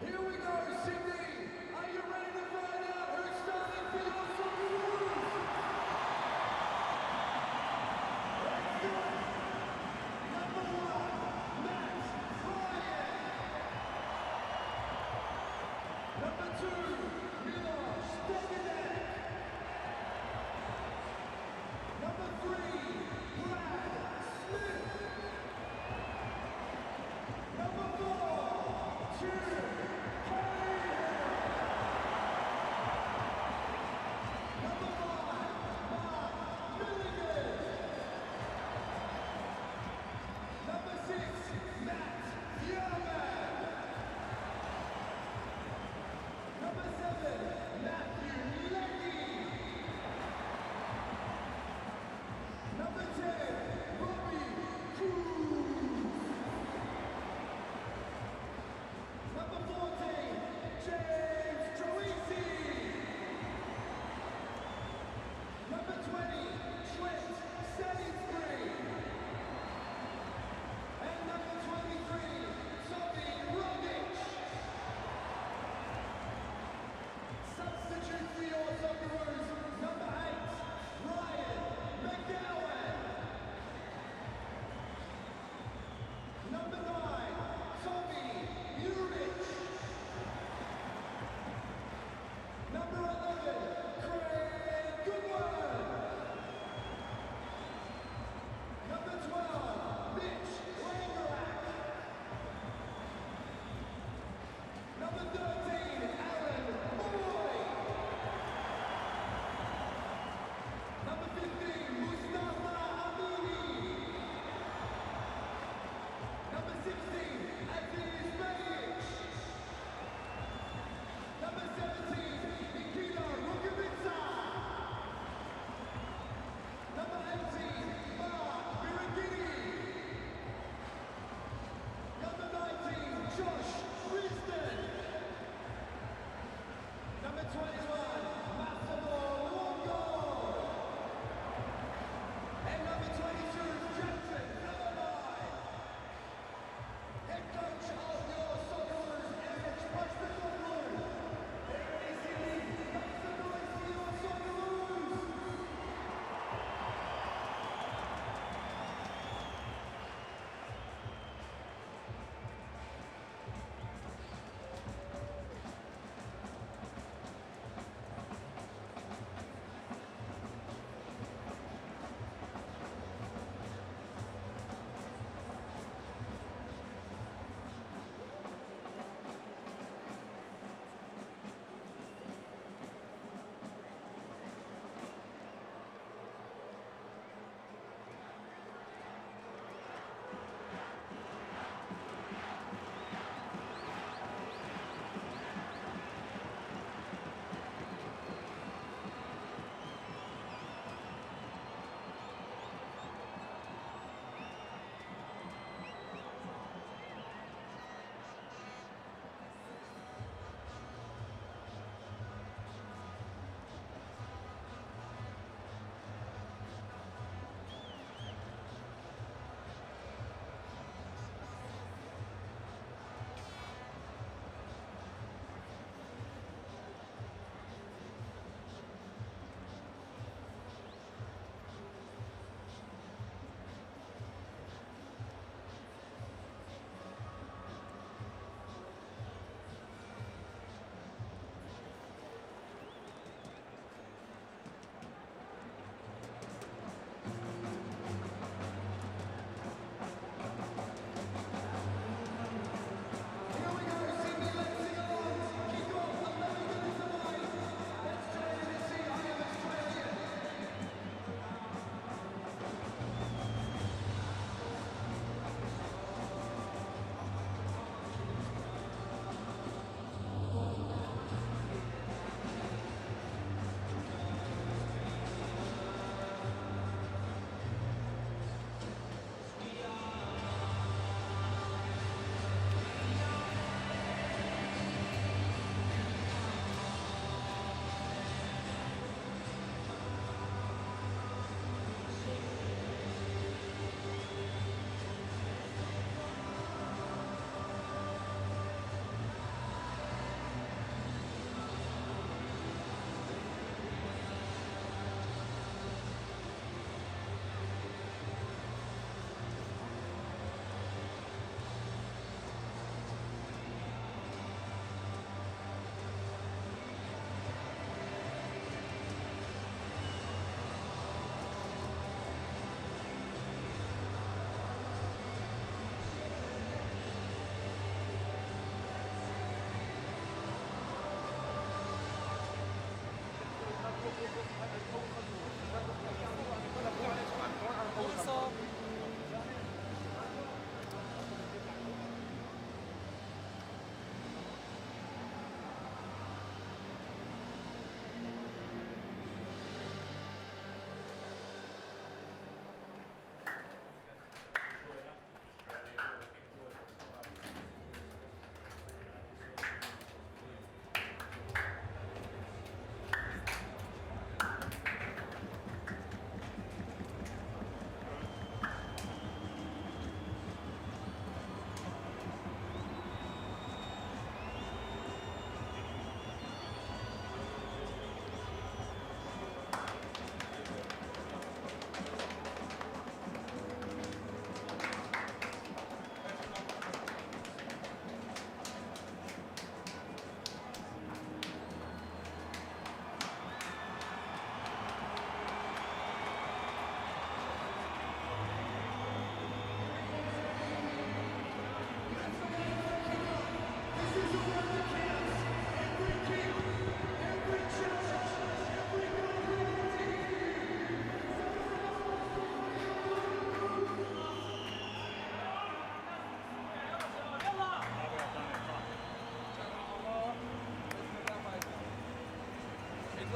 Here we go, Sydney. Are you ready to find out who's starting for your Socceroos? Let's do it. Number 1, Matt Ryan. Number 2, Milos Stepanek. Number 3, Brad Smith. Number 4, Jim Carter.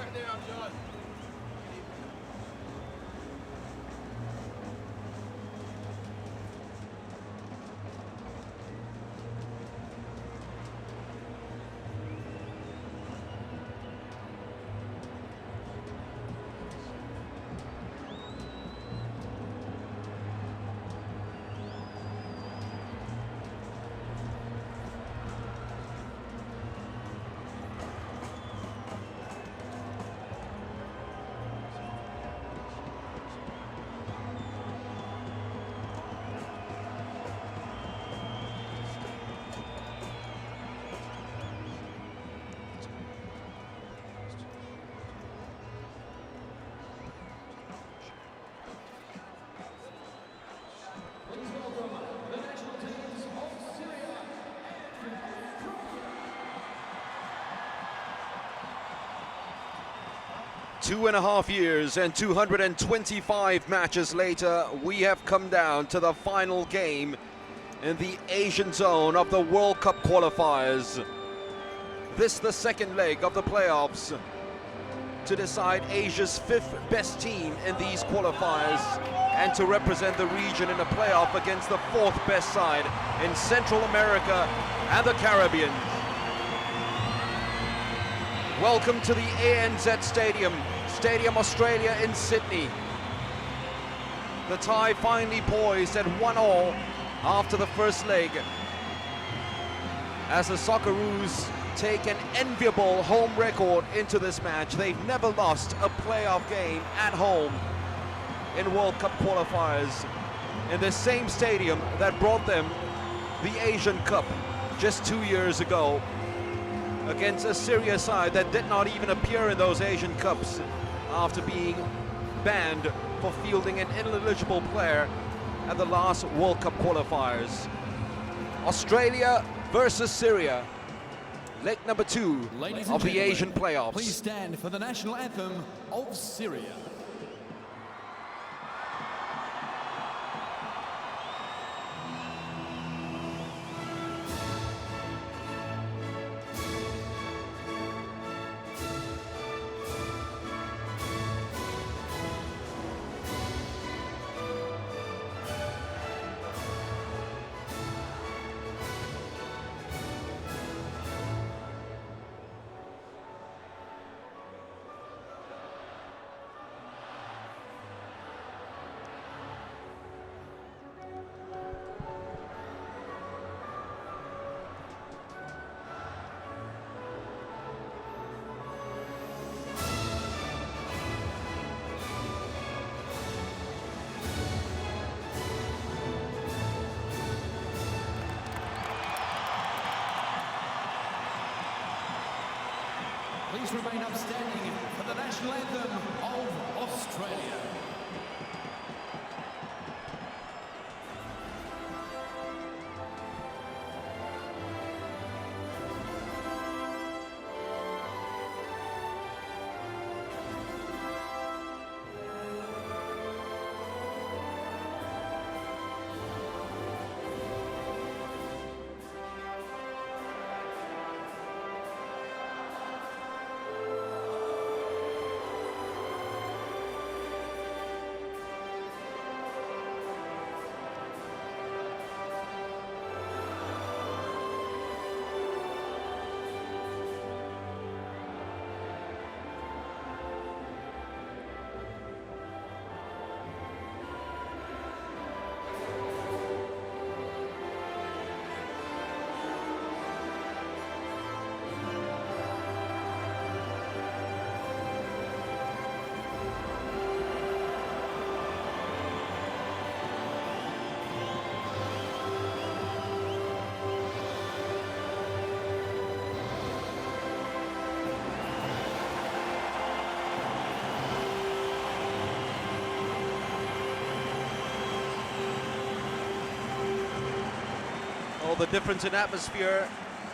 Right there, I'm John. 2.5 years and 225 matches later, we have come down to the final game in the Asian zone of the World Cup qualifiers. This the second leg of the playoffs to decide Asia's 5th best team in these qualifiers and to represent the region in a playoff against the 4th best side in Central America and the Caribbean. Welcome to the ANZ Stadium Australia in Sydney. The tie finally poised at 1-1 after the first leg, as the Socceroos take an enviable home record into this match. They've never lost a playoff game at home in World Cup qualifiers in the same stadium that brought them the Asian Cup just 2 years ago, against a Syria side that did not even appear in those Asian Cups after being banned for fielding an ineligible player at the last World Cup qualifiers. Australia versus Syria, leg number 2 of the Asian playoffs. Please stand for the national anthem of Syria. Please remain upstanding for the national anthem of Australia. Well, the difference in atmosphere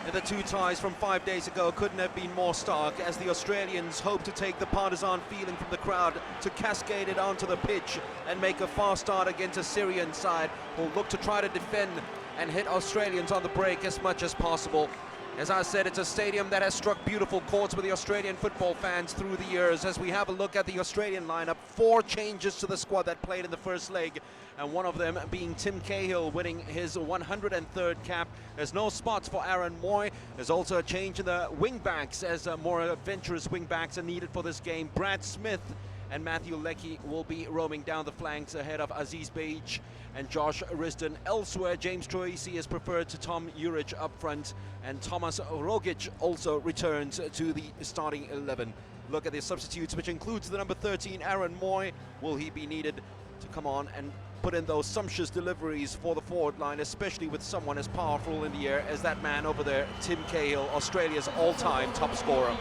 in the two ties from 5 days ago couldn't have been more stark, as the Australians hope to take the partisan feeling from the crowd to cascade it onto the pitch and make a fast start against a Syrian side who will look to try to defend and hit Australians on the break as much as possible. As I said, it's a stadium that has struck beautiful chords with the Australian football fans through the years. As we have a look at the Australian lineup, 4 changes to the squad that played in the first leg, and one of them being Tim Cahill winning his 103rd cap. There's no spots for Aaron Moy. There's also a change in the wing-backs, as more adventurous wing-backs are needed for this game. Brad Smith and Matthew Leckie will be roaming down the flanks ahead of Aziz Beige and Josh Risdon. Elsewhere, James Troisi is preferred to Tom Urich up front, and Thomas Rogic also returns to the starting 11. Look at the substitutes, which includes the number 13, Aaron Moy. Will he be needed to come on and put in those sumptuous deliveries for the forward line, especially with someone as powerful in the air as that man over there, Tim Cahill, Australia's all-time top scorer.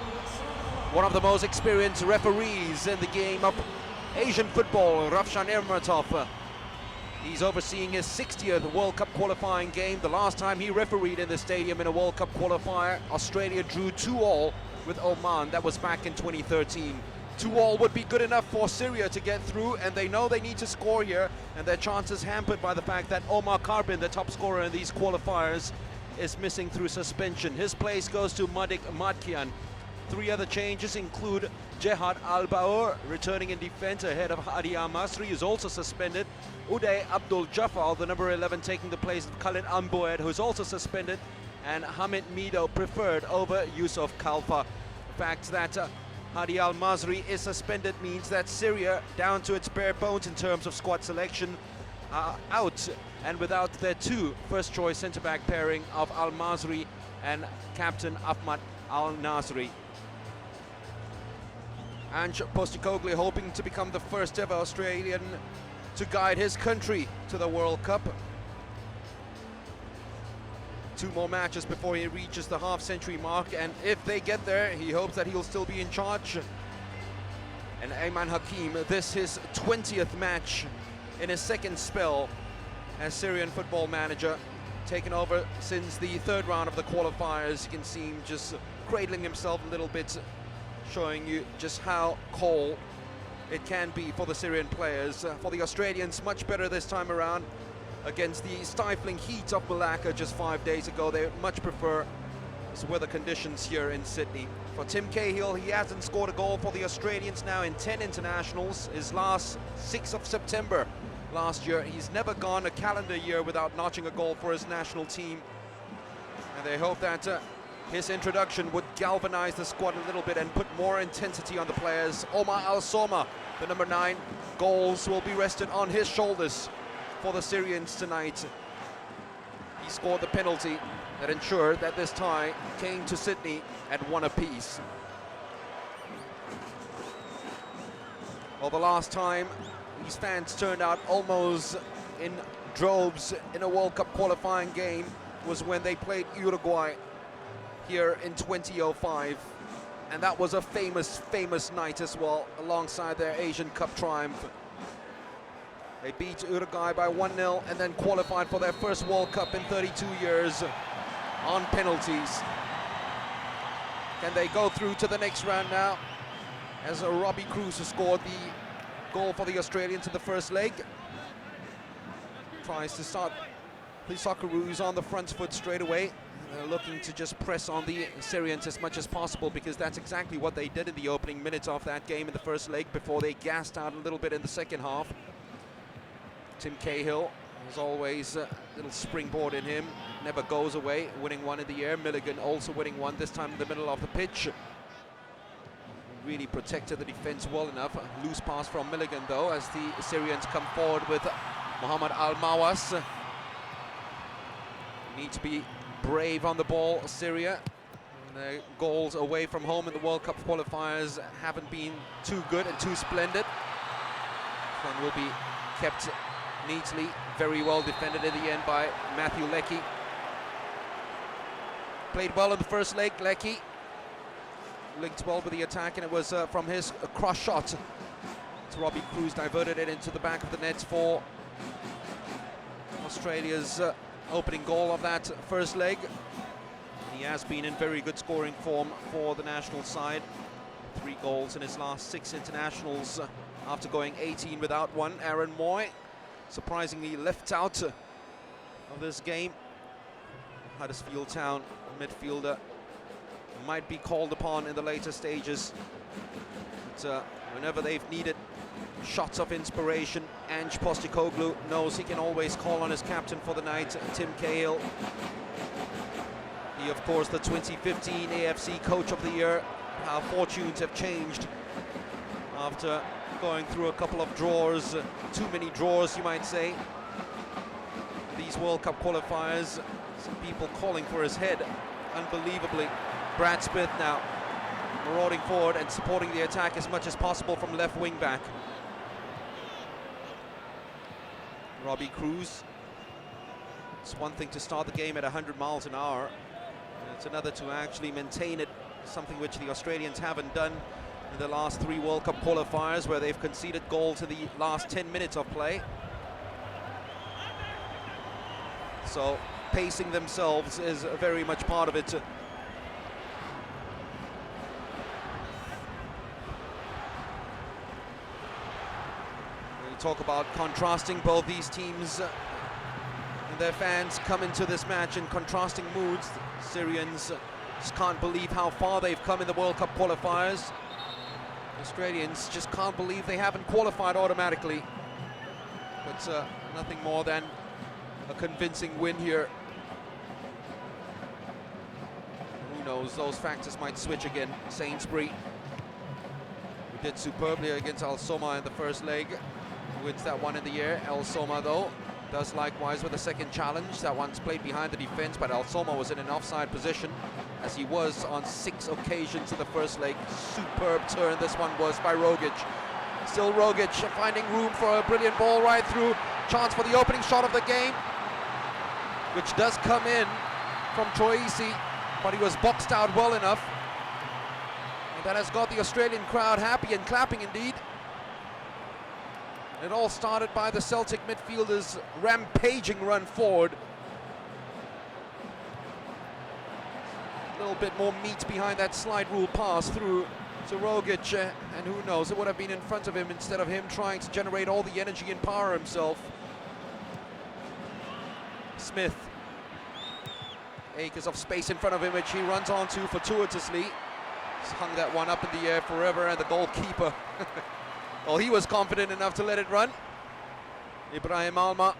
One of the most experienced referees in the game of Asian football, Ravshan Ermatov. He's overseeing his 60th World Cup qualifying game. The last time he refereed in the stadium in a World Cup qualifier, Australia drew 2-2 with Oman. That was back in 2013. 2-2 would be good enough for Syria to get through, and they know they need to score here, and their chances hampered by the fact that Omar Karbin, the top scorer in these qualifiers, is missing through suspension. His place goes to Madik Madkian. 3 other changes include Jehad Al-Baur returning in defense ahead of Hadi Al-Masri, who's also suspended. Uday Abdul Jafar, the number 11, taking the place of Khalid Amboed, who's also suspended. And Hamid Mido preferred over Yusuf Kalfa. The fact that Hadi Al-Masri is suspended means that Syria, down to its bare bones in terms of squad selection, are out and without their 2 first-choice centre-back pairing of Al-Masri and captain Ahmad Al-Nasri. Ange Postecoglou hoping to become the first ever Australian to guide his country to the World Cup. 2 more matches before he reaches the half-century mark, and if they get there, he hopes that he'll still be in charge. And Ayman Hakim, this his 20th match in his 2nd spell as Syrian football manager, taken over since the 3rd round of the qualifiers. You can see him just cradling himself a little bit, showing you just how cold it can be for the Syrian players. For the Australians, much better this time around against the stifling heat of Malacca just 5 days ago. They much prefer the weather conditions here in Sydney. For Tim Cahill, he hasn't scored a goal for the Australians now in 10 internationals. His last 6th of September last year. He's never gone a calendar year without notching a goal for his national team. And they hope that his introduction would galvanize the squad a little bit and put more intensity on the players. Omar Al-Soma, the number 9, goals will be rested on his shoulders for the Syrians tonight. He scored the penalty that ensured that this tie came to Sydney at 1 apiece. Well, the last time these fans turned out almost in droves in a World Cup qualifying game was when they played Uruguay here in 2005, and that was a famous night as well, alongside their Asian Cup triumph. They beat Uruguay by 1-0 and then qualified for their first World Cup in 32 years on penalties. Can they go through to the next round now, as Robbie Cruz has scored the goal for the Australians in the first leg? Tries to start the Socceroos on the front foot straight away. They're looking to just press on the Syrians as much as possible, because that's exactly what they did in the opening minutes of that game in the first leg before they gassed out a little bit in the second half. Tim Cahill, as always, a little springboard in him, never goes away, winning one in the air. Milligan also winning one, this time in the middle of the pitch. Really protected the defense well enough. A loose pass from Milligan though, as the Syrians come forward with Mohamed Al-Mawas. Need to be brave on the ball, Syria. The goals away from home in the World Cup qualifiers haven't been too good and too splendid. This one will be kept neatly, very well defended in the end by Matthew Leckie. Played well in the first leg, Leckie. Linked well with the attack, and it was from his cross shot to Robbie Cruz, diverted it into the back of the net for Australia's opening goal of that first leg. He has been in very good scoring form for the national side. 3 goals in his last 6 internationals after going 18 without one. Aaron Moy surprisingly left out of this game. Huddersfield Town midfielder might be called upon in the later stages. But whenever they've needed shots of inspiration, Ange Postecoglou knows he can always call on his captain for the night, Tim Cahill. He, of course, the 2015 AFC Coach of the Year. How fortunes have changed after going through a couple of drawers, too many drawers, you might say. These World Cup qualifiers, some people calling for his head, unbelievably. Brad Smith now marauding forward and supporting the attack as much as possible from left wing back. Robbie Cruz. It's one thing to start the game at 100 miles an hour. It's another to actually maintain it, something which the Australians haven't done in the last 3 World Cup qualifiers, where they've conceded goals in the last 10 minutes of play. So pacing themselves is very much part of it. When you talk about contrasting both these teams, and their fans come into this match in contrasting moods. The Syrians just can't believe how far they've come in the World Cup qualifiers. The Australians just can't believe they haven't qualified automatically. But nothing more than a convincing win here. Who knows, those factors might switch again. Sainsbury, who did superbly against Al Soma in the first leg, wins that one in the air. Al Soma, though, does likewise with the second challenge. That one's played behind the defense, but Al Soma was in an offside position, as he was on 6 occasions in the first leg. Superb turn this one was by Rogic. Still Rogic finding room for a brilliant ball right through. Chance for the opening shot of the game, which does come in from Troisi, but he was boxed out well enough. And that has got the Australian crowd happy and clapping indeed. It all started by the Celtic midfielders' rampaging run forward. A little bit more meat behind that slide rule pass through to Rogic, and who knows, it would have been in front of him instead of him trying to generate all the energy and power himself. Smith, acres of space in front of him, which he runs onto fortuitously. He's hung that one up in the air forever, and the goalkeeper, well, he was confident enough to let it run. Ibrahim Alma,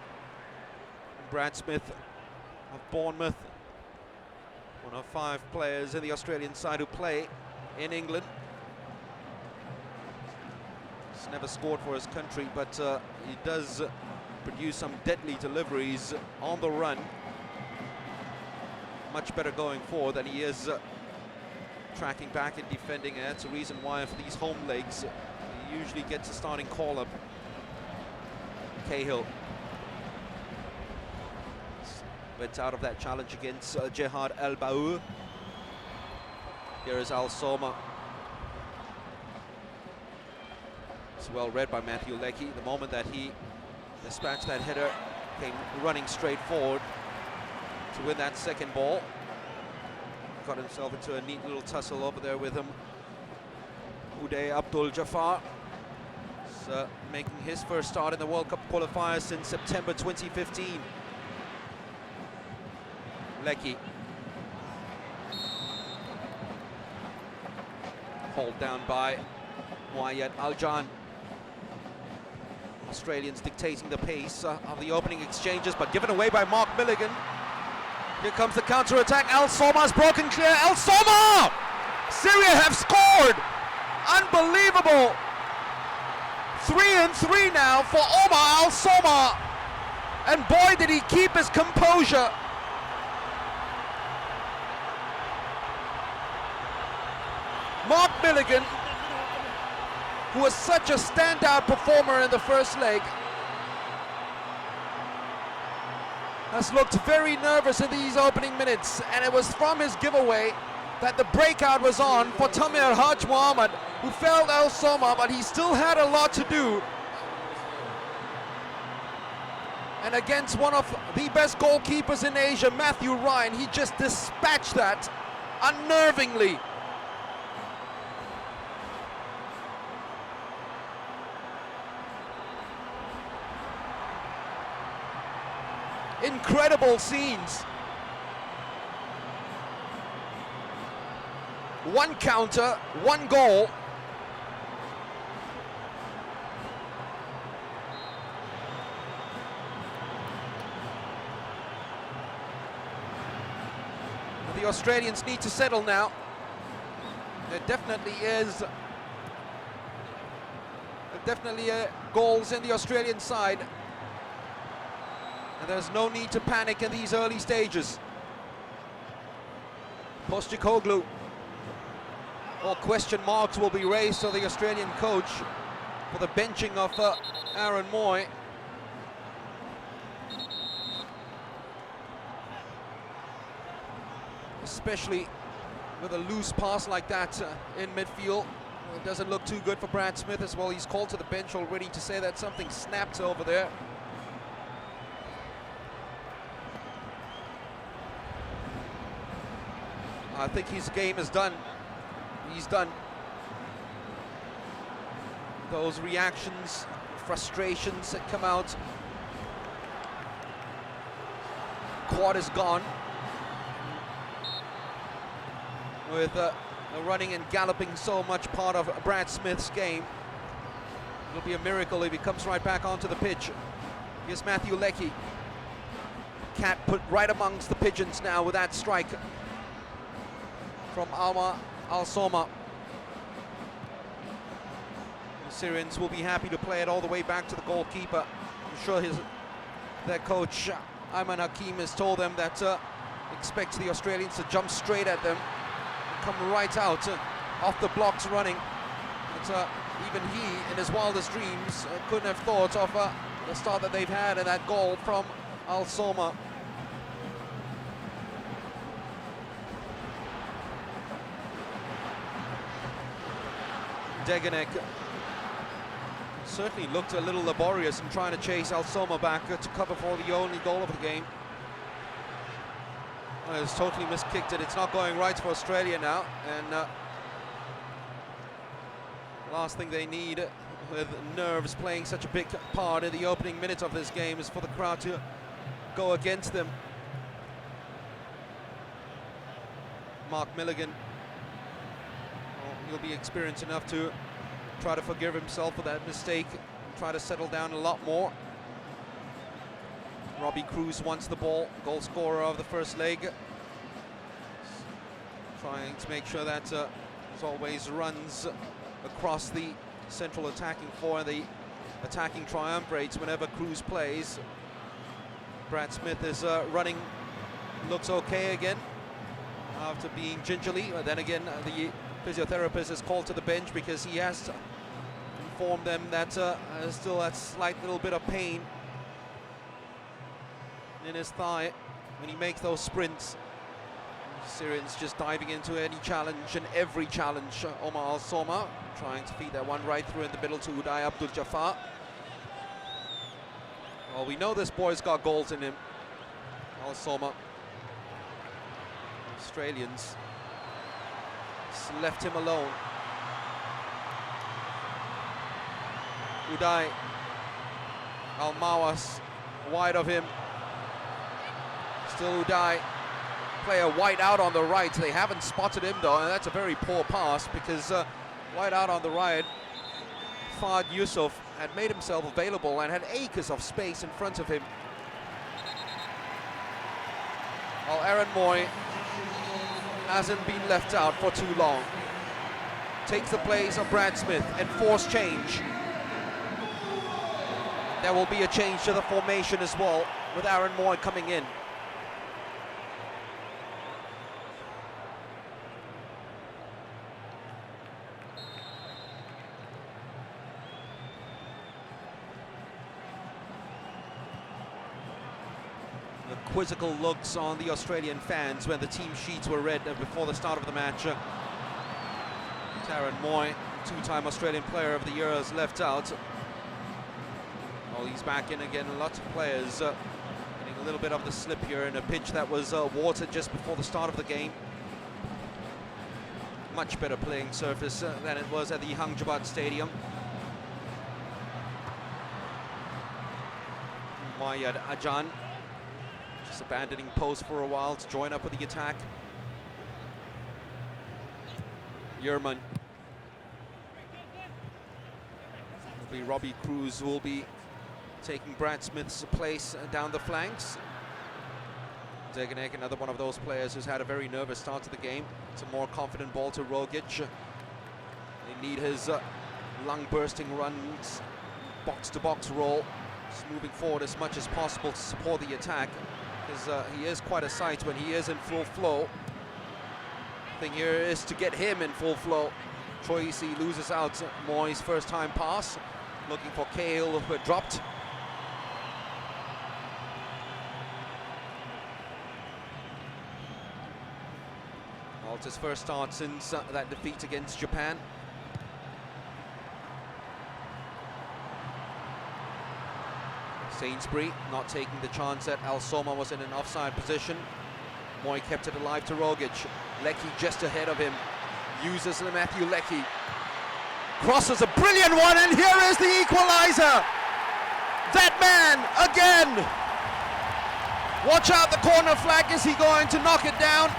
Brad Smith of Bournemouth, one of 5 players in the Australian side who play in England. He's never scored for his country, but he does produce some deadly deliveries on the run. Much better going forward than he is tracking back and defending. That's a reason why for these home legs he usually gets a starting call-up. Cahill went out of that challenge against Jihad El Baour. Here is Al Soma. It's well read by Matthew Leckie. The moment that he dispatched that header, came running straight forward to win that second ball. Got himself into a neat little tussle over there with him. Uday Abdul Jafar is making his first start in the World Cup qualifiers since September 2015. Leckie. Hauled down by Muayyad Aljan. Australians dictating the pace of the opening exchanges, but given away by Mark Milligan. Here comes the counter-attack. Al Soma's broken clear. Al Soma! Syria have scored! Unbelievable! 3-3 now for Omar Al Soma. And boy, did he keep his composure. Mark Milligan, who was such a standout performer in the first leg, has looked very nervous in these opening minutes, and it was from his giveaway that the breakout was on for Tamir Haj Mohammed, who felled Al Soma, but he still had a lot to do. And against one of the best goalkeepers in Asia, Matthew Ryan, he just dispatched that unnervingly. Incredible scenes. one counter, one goal. The Australians need to settle now. There definitely is goals in the Australian side, and there's no need to panic in these early stages. Postecoglou, all question marks will be raised to the Australian coach for the benching of Aaron Moy. Especially with a loose pass like that in midfield. It doesn't look too good for Brad Smith as well. He's called to the bench already to say that something snapped over there. I think his game is done. He's done. Those reactions, frustrations that come out. Quad is gone. With running and galloping so much part of Brad Smith's game. It'll be a miracle if he comes right back onto the pitch. Here's Matthew Leckie. Cat put right amongst the pigeons now with that strike from Alma Al-Soma. The Syrians will be happy to play it all the way back to the goalkeeper. I'm sure their coach Ayman Hakim has told them that expect the Australians to jump straight at them, come right out off the blocks running. But even he, in his wildest dreams, couldn't have thought of the start that they've had and that goal from Al-Soma. Degenek certainly looked a little laborious in trying to chase Al-Soma back to cover for the only goal of the game. Well, it's totally miskicked it. It's not going right for Australia now, and last thing they need with nerves playing such a big part in the opening minute of this game is for the crowd to go against them. Mark Milligan, well, he'll be experienced enough to try to forgive himself for that mistake and try to settle down a lot more. Robbie Cruz wants the ball, goal scorer of the first leg. Trying to make sure that as always runs across the central attacking four, the attacking triumvirates whenever Cruz plays. Brad Smith is running, looks okay again after being gingerly. Then again, the physiotherapist is called to the bench because he has informed them that there's still that slight little bit of pain in his thigh when he makes those sprints. Syrians just diving into any challenge and every challenge. Omar Al-Soma trying to feed that one right through in the middle to Uday Abdul Jafar. Well, we know this boy's got goals in him, Al-Soma. Australians just left him alone. Uday Al-Mawas wide of him. Still Uday. Player wide out on the right. They haven't spotted him though, and that's a very poor pass because wide out on the right, Fahd Yusuf had made himself available and had acres of space in front of him. Well, Aaron Moy hasn't been left out for too long. Takes the place of Brad Smith and force change. There will be a change to the formation as well, with Aaron Moy coming in. Quizzical looks on the Australian fans when the team sheets were read before the start of the match. Aaron Moy, two-time Australian Player of the Year, is left out. Well, he's back in again. Lots of players getting a little bit of the slip here in a pitch that was watered just before the start of the game. Much better playing surface than it was at the Hangjabat Stadium. Mayad Ajan just abandoning post for a while to join up with the attack. Yerman. It'll be Robbie Cruz who will be taking Brad Smith's place down the flanks. Degenek, another one of those players who's had a very nervous start to the game. It's a more confident ball to Rogic. They need his lung-bursting runs, box-to-box roll. Just moving forward as much as possible to support the attack, because he is quite a sight when he is in full flow. The thing here is to get him in full flow. Troisi loses out Moy's first time pass, looking for Cahill, who had dropped. Malta's first start since that defeat against Japan. Sainsbury not taking the chance that Al Soma was in an offside position. Moy kept it alive to Rogic. Leckie just ahead of him. Uses Matthew Leckie. Crosses a brilliant one, and here is the equalizer. That man again. Watch out, the corner flag. Is he going to knock it down?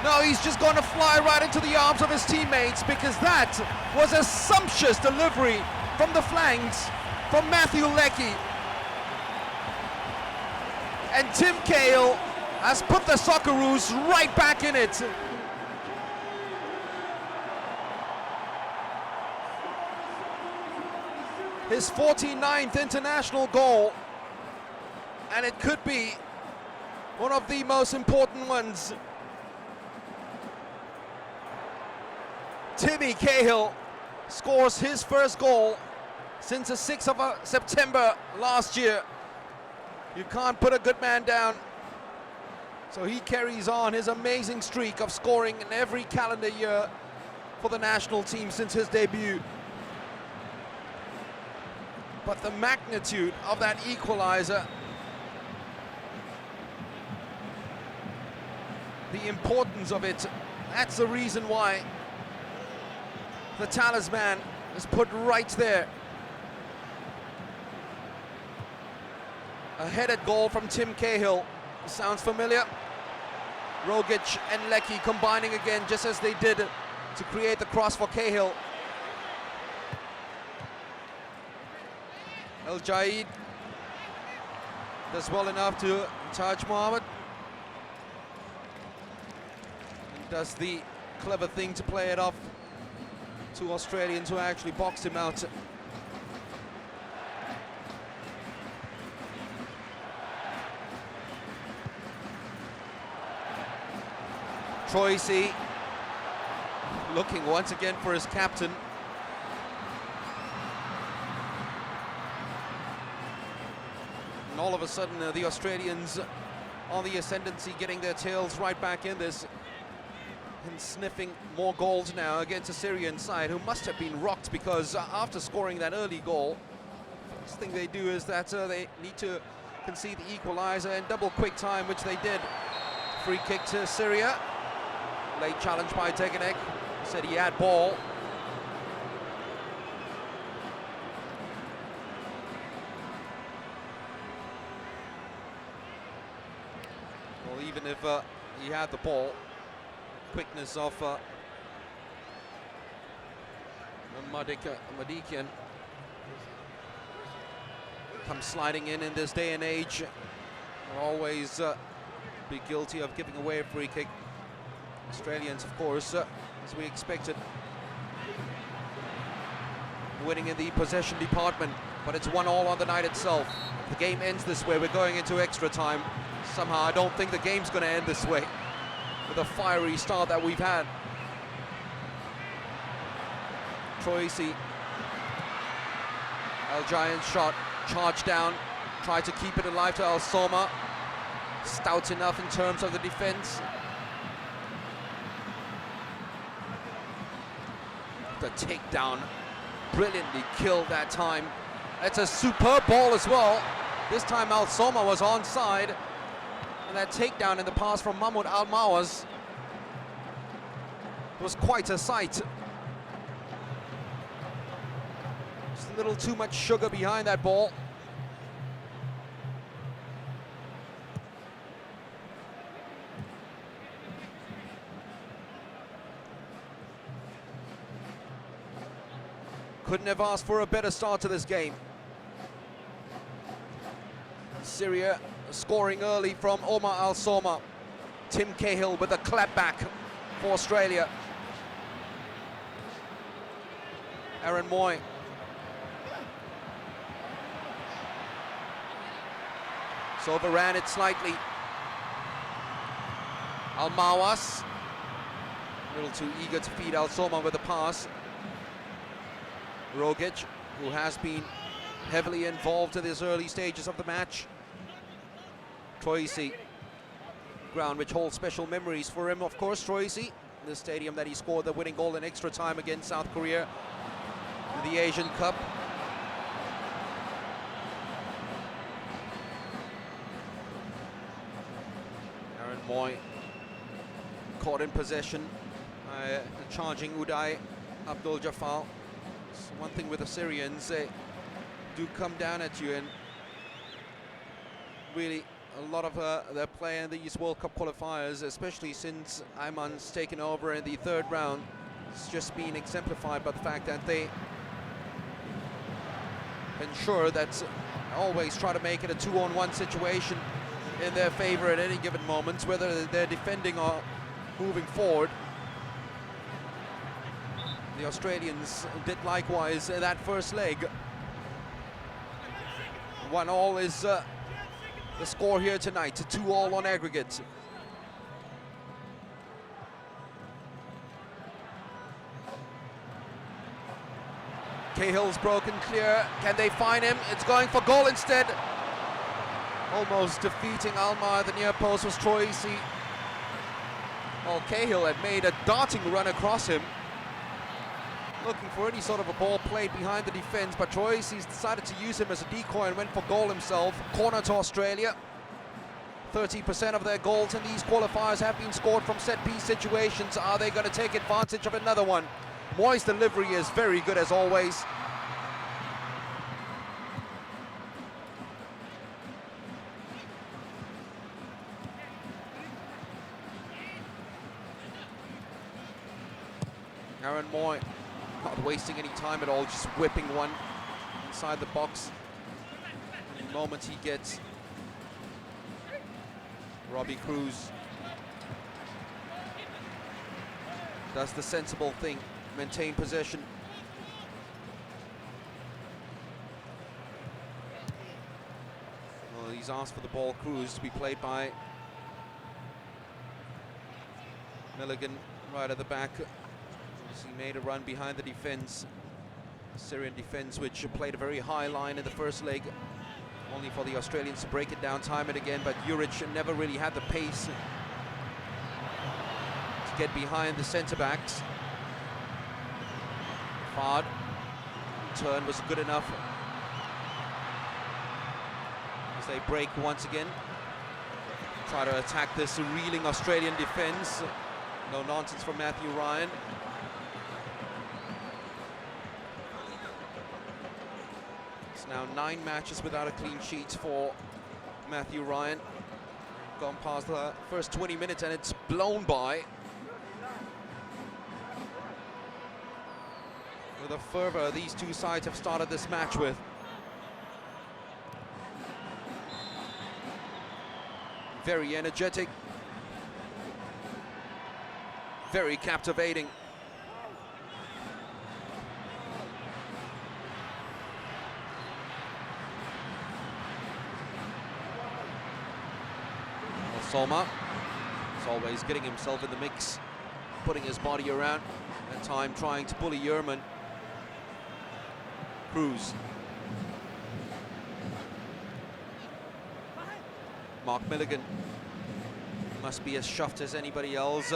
No, he's just going to fly right into the arms of his teammates, because that was a sumptuous delivery from the flanks from Matthew Leckie. And Tim Cahill has put the Socceroos right back in it. His 49th international goal, and it could be one of the most important ones. Timmy Cahill scores his first goal since the 6th of September last year. You can't put a good man down. So he carries on his amazing streak of scoring in every calendar year for the national team since his debut. But the magnitude of that equalizer, the importance of it, that's the reason why the talisman is put right there. A headed goal from Tim Cahill. Sounds familiar. Rogic and Leckie combining again, just as they did to create the cross for Cahill. El Jaid does well enough to Taj Mohammed. He does the clever thing to play it off to Australians who actually boxed him out. Troisi looking once again for his captain. And all of a sudden the Australians on the ascendancy, getting their tails right back in this and sniffing more goals now against a Syrian side who must have been rocked, because after scoring that early goal, first thing they do is that they need to concede the equalizer in double quick time, which they did. Free kick to Syria. Late challenge by Degenek. Said he had ball. Well, even if he had the ball, quickness of Madikian comes sliding in this day and age. Will always be guilty of giving away a free kick. Australians, of course, as we expected, winning in the possession department, but it's 1-1 on the night itself. The game ends this way. We're going into extra time. Somehow I don't think the game's going to end this way, with a fiery start that we've had. Troisi, Al Giant's shot, charged down, tried to keep it alive to Al Soma. Stout enough in terms of the defense. The takedown, brilliantly killed that time. It's a superb ball as well. This time Al Soma was onside, and that takedown in the pass from Mahmoud Al Mawaz was quite a sight. Just a little too much sugar behind that ball. Couldn't have asked for a better start to this game. Syria scoring early from Omar Al-Soma. Tim Cahill with a clap back for Australia. Aaron Moy. So overran it slightly. Al-Mawas. A little too eager to feed Al-Soma with the pass. Rogic, who has been heavily involved in these early stages of the match. Troisi, ground which holds special memories for him, of course. Troisi, the stadium that he scored the winning goal in extra time against South Korea in the Asian Cup. Aaron Moy caught in possession, charging Uday Abdul Jafar. One thing with the Syrians, they do come down at you, and really a lot of their play in these World Cup qualifiers, especially since Ayman's taken over in the third round, it's just been exemplified by the fact that they ensure that always try to make it a 2-on-1 situation in their favor at any given moment, whether they're defending or moving forward. The Australians did likewise in that first leg. 1-1 is the score here tonight, 2-2 on aggregate. Cahill's broken clear. Can they find him? It's going for goal instead. Almost defeating Alma at the near post was Troisi. Well, Cahill had made a darting run across him, looking for any sort of a ball played behind the defense, but Troisi's decided to use him as a decoy and went for goal himself. Corner to Australia. 30% of their goals in these qualifiers have been scored from set-piece situations. Are they going to take advantage of another one? Moy's delivery is very good as always. Aaron Moy not wasting any time at all, just whipping one inside the box. The moment he gets Robbie Cruz does the sensible thing, maintain possession. Well, he's asked for the ball, Cruz, to be played by Milligan right at the back. He made a run behind the defense, Syrian defense, which played a very high line in the first leg, only for the Australians to break it down time and again, but Juric never really had the pace to get behind the centre-backs. Fard, turn was good enough as they break once again. Try to attack this reeling Australian defense. No nonsense from Matthew Ryan. It's now 9 matches without a clean sheet for Matthew Ryan. Gone past the first 20 minutes and it's blown by. With the fervor these two sides have started this match with. Very energetic. Very captivating. Soma is always getting himself in the mix, putting his body around, at time trying to bully Yerman. Cruz. Mark Milligan must be as chuffed as anybody else.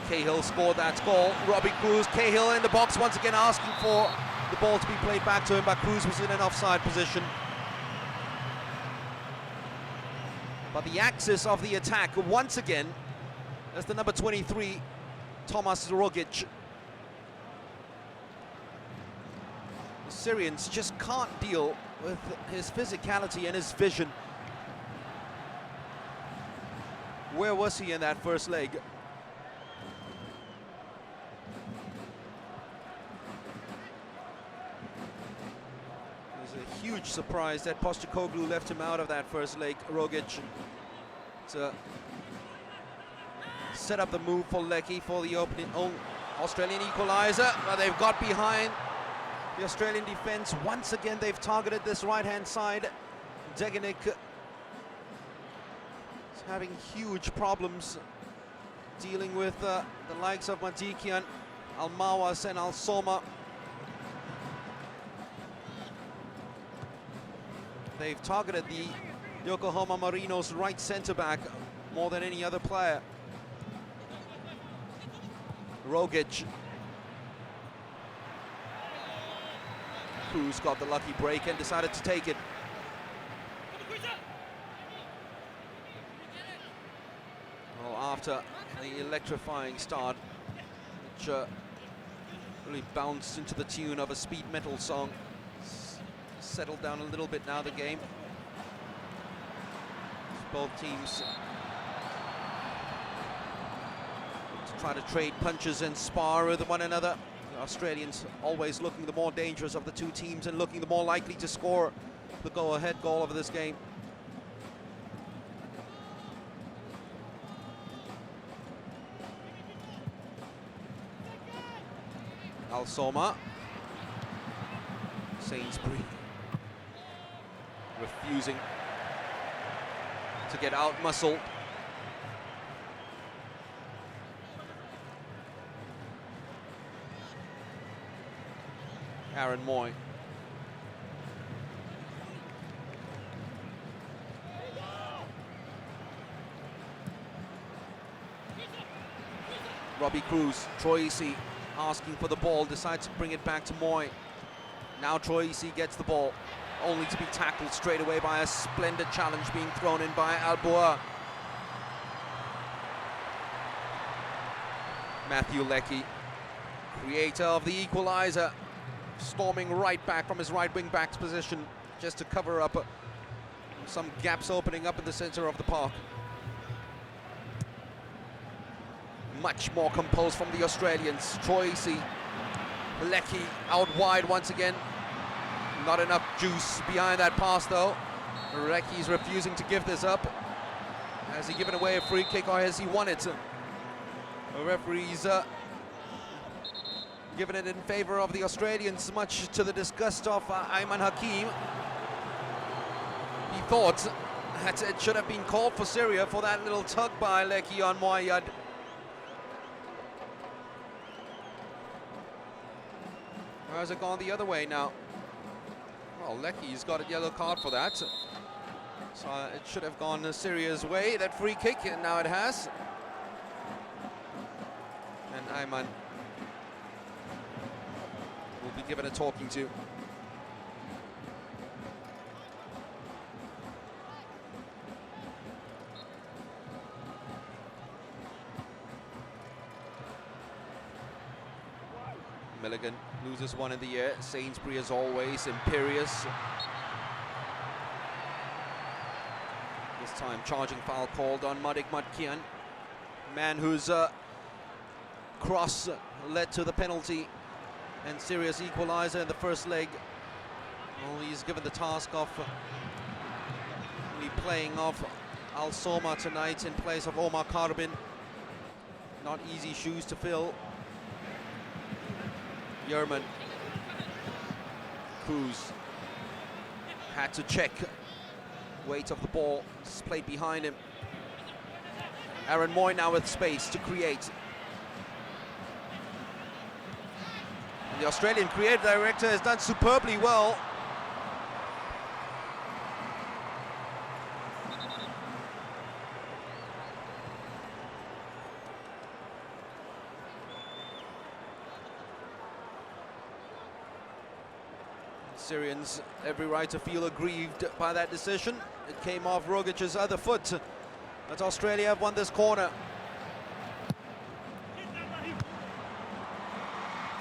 Cahill scored that goal. Robbie Cruz, Cahill in the box once again asking for the ball to be played back to him, but Cruz was in an offside position. But the axis of the attack once again as the number 23, Tomas Rogic. The Syrians just can't deal with his physicality and his vision. Where was he in that first leg? huge surprise that Postecoglou left him out of that first leg. Rogic to set up the move for Leckie for the opening Australian equalizer, but they've got behind the Australian defense. Once again, they've targeted this right-hand side. Degenik is having huge problems dealing with the likes of Madikian, Almawas and Al-Soma. They've targeted the Yokohama Marinos right centre-back more than any other player. Rogic. Cruz got the lucky break and decided to take it. Well, after the electrifying start, which really bounced into the tune of a speed metal song, settled down a little bit now, the game. Both teams to try to trade punches and spar with one another. The Australians always looking the more dangerous of the two teams and looking the more likely to score the go-ahead goal of this game. Al-Soma. Sainsbury refusing to get out-muscled. Aaron Moy. Robbie Cruz, Troisi asking for the ball, decides to bring it back to Moy. Now Troisi gets the ball, only to be tackled straight away by a splendid challenge being thrown in by Alboa. Matthew Leckie, creator of the equalizer, storming right back from his right wing back's position just to cover up some gaps opening up in the center of the park. Much more composed from the Australians. Troisi, Leckie out wide once again. Not enough juice behind that pass though. Leckie's refusing to give this up. Has he given away a free kick or has he won it? The referee's given it in favor of the Australians, much to the disgust of Ayman Hakim. He thought that it should have been called for Syria for that little tug by Leckie on Moayad. Or has it gone the other way now? Well, Leckie's got a yellow card for that. So it should have gone Syria's way, that free kick, and now it has. And Ayman will be given a talking to. Milligan loses one in the air. Sainsbury, as always, imperious. This time, charging foul called on Madik Matkian. Man whose cross led to the penalty and serious equalizer in the first leg. Well, he's given the task of playing off Al-Soma tonight in place of Omar Karbin. Not easy shoes to fill. Yerman. Cruz had to check weight of the ball, it's played behind him. Aaron Moy now with space to create. And the Australian creative director has done superbly well. Syrians every right to feel aggrieved by that decision. It came off Rogic's other foot, but Australia have won this corner.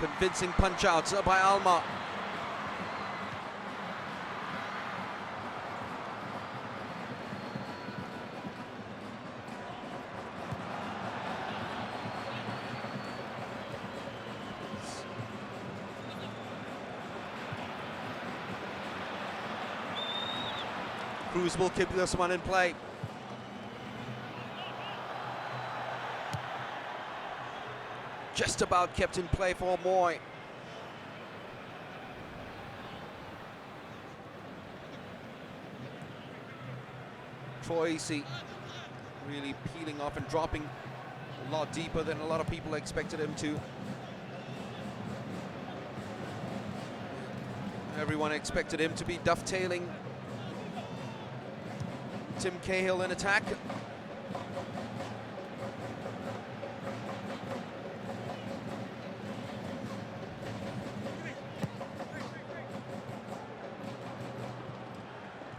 Convincing punch out by Alma. Cruz will keep this one in play. Just about kept in play for Moy. Troisi really peeling off and dropping a lot deeper than a lot of people expected him to. Everyone expected him to be dovetailing Tim Cahill in attack.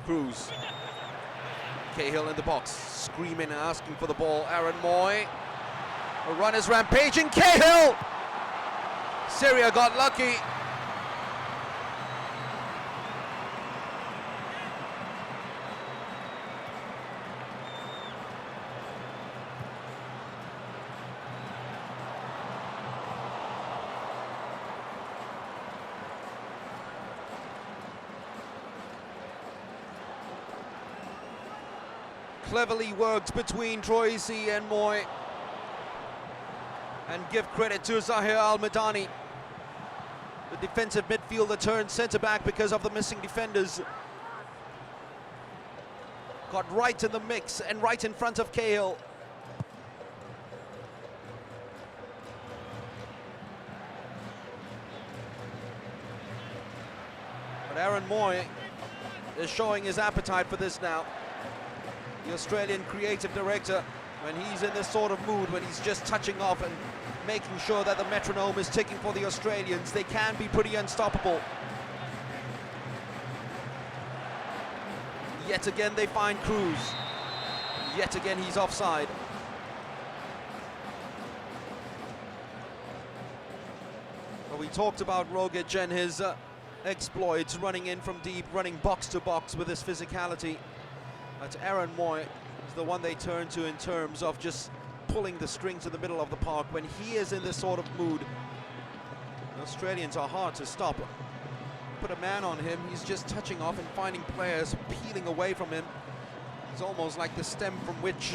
Cruz. Cahill in the box, screaming and asking for the ball. Aaron Moy. A run is rampaging. Cahill! Syria got lucky. Cleverly worked between Troisi and Moy. And give credit to Zahir Al-Madani. The defensive midfielder turned centre-back because of the missing defenders. Got right in the mix and right in front of Cahill. But Aaron Moy is showing his appetite for this now. The Australian creative director, when he's in this sort of mood, when he's just touching off and making sure that the metronome is ticking for the Australians, they can be pretty unstoppable. Yet again they find Cruz. Yet again he's offside. Well, we talked about Rogic and his exploits, running in from deep, running box to box with his physicality. But Aaron Moy is the one they turn to in terms of just pulling the strings in the middle of the park. When he is in this sort of mood, the Australians are hard to stop. Put a man on him, he's just touching off and finding players peeling away from him. It's almost like the stem from which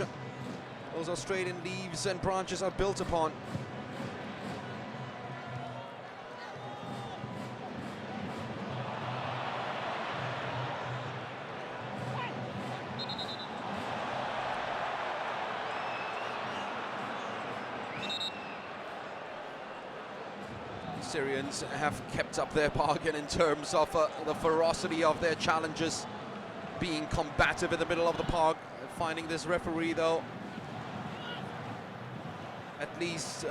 those Australian leaves and branches are built upon. Syrians have kept up their bargain in terms of the ferocity of their challenges, being combative in the middle of the park. Finding this referee, though, at least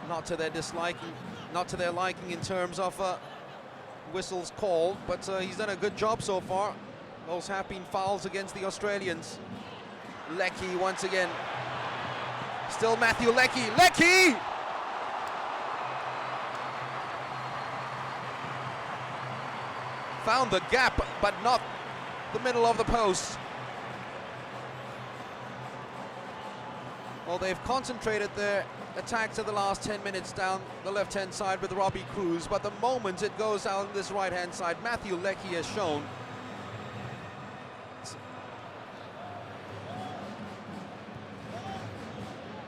not to their disliking, not to their liking in terms of whistles called, but he's done a good job so far. Those have been fouls against the Australians. Leckie once again. Still Matthew Leckie. Leckie! Found the gap, but not the middle of the post. Well, they've concentrated their attacks in the last 10 minutes down the left-hand side with Robbie Cruz, but the moment it goes down this right-hand side, Matthew Leckie has shown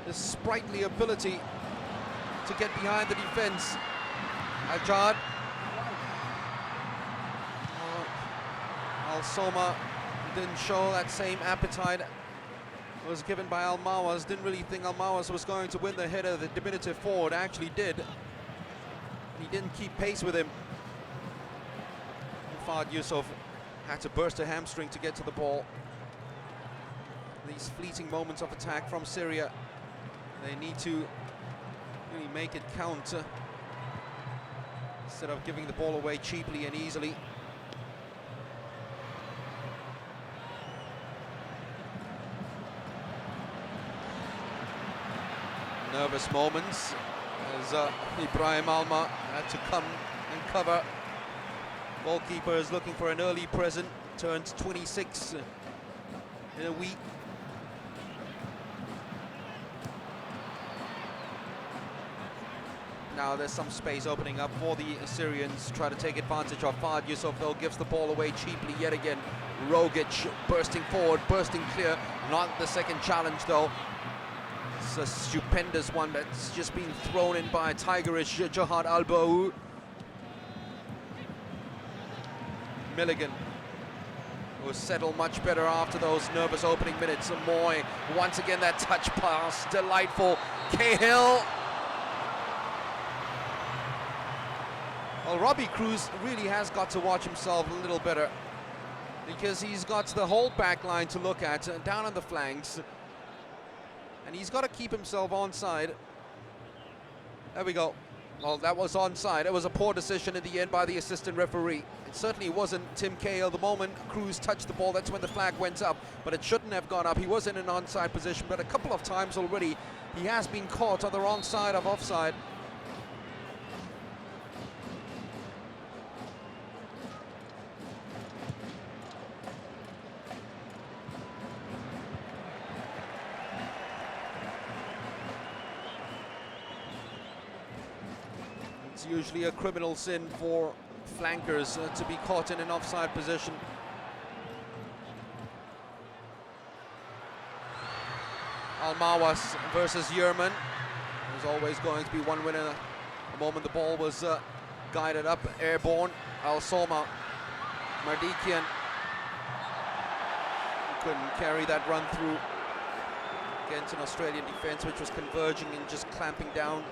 this sprightly ability to get behind the defense. Ajad. Al-Soma didn't show that same appetite was given by Al-Mawas. Didn't really think Al-Mawas was going to win the header. The diminutive forward actually did. He didn't keep pace with him. Fahd Yusuf had to burst a hamstring to get to the ball. These fleeting moments of attack from Syria, they need to really make it count instead of giving the ball away cheaply and easily. Nervous moments as Ibrahim Alma had to come and cover. Goalkeeper is looking for an early present, turns 26 in a week. Now there's some space opening up for the Assyrians. Try to take advantage of Fahd Yusuf, though, gives the ball away cheaply yet again. Rogic bursting forward, bursting clear. Not the second challenge though. It's a stupendous one that's just been thrown in by tigerish Jihad Al-Baou. Milligan will settle much better after those nervous opening minutes. Moy, once again that touch pass, delightful. Cahill. Well, Robbie Cruz really has got to watch himself a little better, because he's got the whole back line to look at, down on the flanks, and he's got to keep himself onside. There we go. Well, that was onside. It was a poor decision in the end by the assistant referee. It certainly wasn't Tim Cahill. The moment Cruz touched the ball, that's when the flag went up, but it shouldn't have gone up. He was in an onside position, but a couple of times already he has been caught on the wrong side of offside. It's usually a criminal sin for flankers to be caught in an offside position. Almawas versus Yerman. There's always going to be one winner. The moment the ball was guided up, airborne. Al-Soma, Mardikian couldn't carry that run through against an Australian defense which was converging and just clamping down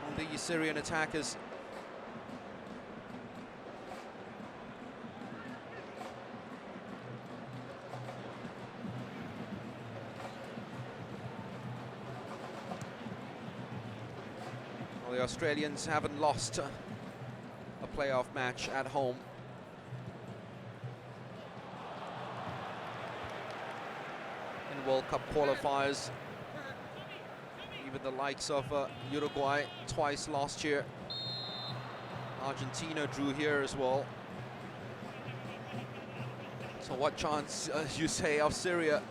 on the Syrian attackers. Well, the Australians haven't lost a playoff match at home. In World Cup qualifiers. Even the likes of Uruguay twice last year. Argentina drew here as well. So what chance you say of Syria?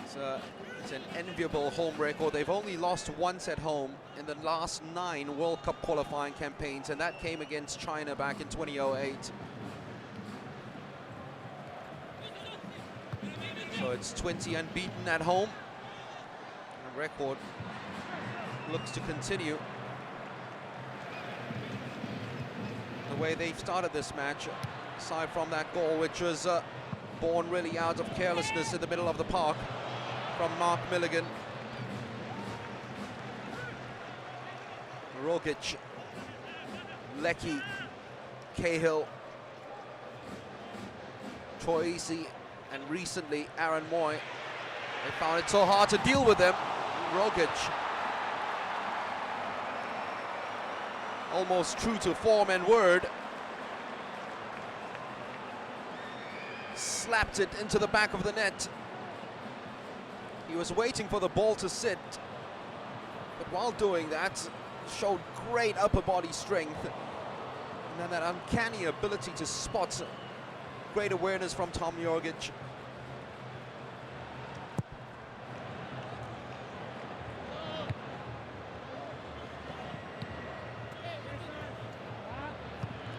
It's an enviable home record. They've only lost once at home in the last 9 World Cup qualifying campaigns, and that came against China back in 2008. So it's 20 unbeaten at home. The record looks to continue the way they've started this match, aside from that goal, which was born really out of carelessness in the middle of the park from Mark Milligan. Rogic, Leckie, Cahill, Troisi, and recently Aaron Moy. They found it so hard to deal with them. Rogic, almost true to form and word, slapped it into the back of the net. He was waiting for the ball to sit, but while doing that, showed great upper body strength, and then that uncanny ability to spot. Great awareness from Tom Jorgic.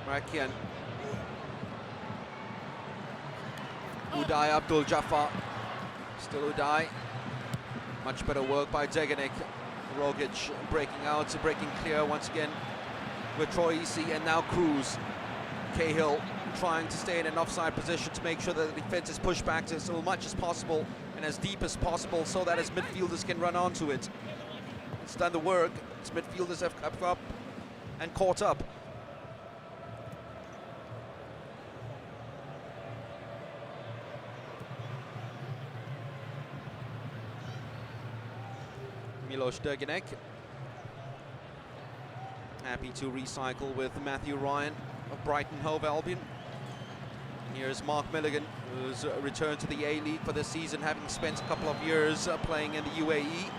Marakian. Uday Abdul Jafar. Still Uday. Much better work by Deganek. Rogic breaking out, breaking clear once again with Troisi, and now Cruz. Cahill trying to stay in an offside position to make sure that the defense is pushed back as much as possible and as deep as possible so that his midfielders can run onto it. It's done the work. His midfielders have come up and caught up. Milos Deganek happy to recycle with Matthew Ryan of Brighton Hove Albion. And here's Mark Milligan, who's returned to the A-League for this season, having spent a couple of years playing in the UAE.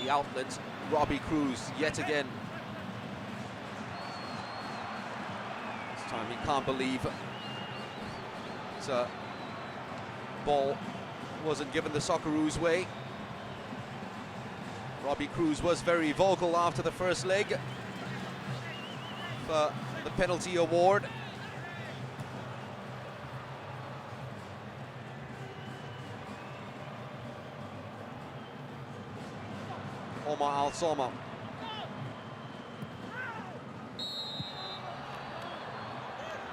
The outlet, Robbie Cruz, yet again. This time he can't believe it's a ball wasn't given the Socceroos way. Robbie Cruz was very vocal after the first leg. the penalty award. Omar Al-Soma.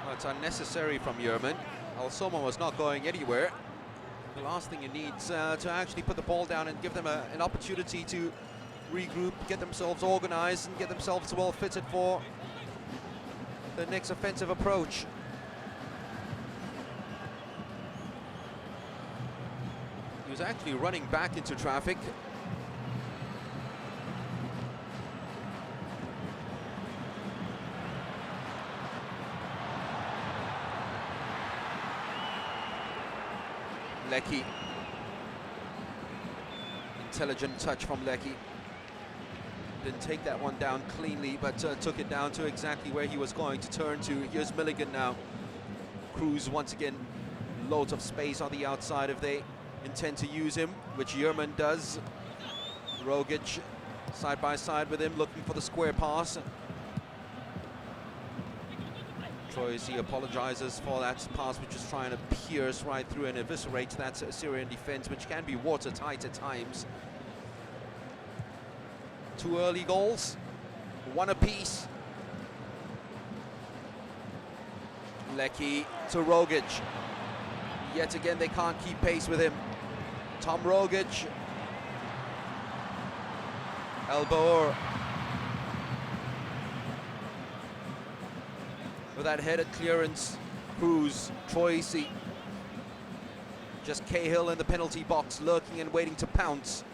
Well, it's unnecessary from Yerman. Al-Soma was not going anywhere. The last thing you need to actually put the ball down and give them an opportunity to regroup, get themselves organized and get themselves well fitted for the next offensive approach. He was actually running back into traffic. Lecky. Intelligent touch from Lecky. Didn't take that one down cleanly, but took it down to exactly where he was going to turn to. Here's Milligan now. Cruz once again, loads of space on the outside if they intend to use him, which Yerman does. Rogic side by side with him, looking for the square pass. Troisi apologizes for that pass, which is trying to pierce right through and eviscerate that Syrian defense, which can be watertight at times. 2 early goals, 1 apiece. Lecky to Rogic. Yet again, they can't keep pace with him. Tom Rogic. Elbow. With that headed clearance, Cruz, Troisi. Just Cahill in the penalty box, lurking and waiting to pounce.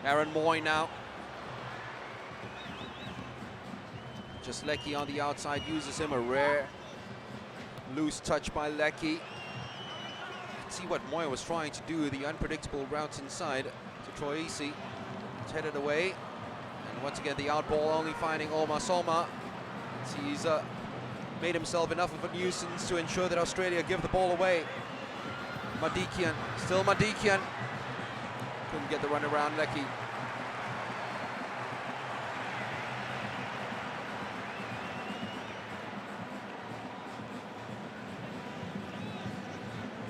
Aaron Moy now. Just Lecky on the outside, uses him, a rare loose touch by Lecky. See what Moy was trying to do, the unpredictable routes inside to Troisi. It's headed away. And once again, the out ball only finding Omar Soma. He's made himself enough of a nuisance to ensure that Australia give the ball away. Madikian, still Madikian. Couldn't get the run around Lecky.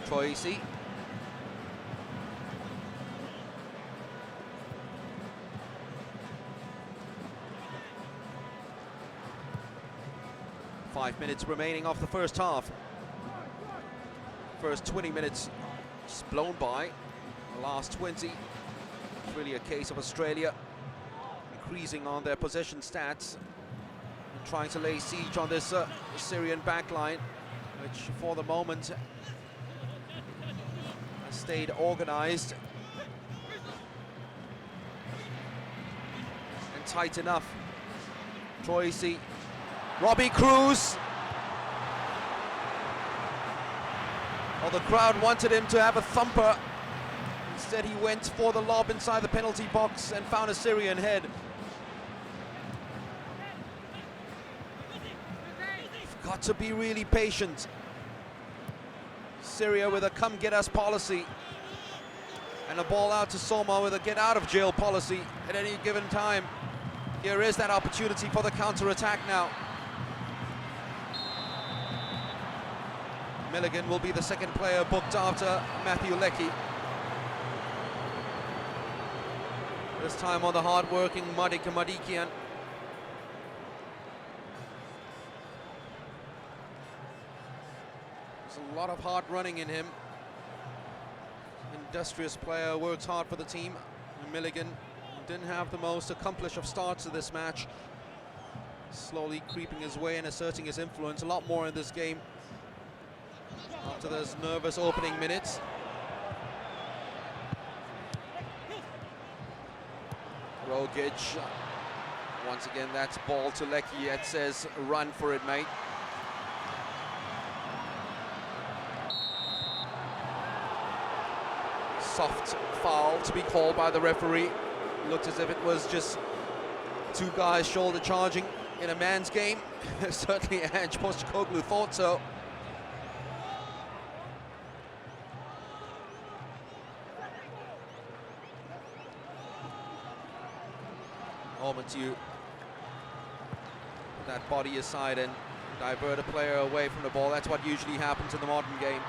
Troisi. Five minutes remaining off the first half. First 20 minutes just blown by. The last 20. It's really a case of Australia increasing on their possession stats and trying to lay siege on this Syrian backline, which for the moment has stayed organized and tight enough. Troisi, Robbie Cruz. Well, the crowd wanted him to have a thumper. Instead, he went for the lob inside the penalty box and found a Syrian head. You've got to be really patient. Syria with a come get us policy. And a ball out to Soma with a get out of jail policy at any given time. Here is that opportunity for the counter-attack now. Milligan will be the second player booked after Matthew Lecky. This time on the hard-working Madikian. There's a lot of hard running in him. Industrious player, works hard for the team. And Milligan didn't have the most accomplished of starts to this match. Slowly creeping his way and asserting his influence a lot more in this game after those nervous opening minutes. Rogic Once again, that's ball to Lecky. It says, run for it, mate. Soft foul to be called by the referee. Looked as if it was just two guys shoulder charging in a man's game. Certainly Ange Postecoglou thought so. Moment you put that body aside and divert a player away from the ball. That's what usually happens in the modern game.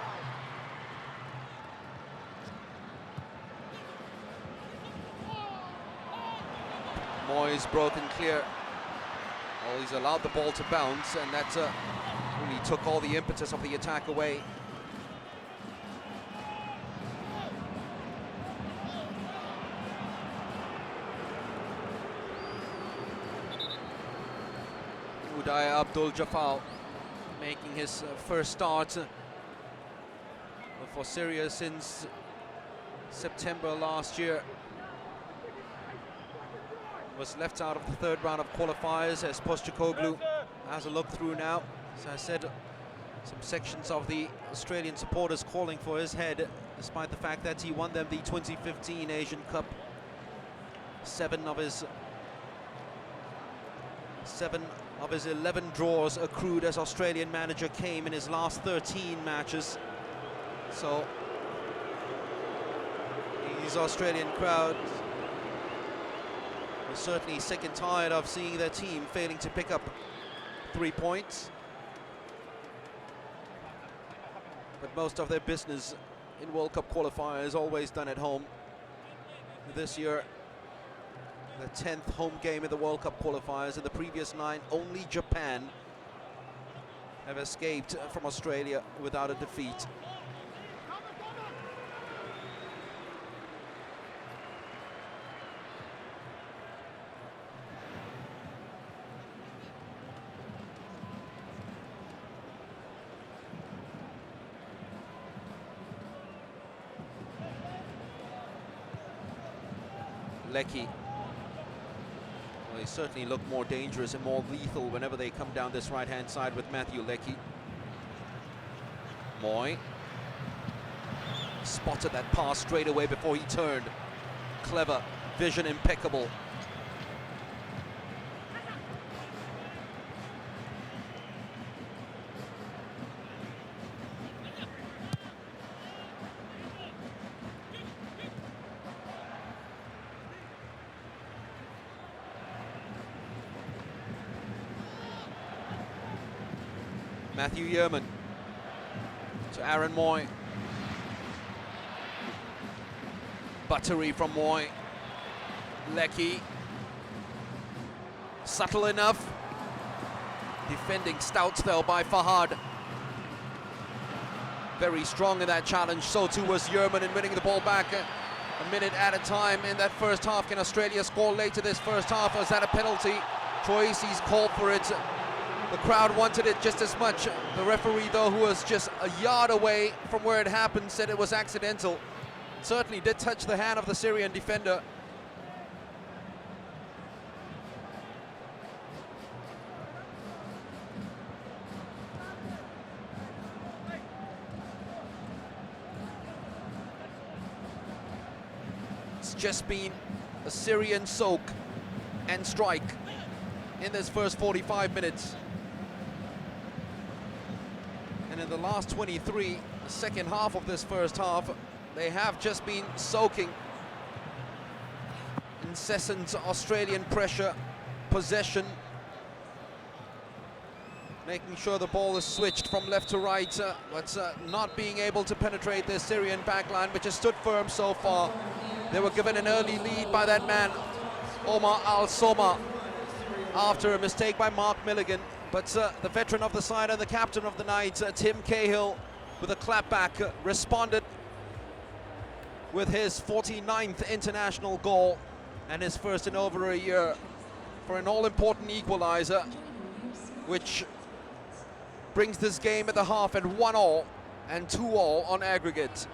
Moyes broken clear. Well, he's allowed the ball to bounce, and that really took all the impetus of the attack away. Uday Abdul Jafal making his first start for Syria since September last year. Was left out of the third round of qualifiers as Postecoglou has a look through now. As I said, some sections of the Australian supporters calling for his head, despite the fact that he won them the 2015 Asian Cup. 7 of his 11 draws accrued as Australian manager came in his last 13 matches. So these Australian crowds are certainly sick and tired of seeing their team failing to pick up 3 points. But most of their business in World Cup qualifiers is always done at home. This year, the 10th home game in the World Cup qualifiers. In the previous 9, only Japan have escaped from Australia without a defeat. Lecky. Well, they certainly look more dangerous and more lethal whenever they come down this right-hand side with Matthew Lecky. Moy spotted that pass straight away before he turned. Clever, vision impeccable. Matthew Yearman to Aaron Moy. Buttery from Moy. Lecky. Subtle enough. Defending stout though by Fahad. Very strong in that challenge. So too was Yearman in winning the ball back a minute at a time in that first half. Can Australia score late to this first half? Was that a penalty? Troisi's called for it. The crowd wanted it just as much. The referee, though, who was just a yard away from where it happened, said it was accidental. Certainly did touch the hand of the Syrian defender. It's just been a Syrian soak and strike in this first 45 minutes. And in the last 23, the second half of this first half, they have just been soaking. Incessant Australian pressure, possession, making sure the ball is switched from left to right, but not being able to penetrate the Syrian backline, which has stood firm so far. They were given an early lead by that man, Omar Al-Soma, after a mistake by Mark Milligan. But the veteran of the side and the captain of the night, Tim Cahill, with a clapback, responded with his 49th international goal and his first in over a year for an all-important equalizer, which brings this game at the half at 1-1 and 2-2 on aggregate.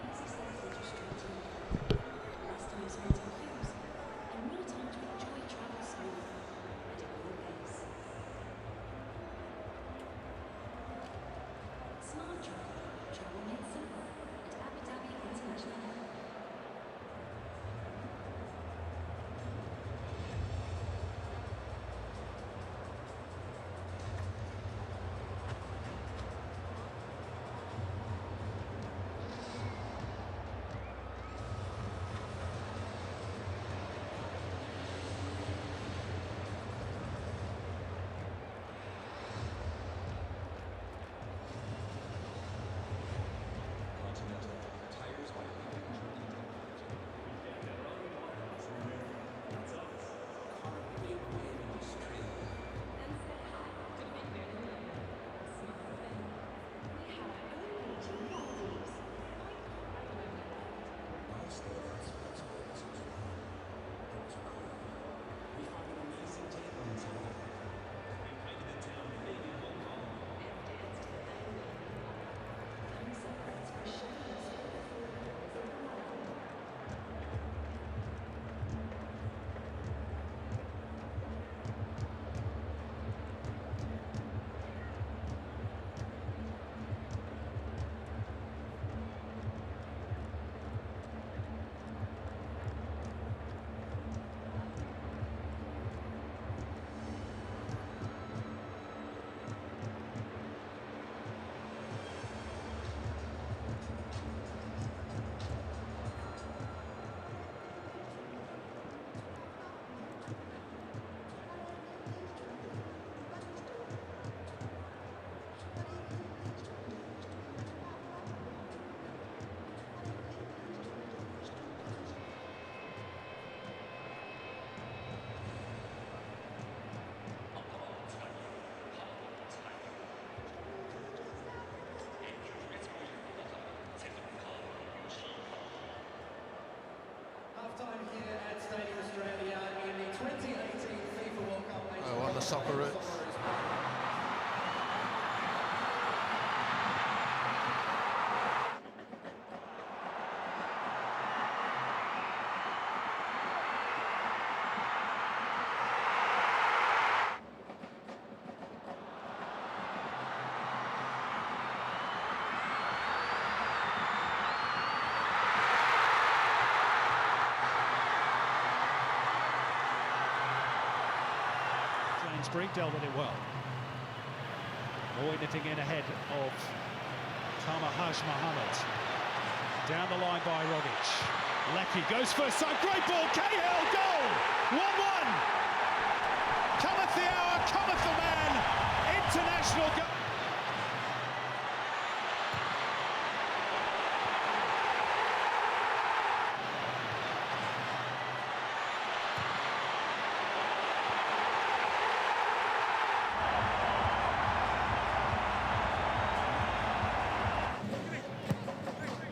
soccer roots. Dealt with it well. Knitting in ahead of Tamahash Mohammed. Down the line by Rogic. Lecky goes for a side. Great ball. Cahill, goal! 1-1. Cometh the hour, cometh the man. International goal.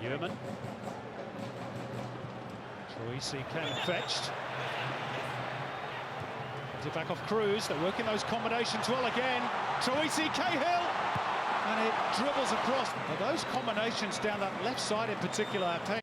Yeoman. Troisi came fetched. Puts it back off Cruz. They're working those combinations well again. Troisi, Cahill, and it dribbles across. Now those combinations down that left side in particular are paying.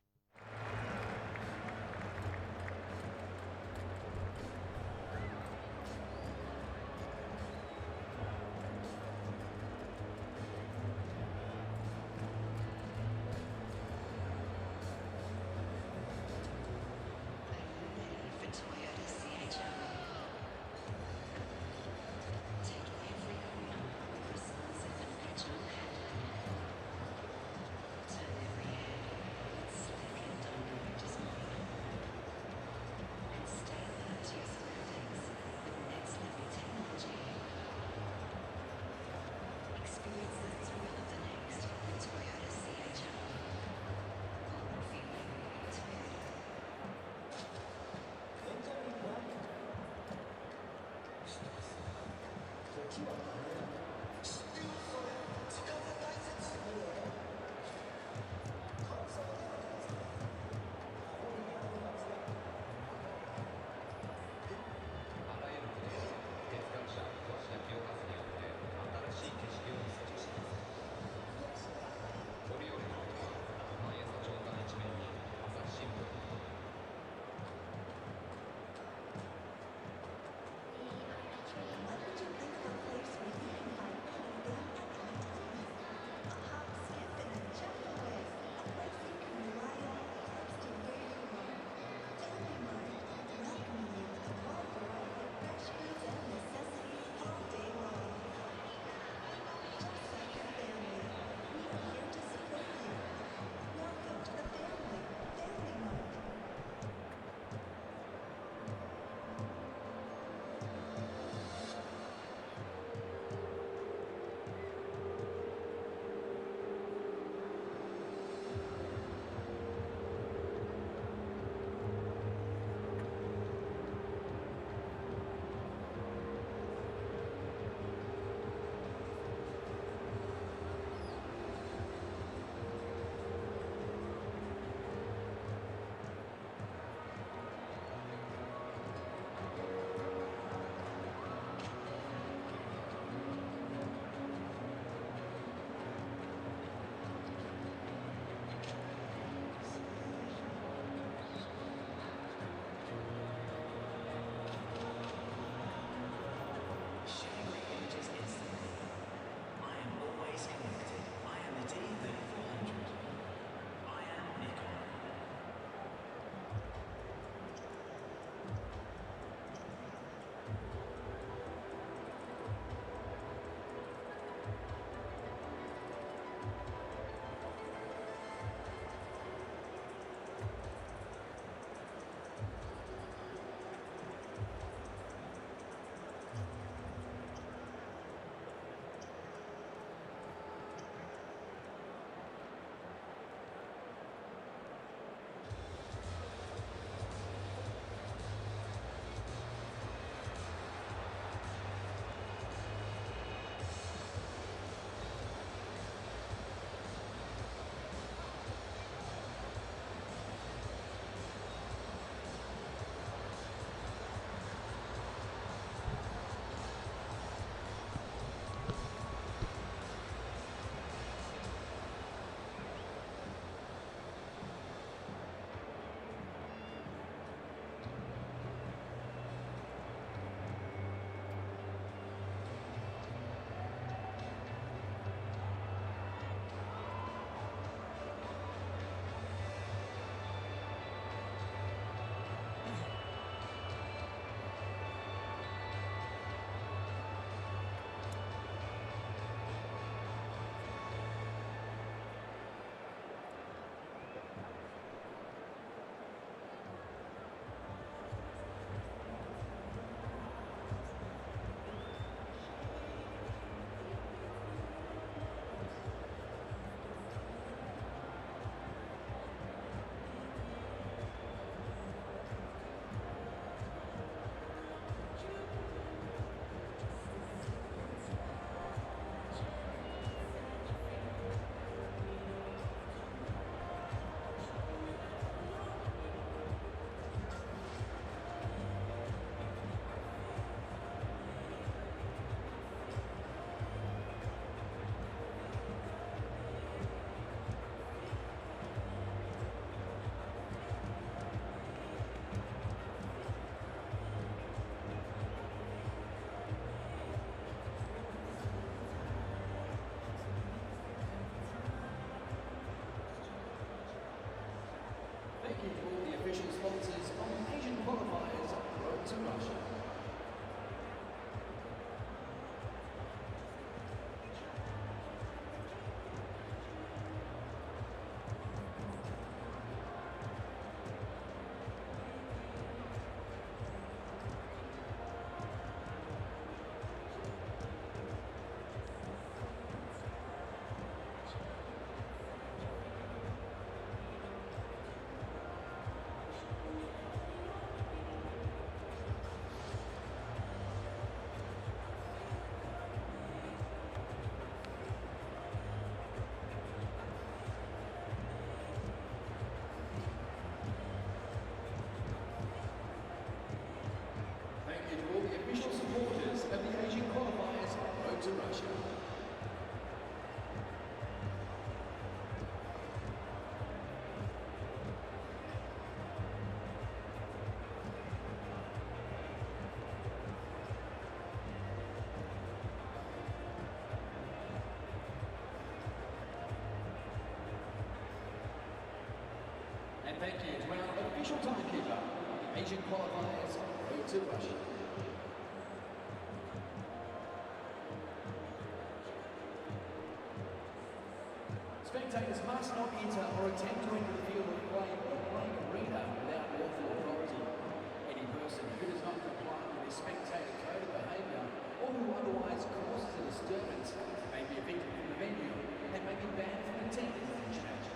And thank you to our official timekeeper, the Asian Qualifiers, Road to Russia. Spectators must not enter or attempt to enter the field of play or playing arena without lawful authority. Any person who does not comply with this spectator code of behaviour or who otherwise causes a disturbance may be evicted from the venue and may be banned from attending matches.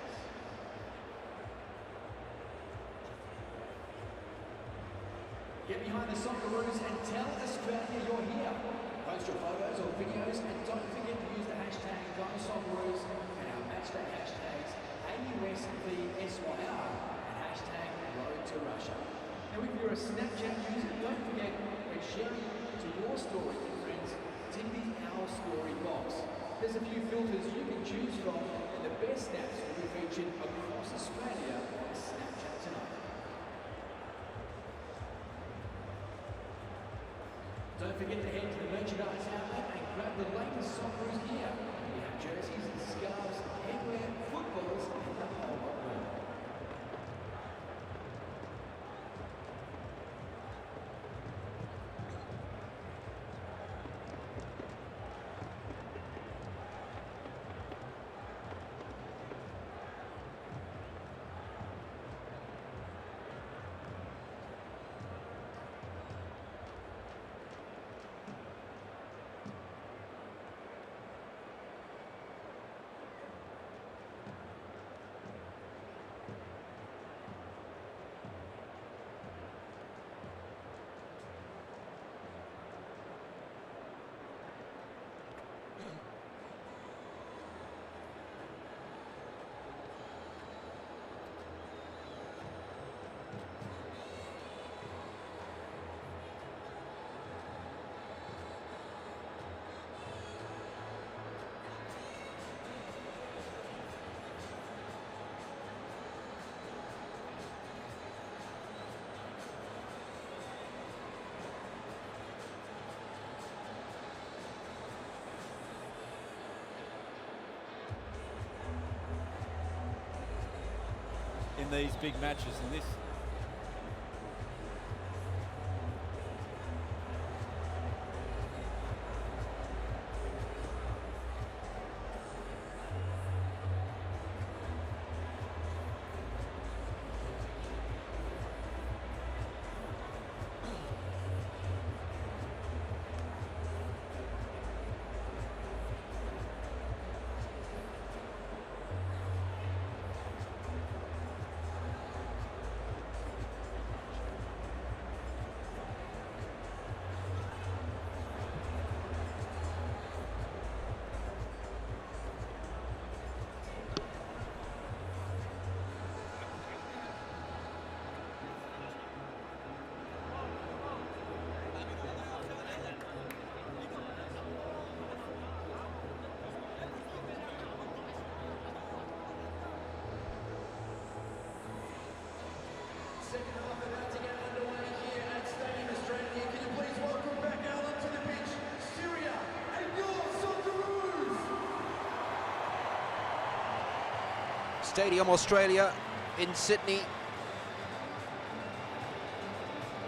Get behind the Socceroos and tell Australia you're here. Post your photos or videos and don't forget to use the hashtag #GoSocceroos and our matchday hashtags AUSVSYR and hashtag Road to Russia. Now if you're a Snapchat user, don't forget when sharing to your story with friends, tick the Our Story box. There's a few filters you can choose from and the best snaps will be featured across Australia on Snapchat tonight. Don't forget to head to the merchandise outlet and grab the latest Socceroos gear. We have jerseys, scarves, headwear, footballs, and the whole lot more. In these big matches, and this Second half about to get underway here at Stadium Australia. Can you please welcome back out onto the pitch, Syria and your Socceroos! Stadium Australia in Sydney.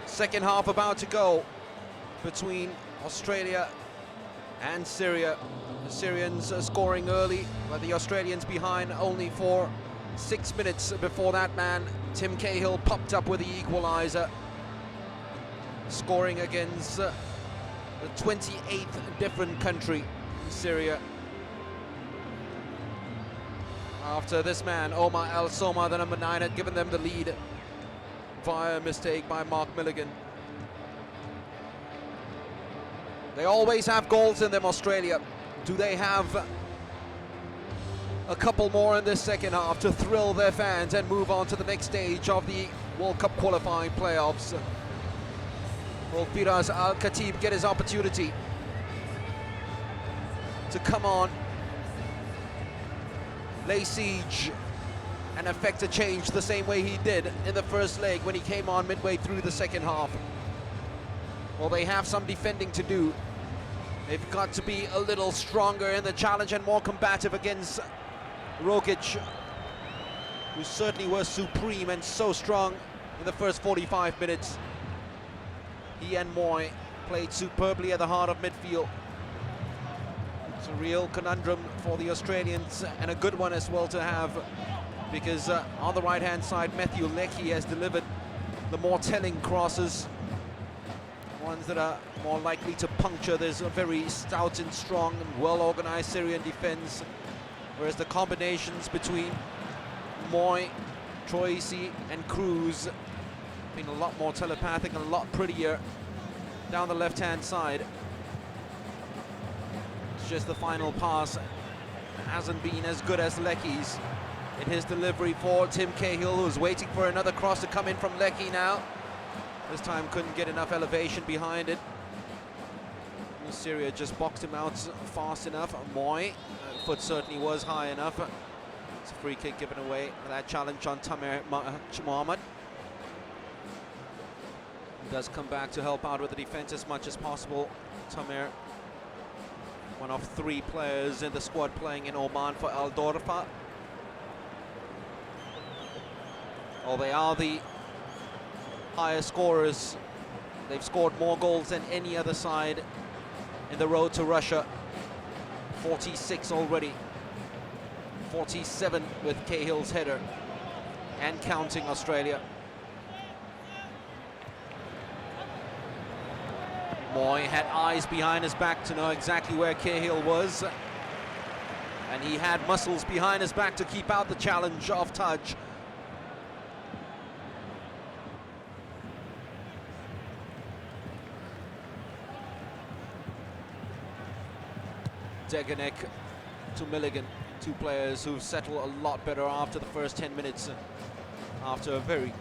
Second half about to go between Australia and Syria. The Syrians scoring early, but the Australians behind only for 6 minutes before that man, Tim Cahill, popped up with the equaliser, scoring against the 28th different country, Syria. After this man, Omar Al Soma, the number 9, had given them the lead via a mistake by Mark Milligan. They always have goals in them, Australia. Do they have a couple more in this second half to thrill their fans and move on to the next stage of the World Cup qualifying playoffs? Will Firas Al Khatib get his opportunity to come on, lay siege and effect a change the same way he did in the first leg when he came on midway through the second half? Well, they have some defending to do. They've got to be a little stronger in the challenge and more combative against Rogic. who certainly was supreme and so strong in the first 45 minutes. He and Moy played superbly at the heart of midfield. It's a real conundrum for the Australians, and a good one as well to have, because on the right-hand side, Matthew Leckie has delivered the more telling crosses, ones that are more likely to puncture. There's a very stout and strong and well-organized Syrian defense, whereas the combinations between Moy, Troisi and Cruz have been a lot more telepathic and a lot prettier down the left-hand side. It's just the final pass hasn't been as good as Leckie's in his delivery for Tim Cahill, who's waiting for another cross to come in from Leckie now. This time couldn't get enough elevation behind it. Syria just boxed him out fast enough. Moy, foot certainly was high enough. It's a free kick given away for that challenge on Tamer Mohammed. Does come back to help out with the defense as much as possible. Tamer, one of 3 players in the squad playing in Oman for Al Dorfa. Well, they are the highest scorers. They've scored more goals than any other side in the road to Russia. 46 already. 47 with Cahill's header, and counting Australia. Moy had eyes behind his back to know exactly where Cahill was, and he had muscles behind his back to keep out the challenge of Taj. Deganek to Milligan, 2 players who've settled a lot better after the first 10 minutes, after a very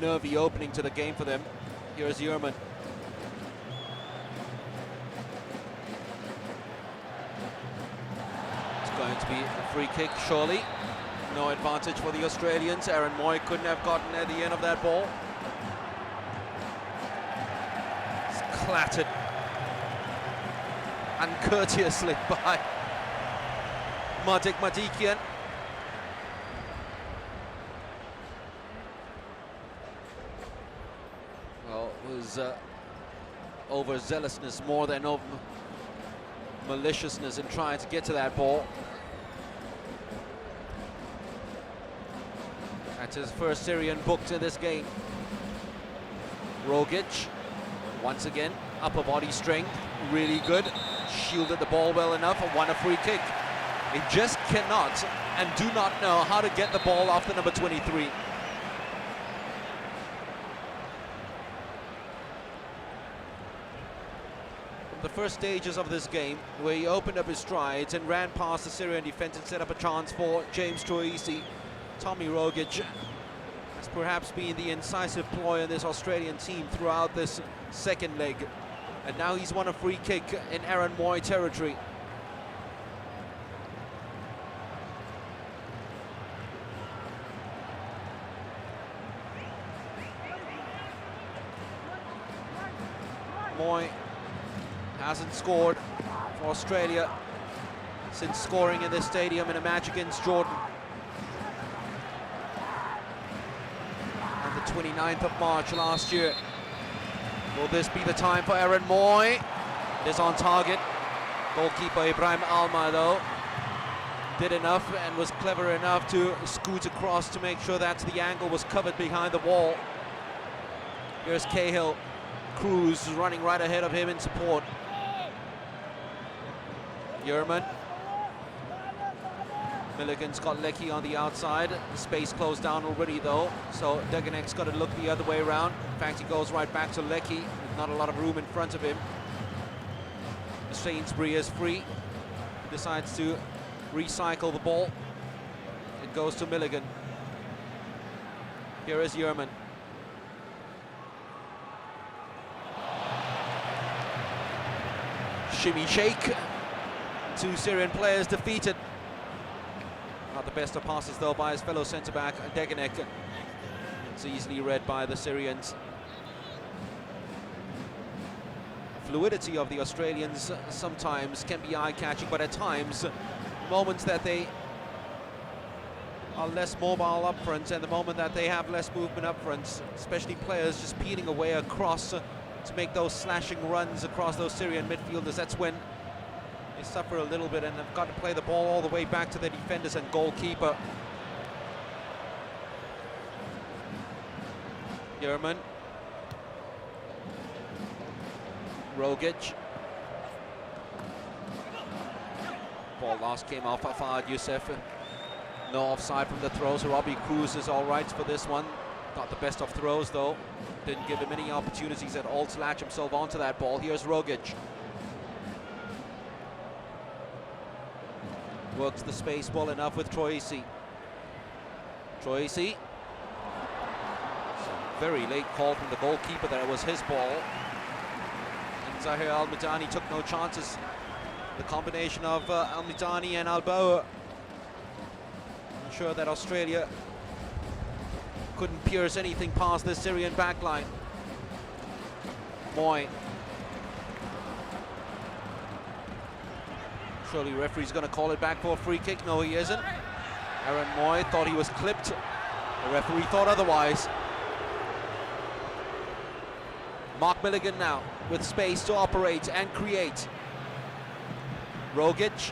nervy opening to the game for them. Here's Yerman. It's going to be a free kick, surely. No advantage for the Australians. Aaron Moy couldn't have gotten at the end of that ball. It's clattered uncourteously by Madik Madikian. Well, it was overzealousness more than maliciousness in trying to get to that ball. That's his first Syrian booked in this game. Rogic, once again, upper body strength, really good. Shielded the ball well enough and won a free kick. They just cannot and do not know how to get the ball off the number 23. The first stages of this game, where he opened up his strides and ran past the Syrian defense and set up a chance for James Troisi, Tommy Rogic has perhaps been the incisive ploy in this Australian team throughout this second leg. And now he's won a free kick in Aaron Moy territory. Moy hasn't scored for Australia since scoring in this stadium in a match against Jordan on the 29th of March last year. Will this be the time for Aaron Moy? It is on target. Goalkeeper Ibrahim Alma, though, did enough and was clever enough to scoot across to make sure that the angle was covered behind the wall. Here's Cahill. Cruz running right ahead of him in support. Yerman. Milligan's got Leckie on the outside. The space closed down already, though, so Deganek's got to look the other way around. In fact, he goes right back to Leckie. Not a lot of room in front of him. Sainsbury is free. Decides to recycle the ball. It goes to Milligan. Here is Yerman. Shimmy shake. 2 Syrian players defeated. Not the best of passes, though, by his fellow centre-back, Deganek. It's easily read by the Syrians. Fluidity of the Australians sometimes can be eye-catching, but at times, moments that they are less mobile up front, and the moment that they have less movement up front, especially players just peeling away across to make those slashing runs across those Syrian midfielders, that's when they suffer a little bit, and they've got to play the ball all the way back to their defenders and goalkeeper. Yerman. Rogic. Ball lost, came off Afad Youssef. No offside from the throws. Robbie Cruz is all right for this one. Not the best of throws though. Didn't give him any opportunities at all to latch himself onto that ball. Here's Rogic. Works the space well enough with Troisi. Troisi. Very late call from the goalkeeper that it was his ball. And Zahir Al-Midani took no chances. The combination of Al-Midani and Al-Bawa ensured that Australia couldn't pierce anything past the Syrian backline. Moy. Surely referee's going to call it back for a free kick. No, he isn't. Aaron Moy thought he was clipped. The referee thought otherwise. Mark Milligan now with space to operate and create. Rogic.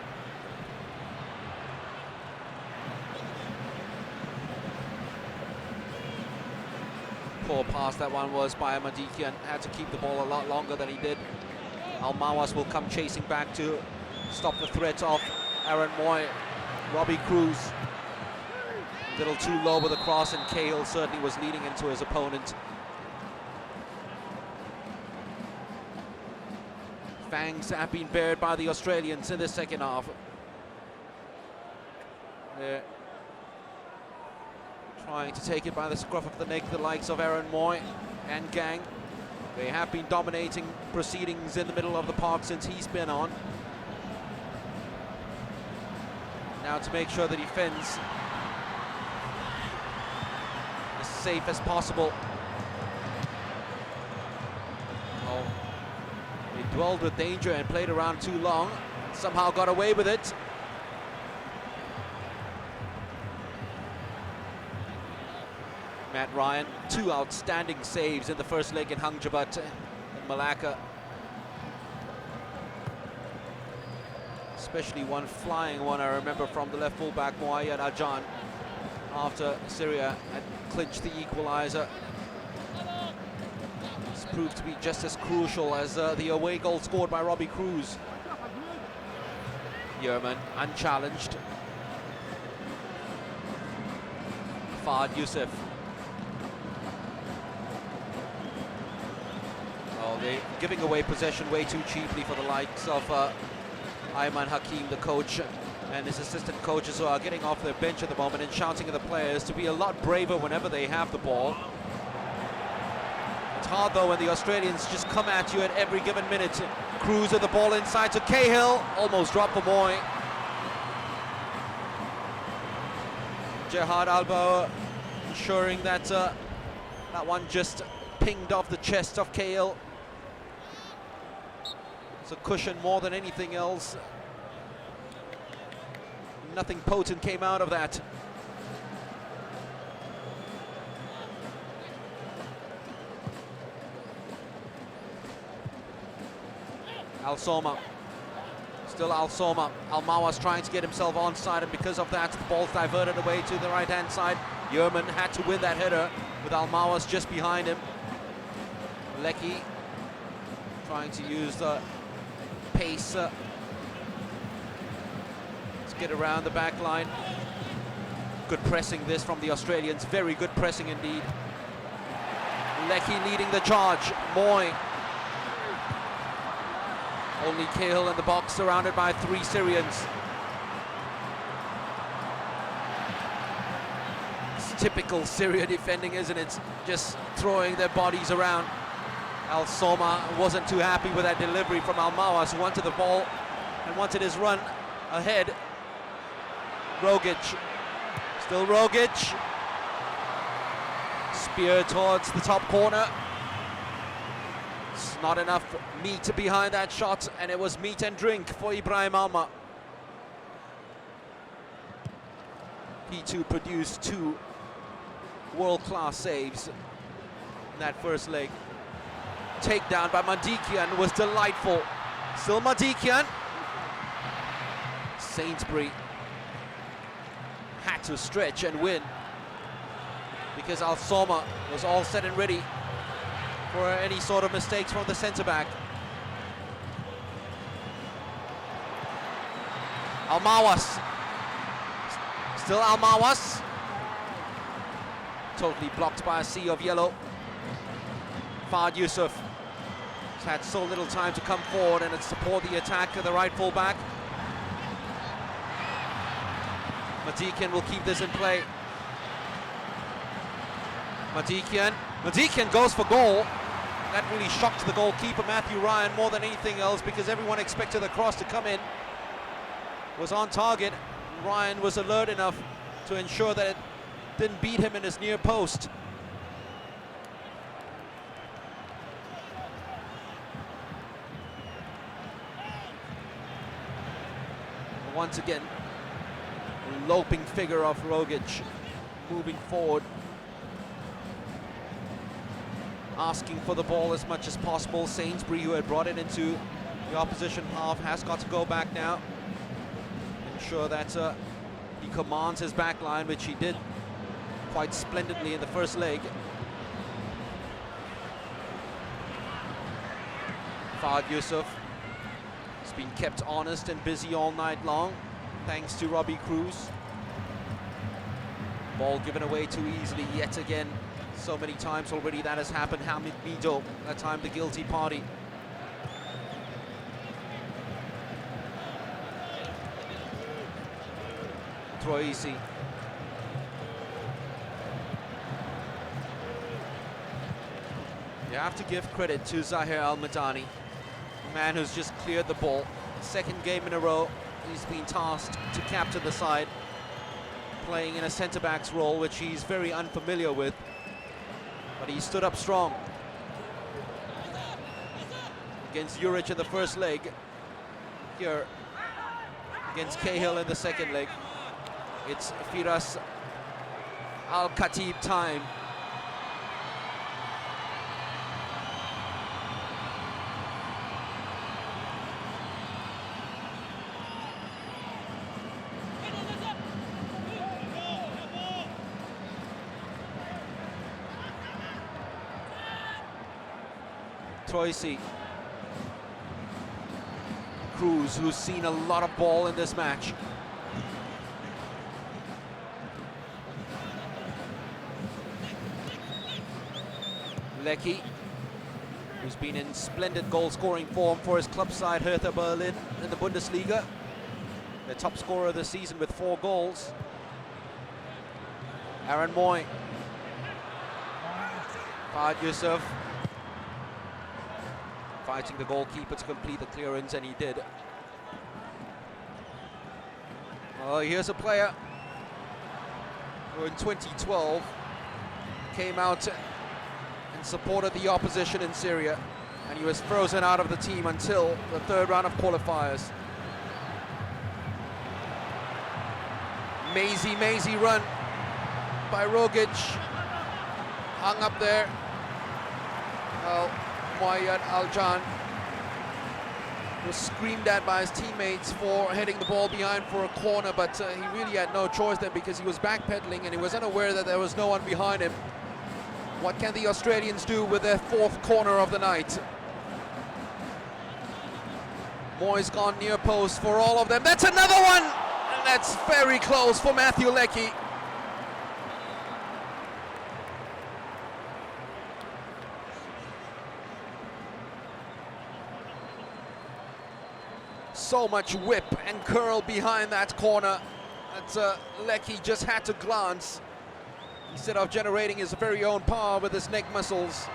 Poor pass that one was by Madikian. Had to keep the ball a lot longer than he did. Al-Mawas will come chasing back to stop the threat of Aaron Moy. Robbie Cruz. A little too low with the cross, and Cahill certainly was leading into his opponent. Fangs have been bared by the Australians in the second half. They're trying to take it by the scruff of the neck, the likes of Aaron Moy and gang. They have been dominating proceedings in the middle of the park since he's been on. Now to make sure the defense as safe as possible. Oh, they dwelled with danger and played around too long. Somehow got away with it. Matt Ryan, 2 outstanding saves in the first leg in Hangjabat and Malacca. Especially one flying one, I remember, from the left fullback Muayyad Ajan after Syria had clinched the equalizer. It's proved to be just as crucial as the away goal scored by Robbie Cruz. Yerman unchallenged. Fahd Youssef. Oh, they're giving away possession way too cheaply for the likes of Ayman Hakim, the coach, and his assistant coaches, who are getting off their bench at the moment and shouting at the players to be a lot braver whenever they have the ball. It's hard though when the Australians just come at you at every given minute. Cruz with the ball inside to Cahill, almost dropped for Moy. Jihad Alba ensuring that that one just pinged off the chest of Cahill. It's a cushion more than anything else. Nothing potent came out of that. Al Soma. Still Al Soma. Al-Mawas trying to get himself onside, and because of that, the ball's diverted away to the right-hand side. Yerman had to win that header with Al-Mawas just behind him. Lecky trying to use the pace to get around the back line. Good pressing this from the Australians, very good pressing indeed. Lecky leading the charge. Moy. Only Cahill in the box, surrounded by 3 Syrians. It's typical Syria defending, isn't it? Just throwing their bodies around. Al Soma wasn't too happy with that delivery from Al-Mawas, who wanted the ball and wanted his run ahead. Rogic, still Rogic. Spear towards the top corner. It's not enough meat behind that shot, and it was meat and drink for Ibrahim Alma. He too produced 2 world-class saves in that first leg. Takedown by Madikian was delightful. Still Madikian. Sainsbury had to stretch and win because Al-Soma was all set and ready for any sort of mistakes from the centre-back. Almawas. Still Almawas. Totally blocked by a sea of yellow. Fahd Yusuf has had so little time to come forward and support the attack of the right full-back. Madikian will keep this in play. Madikian goes for goal. That really shocked the goalkeeper, Matthew Ryan, more than anything else, because everyone expected the cross to come in. Was on target. Ryan was alert enough to ensure that it didn't beat him in his near post. Once again, the loping figure of Rogic moving forward, asking for the ball as much as possible. Sainsbury, who had brought it into the opposition half, has got to go back now. Ensure that he commands his back line, which he did quite splendidly in the first leg. Fahd Yusuf has been kept honest and busy all night long, thanks to Robbie Cruz. Ball given away too easily yet again. So many times already that has happened. Hamid Mido, that time the guilty party. Troisi. You have to give credit to Zahir Al-Madani, a man who's just cleared the ball. Second game in a row, he's been tasked to captain the side, playing in a centre-back's role, which he's very unfamiliar with. But he stood up strong against Juric in the first leg. Here against Cahill in the second leg. It's Firas Al-Khatib time. Troisi. Cruz, who's seen a lot of ball in this match. Lecky, who's been in splendid goal-scoring form for his club side Hertha Berlin in the Bundesliga. The top scorer of the season with 4 goals. Aaron Moy. Fahd Yusuf. Fighting the goalkeeper to complete the clearance, and he did. Oh, here's a player who in 2012 came out and supported the opposition in Syria, and he was frozen out of the team until the 3rd round of qualifiers. Mazy run by Rogic, hung up there. Well, Moayed Al-Jan was screamed at by his teammates for heading the ball behind for a corner, but he really had no choice then, because he was backpedaling and he was unaware that there was no one behind him. What can the Australians do with their 4th corner of the night? Moy's gone near post for all of them. That's another one! And that's very close for Matthew Lecky. So much whip and curl behind that corner that Lecky just had to glance instead of generating his very own power with his neck muscles.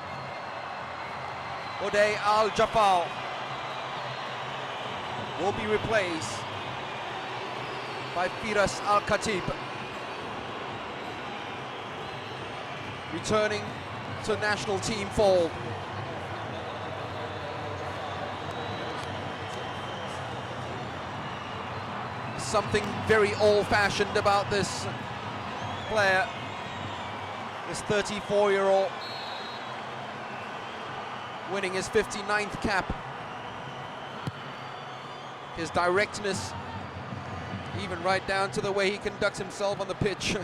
Uday Al-Jafal will be replaced by Firas Al-Khatib, returning to national team fold. Something very old-fashioned about this player, this 34-year-old, winning his 59th cap. His directness, even right down to the way he conducts himself on the pitch. He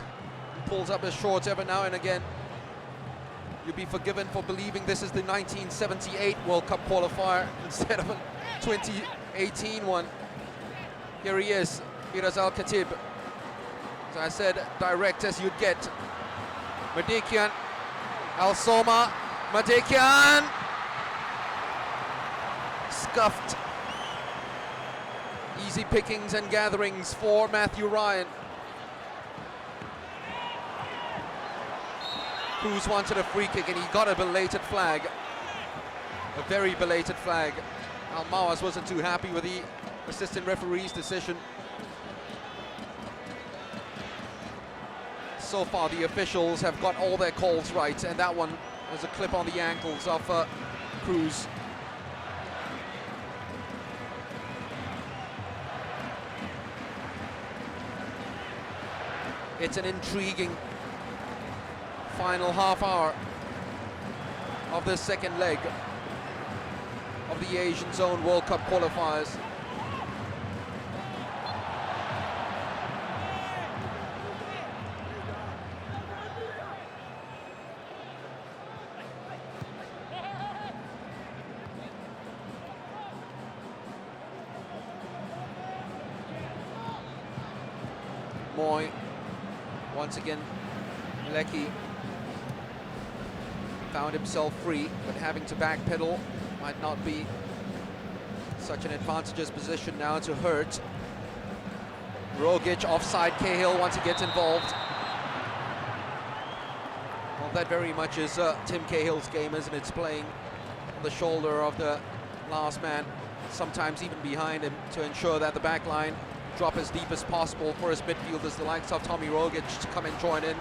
pulls up his shorts every now and again. You'll be forgiven for believing this is the 1978 World Cup qualifier instead of a 2018 one. Here he is, Firas Al-Khatib. As I said, direct as you'd get. Madikian, Al-Soma, Madikian! Scuffed. Easy pickings and gatherings for Matthew Ryan. Cruz wanted a free kick and he got a belated flag. A very belated flag. Al-Mawas wasn't too happy with the assistant referee's decision. So far the officials have got all their calls right, and that one was a clip on the ankles of Cruz. It's an intriguing final half hour of the second leg of the Asian Zone World Cup qualifiers. Moy, once again, Lecky found himself free, but having to backpedal might not be such an advantageous position now to hurt. Rogic offside, Cahill once he gets involved. Well, that very much is Tim Cahill's game, isn't it? It's playing on the shoulder of the last man, sometimes even behind him, to ensure that the back line drop as deep as possible for his midfielders, the likes of Tommy Rogic, to come and join in,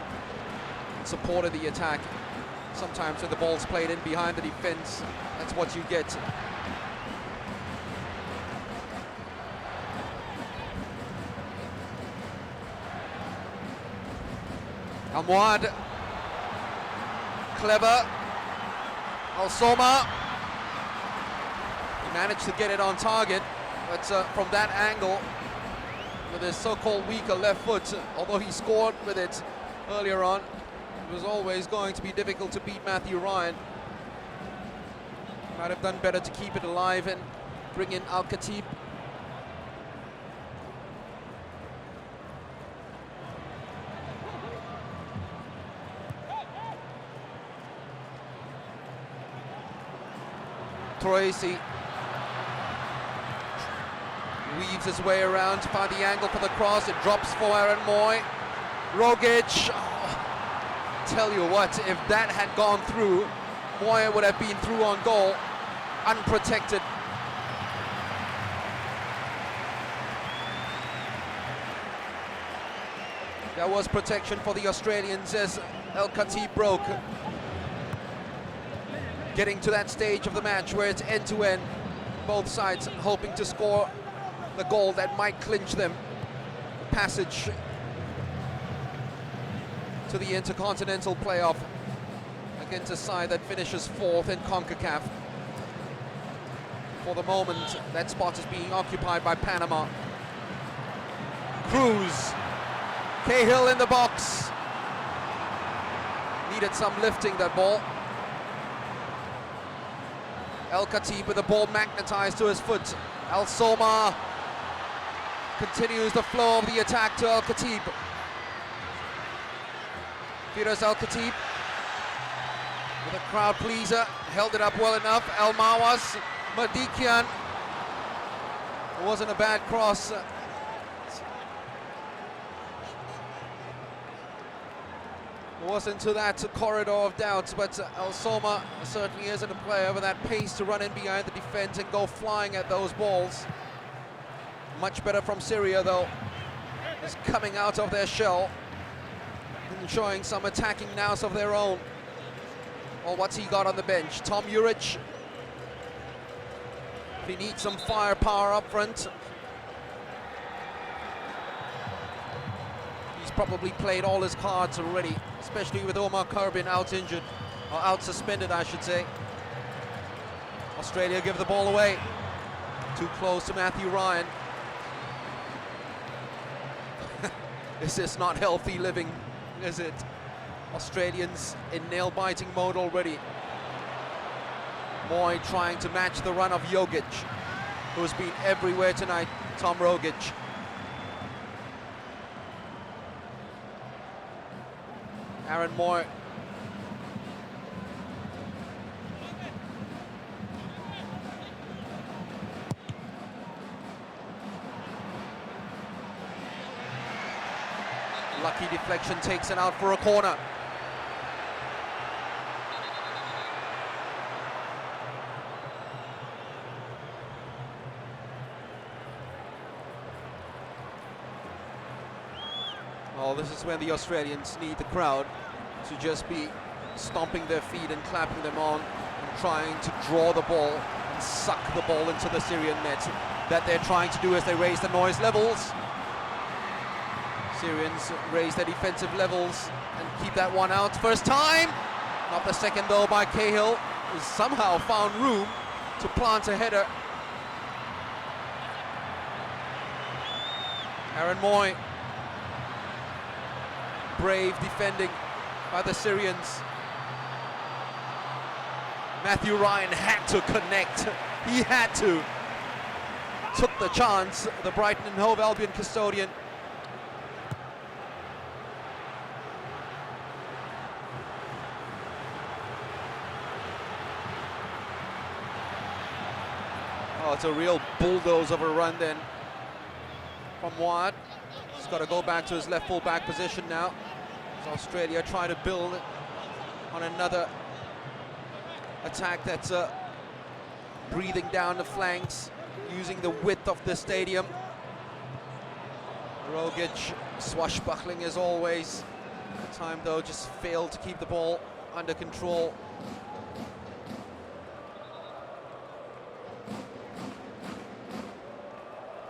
support the attack. Sometimes when the ball's played in behind the defense, that's what you get. Al-Muad, clever. Al-Soma, he managed to get it on target, but from that angle, with his so-called weaker left foot, although he scored with it earlier on, it was always going to be difficult to beat Matthew Ryan. Might have done better to keep it alive and bring in Al-Khatib. Troisi weaves his way around to find the angle for the cross. It drops for Aaron Moy. Rogic, tell you what, if that had gone through, Moy would have been through on goal, unprotected. There was protection for the Australians as Al-Khatib broke. Getting to that stage of the match where it's end-to-end, both sides hoping to score the goal that might clinch them passage to the Intercontinental playoff against a side that finishes fourth in CONCACAF. For the moment, that spot is being occupied by Panama. Cruz, Cahill in the box. Needed some lifting, that ball. Al-Khatib with the ball magnetized to his foot. Al-Soma continues the flow of the attack to Al-Khatib. Firas Al-Khatib with a crowd pleaser, held it up well enough. Al-Mawas, Madikian. It wasn't a bad cross. It wasn't to that corridor of doubt, but Al-Soma certainly isn't a player with that pace to run in behind the defense and go flying at those balls. Much better from Syria, though, is coming out of their shell and showing some attacking nous of their own. Well, what's he got on the bench? Tom Juric. If he needs some firepower up front, he's probably played all his cards already, especially with Omar Karbin out injured, or out suspended, I should say. Australia give the ball away. Too close to Matthew Ryan. This is not healthy living, is it? Australians in nail-biting mode already. Moy trying to match the run of Jogic, who's been everywhere tonight, Tom Rogic. Aaron Moy. Lucky deflection takes it out for a corner. Well, this is when the Australians need the crowd to just be stomping their feet and clapping them on and trying to draw the ball and suck the ball into the Syrian net. That they're trying to do as they raise the noise levels. Syrians raise their defensive levels and keep that one out. First time! Not the second though by Cahill, who's somehow found room to plant a header. Aaron Moy. Brave defending by the Syrians. Matthew Ryan had to connect. He had to. Took the chance, the Brighton and Hove Albion custodian. Oh, it's a real bulldoze of a run then from Wad. He's got to go back to his left full back position now. As Australia try to build on another attack that's breathing down the flanks, using the width of the stadium. Rogic swashbuckling as always. At the time though, just failed to keep the ball under control.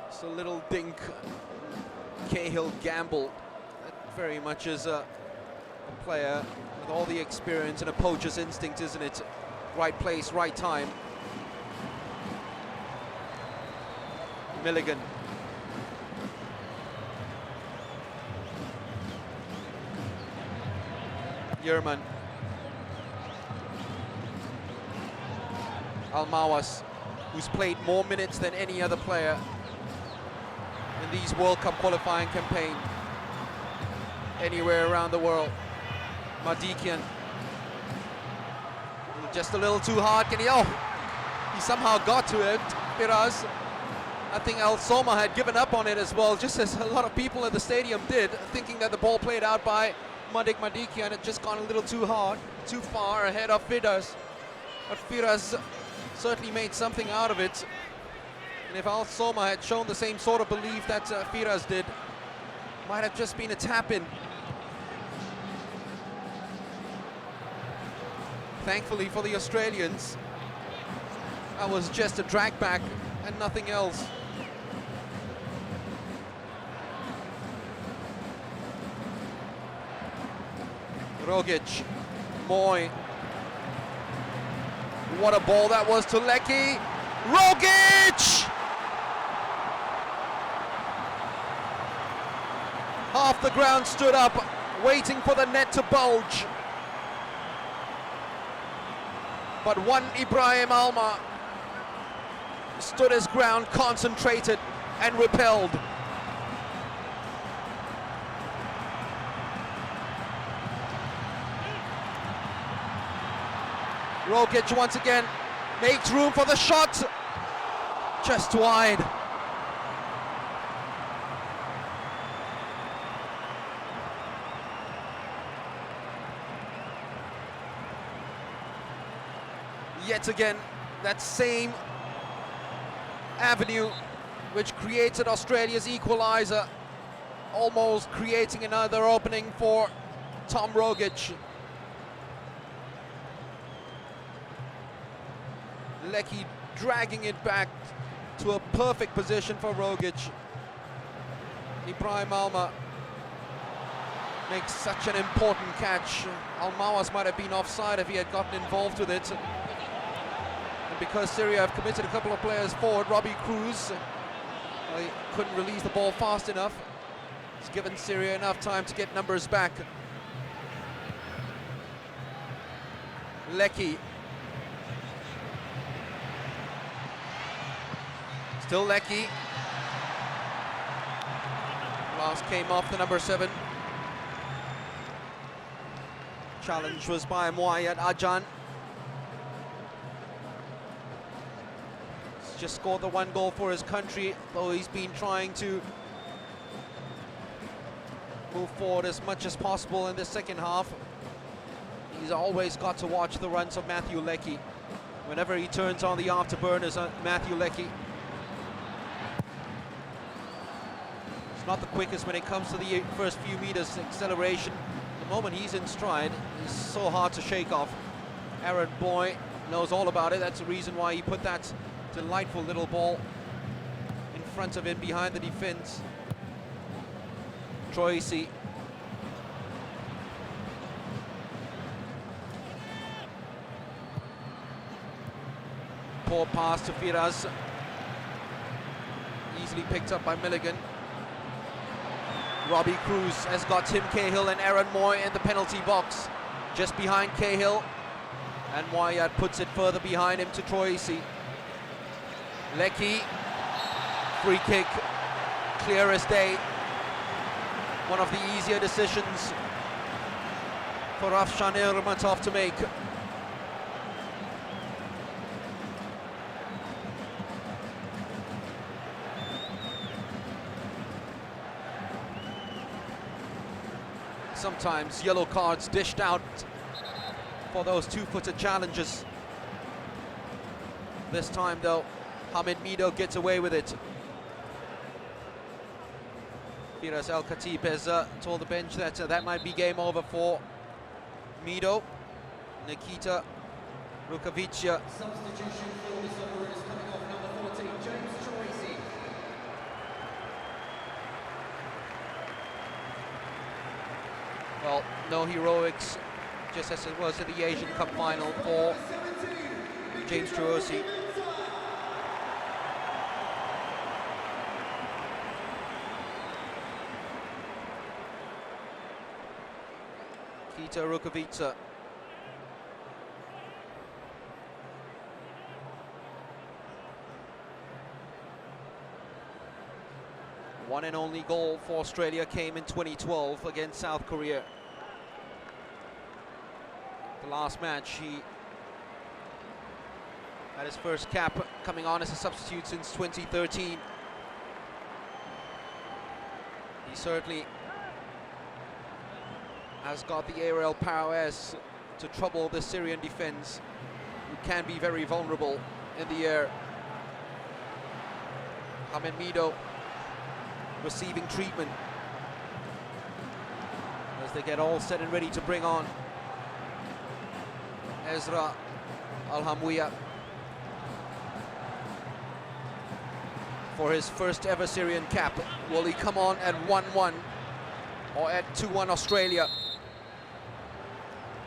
It's a little dink. Cahill gamble. That very much is a player with all the experience and a poacher's instinct, isn't it? Right place, right time. Milligan. Yerman. Almawas, who's played more minutes than any other player in these World Cup qualifying campaign anywhere around the world. Madikian. Just a little too hard. Can he? Oh, he somehow got to it. Firaz. I think Al Soma had given up on it as well, just as a lot of people at the stadium did, thinking that the ball played out by Madikian had just gone a little too hard, too far ahead of Firaz. But Firaz certainly made something out of it. And if Al Soma had shown the same sort of belief that Firaz did, might have just been a tap-in. Thankfully for the Australians, that was just a drag back and nothing else. Rogic, Moy. What a ball that was to Lecky. Rogic! Half the ground stood up, waiting for the net to bulge. But one Ibrahim Alma stood his ground, concentrated and repelled. Rogic once again makes room for the shot, just wide. Yet again, that same avenue which created Australia's equaliser, almost creating another opening for Tom Rogic. Lecky dragging it back to a perfect position for Rogic. Ibrahim Alma makes such an important catch. Almawas might have been offside if he had gotten involved with it. And because Syria have committed a couple of players forward, Robbie Cruz he couldn't release the ball fast enough. It's given Syria enough time to get numbers back. Lecky. Still Lecky. Last came off the number 7. Challenge was by Muayyad Ajan. He's just scored the 1 goal for his country, though he's been trying to move forward as much as possible in the second half. He's always got to watch the runs of Matthew Lecky. Whenever he turns on the afterburners on Matthew Lecky, it's not the quickest when it comes to the first few meters acceleration. The moment he's in stride, it's so hard to shake off. Aaron Boy knows all about it. That's the reason why he put that delightful little ball in front of him behind the defense. Troisi. Poor pass to Firas. Easily picked up by Milligan. Robbie Cruz has got Tim Cahill and Aaron Moy in the penalty box, just behind Cahill, and Muayyad puts it further behind him to Troisi. Lecky, free kick, clear as day. One of the easier decisions for Afshan Ermatov to make. Sometimes yellow cards dished out for those two-footed challenges. This time though, Hamid Mido gets away with it. Firas El Khatib has told the bench that that might be game over for Mido. Nikita Rukavica. Substitution for the Socceroos coming off number 14, James Troisi. Well, no heroics, just as it was in the Asian Cup final for James Troisi. Kita Rukavica. One and only goal for Australia came in 2012 against South Korea. The last match, he had his first cap coming on as a substitute since 2013. He certainly has got the aerial prowess to trouble the Syrian defense, who can be very vulnerable in the air. Hamid Mido receiving treatment as they get all set and ready to bring on Ezra Al-Hamwiya for his first ever Syrian cap. Will he come on at 1-1 or at 2-1 Australia?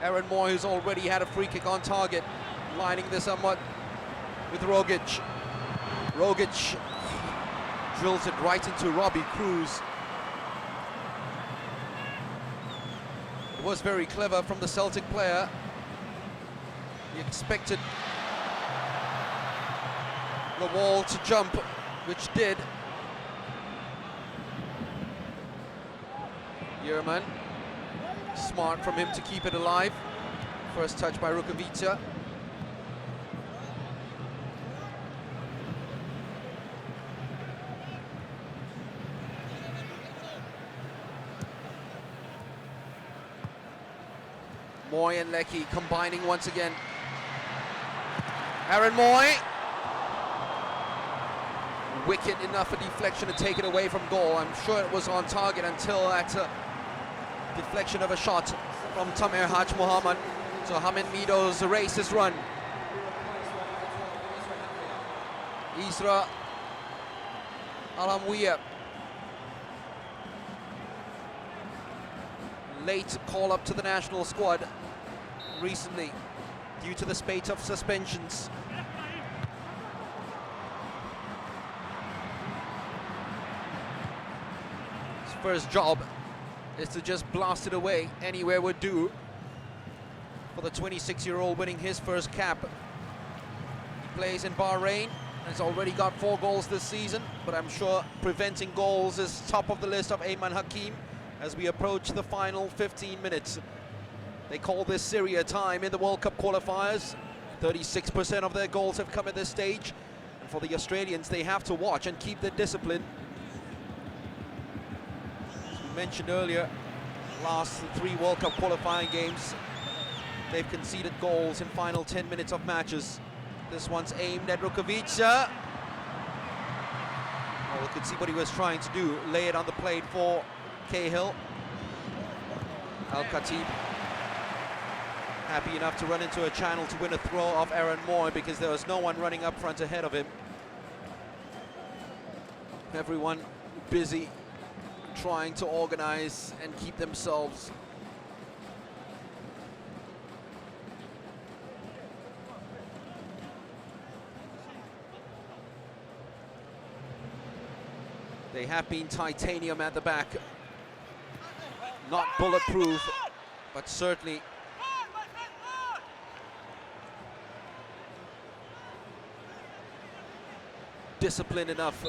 Aaron Moy, who's already had a free kick on target, lining this somewhat with Rogic. Rogic drills it right into Robbie Cruz. It was very clever from the Celtic player. He expected the wall to jump, which did. Yerman, smart from him to keep it alive. First touch by Rukavica. Moy and Lecky combining once again. Aaron Moy. Wicked enough a deflection to take it away from goal. I'm sure it was on target until that deflection of a shot from Tamer Haj Mohammed. So Hamid Mido's race is run. Isra Al-Hamwiya. late call-up to the national squad recently due to the spate of suspensions. His first job is to just blast it away. Anywhere would do for the 26-year-old winning his first cap. He plays in Bahrain, has already got 4 goals this season, but I'm sure preventing goals is top of the list of Ayman Hakim as we approach the final 15 minutes. They call this Syria time in the World Cup qualifiers. 36% of their goals have come at this stage. And for the Australians, they have to watch and keep their discipline. As we mentioned earlier, last 3 World Cup qualifying games, they've conceded goals in final 10 minutes of matches. This one's aimed at Rukovica. Oh, we could see what he was trying to do. Lay it on the plate for Cahill. Al-Khatib happy enough to run into a channel to win a throw off Aaron Moy because there was no one running up front ahead of him. Everyone busy trying to organize and keep themselves. They have been titanium at the back. Not bulletproof, but certainly disciplined enough.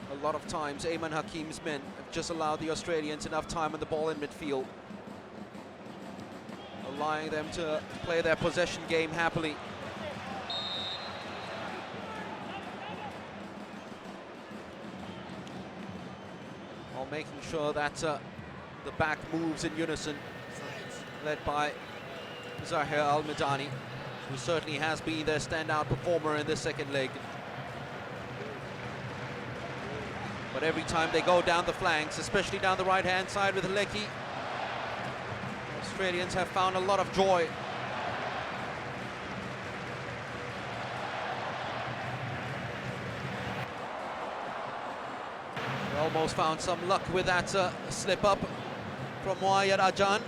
A lot of times Ayman Hakim's men have just allowed the Australians enough time on the ball in midfield, allowing them to play their possession game happily. While making sure that the back moves in unison, led by Zahir Al-Midani, who certainly has been their standout performer in this second leg. But every time they go down the flanks, especially down the right-hand side with Lecky, Australians have found a lot of joy. They almost found some luck with that slip-up from Muayyad Ajan.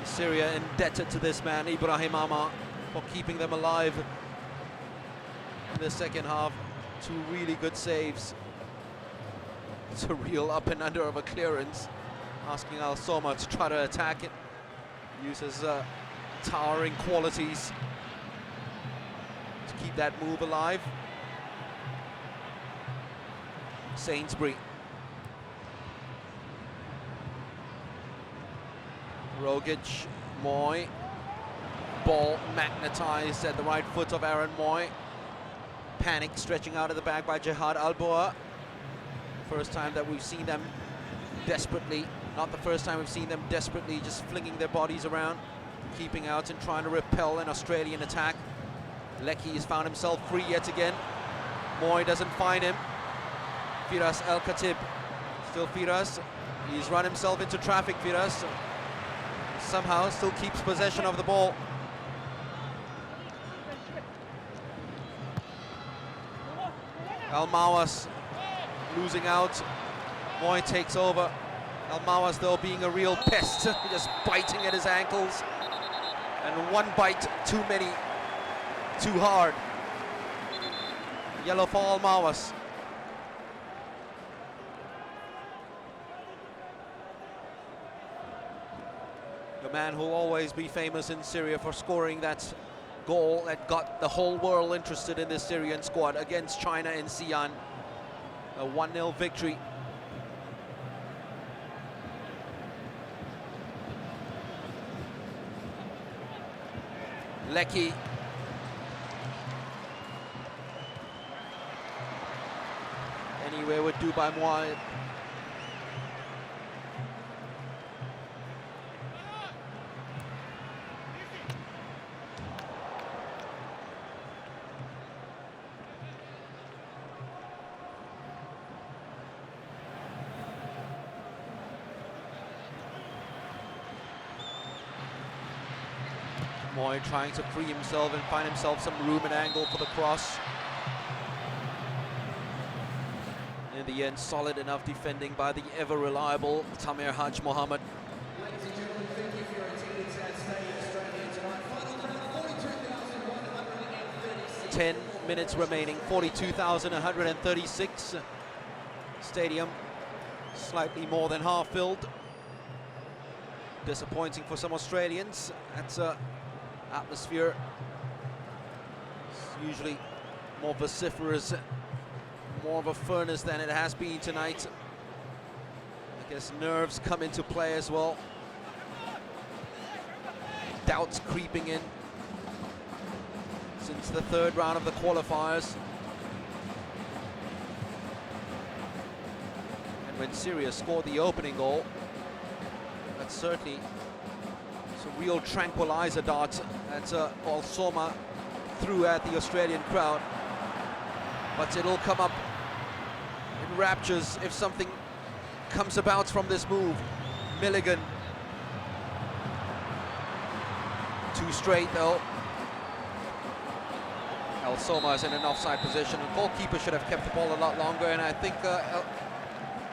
Syria indebted to this man, Ibrahim Amar, for keeping them alive in the second half. 2 really good saves. It's a real up and under of a clearance, asking Al Soma to try to attack it. Uses towering qualities to keep that move alive. Sainsbury. Rogic, Moy, ball magnetized at the right foot of Aaron Moy. Panic stretching out of the back by Jihad Alboa. First time that we've seen them desperately, not the first time we've seen them desperately just flinging their bodies around, keeping out and trying to repel an Australian attack. Lecky has found himself free yet again. Moy doesn't find him. Firas Al-Khatib, still Firas. He's run himself into traffic, Firas. Somehow still keeps possession of the ball. Al-Mawas losing out. Moy takes over. Al-Mawas though being a real pest, just biting at his ankles. And one bite too many, too hard. Yellow for Al-Mawas. The man who'll always be famous in Syria for scoring that goal that got the whole world interested in this Syrian squad against China in Xi'an. A 1-0 victory. Lecky. Anywhere would do by Muay. Moy trying to free himself and find himself some room and angle for the cross. In the end, solid enough defending by the ever-reliable Tamer Haj Mohammed. Ladies and gentlemen, thank you for your attendance at Stadium Australia tonight. Final crowd, 42,136. 10 minutes remaining, 42,136. Stadium slightly more than half filled. Disappointing for some Australians. That's atmosphere. It's usually more vociferous, more of a furnace than it has been tonight. I guess nerves come into play as well. Doubts creeping in since the third round of the qualifiers. And when Syria scored the opening goal, that's certainly some real tranquilizer darts that Al-Soma threw at the Australian crowd. But it'll come up in raptures if something comes about from this move. Milligan. Too straight though. Al-Soma is in an offside position. The goalkeeper should have kept the ball a lot longer, and I think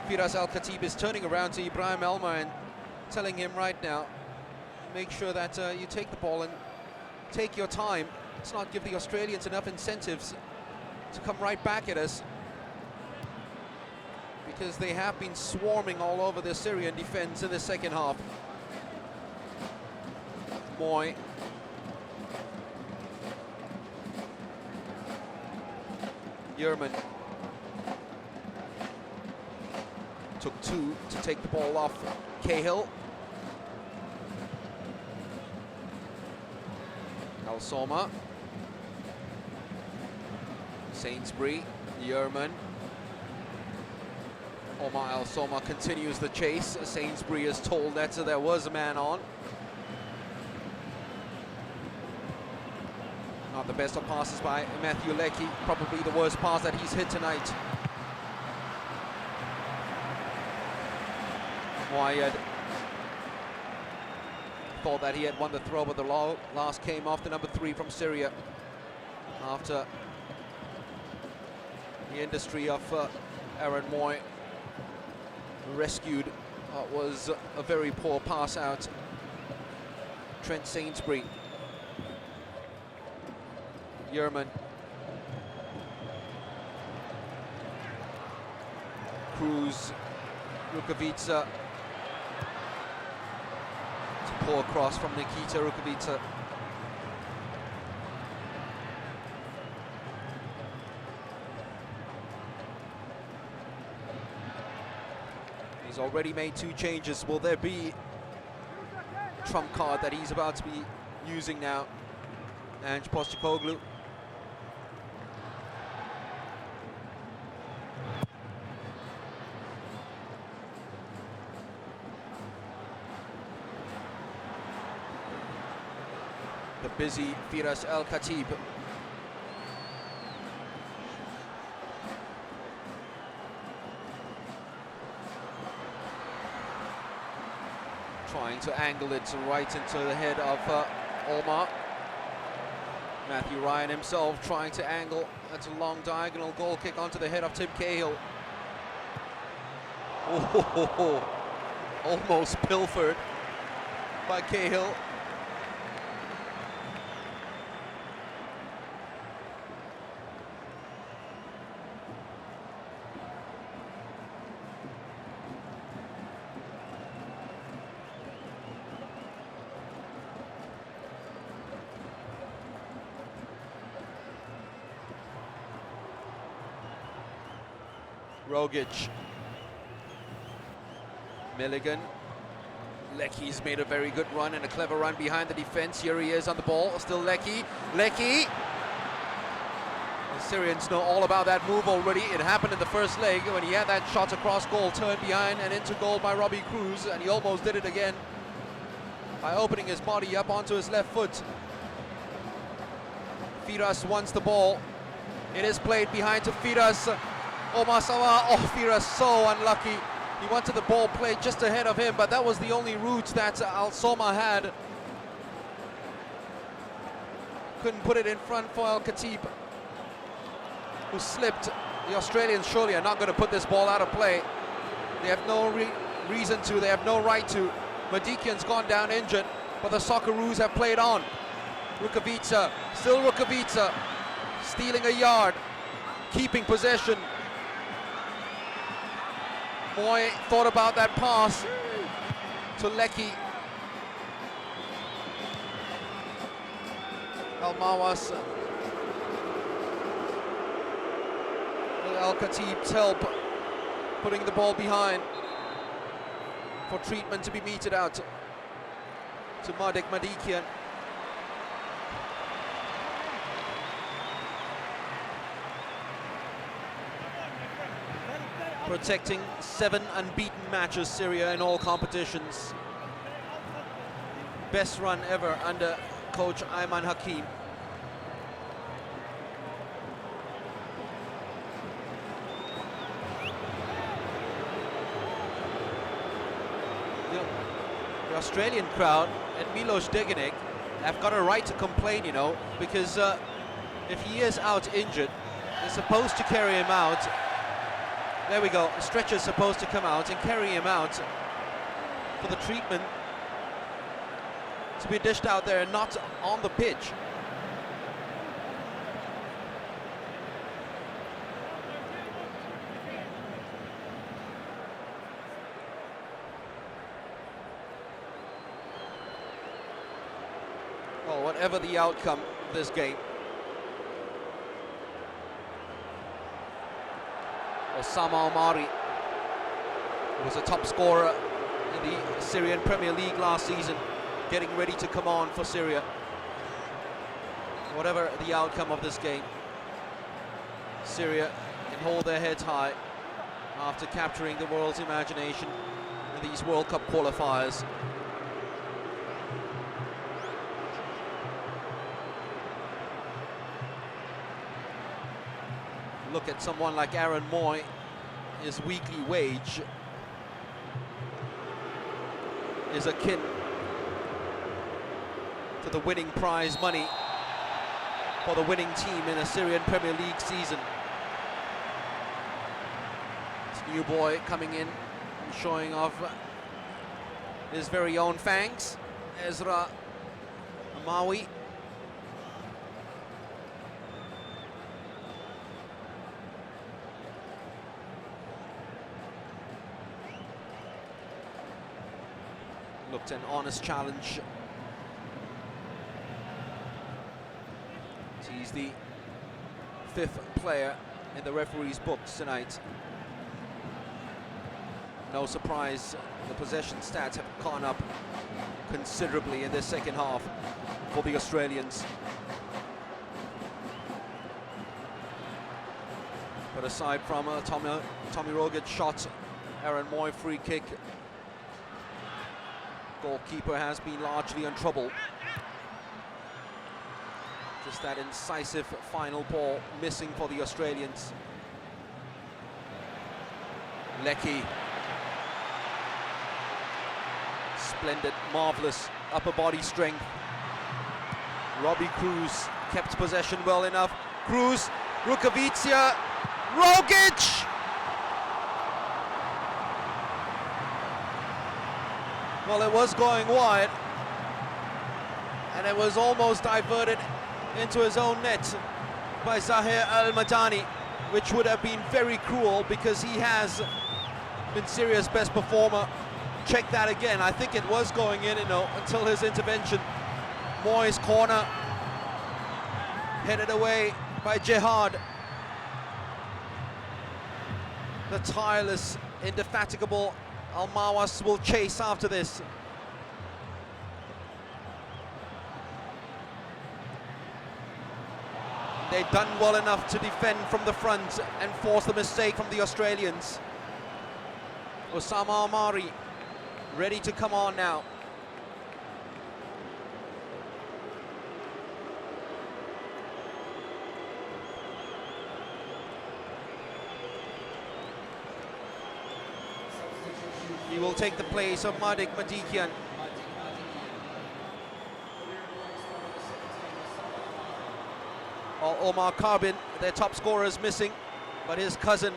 Firas Al-Khatib is turning around to Ibrahim Elmer and telling him right now, make sure that you take the ball and take your time. Let's not give the Australians enough incentives to come right back at us, because they have been swarming all over the Syrian defense in the second half. Moy. Yerman took two to take the ball off Cahill. Al-Soma. Sainsbury, Yerman. Omar Al-Soma continues the chase. Sainsbury is told that there was a man on. Not the best of passes by Matthew Leckie, probably the worst pass that he's hit tonight. Moayed thought that he had won the throw, but the last came off the number 3 from Syria after the industry of Aaron Moy rescued what was a very poor pass out. Trent Sainsbury. Yerman. Cruz. Rukavica. To pull across from Nikita Rukavica. He's already made 2 changes. Will there be trump card that he's about to be using now? Ange Postecoglou. The busy Firas Al-Khatib. Trying to angle it right into the head of Omar. Matthew Ryan himself trying to angle. That's a long diagonal goal kick onto the head of Tim Cahill. Oh, almost pilfered by Cahill. Rogic. Milligan. Leckie's made a very good run and a clever run behind the defense. Here he is on the ball. Still Leckie. Leckie. The Syrians know all about that move already. It happened in the first leg when he had that shot across goal, turned behind and into goal by Robbie Cruz, and he almost did it again by opening his body up onto his left foot. Firas wants the ball. It is played behind to Firas. Omar Sawa. Oh, Firas so unlucky. He wanted the ball played just ahead of him, but that was the only route that Al-Soma had. Couldn't put it in front for Al-Khatib, who slipped The Australians surely are not going to put this ball out of play. They have no reason to, they have no right to. Madikian's gone down injured, but the Socceroos have played on. Rukavica, still Rukavica, stealing a yard, keeping possession. Moy thought about that pass to Lecky. Al-Mawas with Al-Khatib's help, putting the ball behind for treatment to be meted out to Madek Madikian. Protecting 7 unbeaten matches, Syria, in all competitions. Best run ever under coach Ayman Hakim. The Australian crowd and Milos Degenek have got a right to complain, you know, because if he is out injured, they're supposed to carry him out. There we go, the stretcher's supposed to come out and carry him out for the treatment to be dished out there and not on the pitch. Well, whatever the outcome of this game, Osama Omari was a top scorer in the Syrian Premier League last season, getting ready to come on for Syria. Whatever the outcome of this game, Syria can hold their heads high after capturing the world's imagination in these World Cup qualifiers. Look at someone like Aaron Moy, his weekly wage is akin to the winning prize money for the winning team in a Syrian Premier League season. This new boy coming in and showing off his very own fangs, Ezra Amawi. Looked an honest challenge. He's the 5th player in the referee's books tonight. No surprise, the possession stats have gone up considerably in this second half for the Australians. But aside from a Tommy Rogic shot, Aaron Moy free kick, goalkeeper has been largely untroubled. Just that incisive final ball missing for the Australians. Lecky. Splendid, marvelous upper body strength. Robbie Cruz kept possession well enough. Cruz, Rukavica, Rogic! Well, it was going wide, and it was almost diverted into his own net by Zahir Al-Madani, which would have been very cruel because he has been Syria's best performer. Check that again. I think it was going in, you know, until his intervention. Moy's corner, headed away by Jihad. The tireless, indefatigable Al-Mawas will chase after this. They've done well enough to defend from the front and force the mistake from the Australians. Osama Omari ready to come on now. He will take the place of Madek Madikian. Omar Karbin, their top scorer, is missing. But his cousin,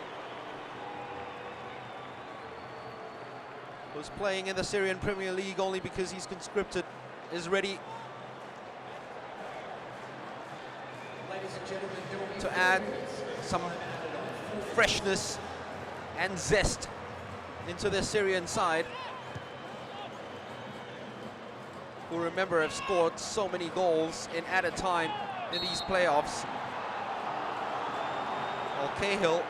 who's playing in the Syrian Premier League only because he's conscripted, is ready Ladies and gentlemen, there will be to add some freshness and zest into the Syrian side, who, remember, have scored so many goals in added time in these playoffs. Well, Cahill,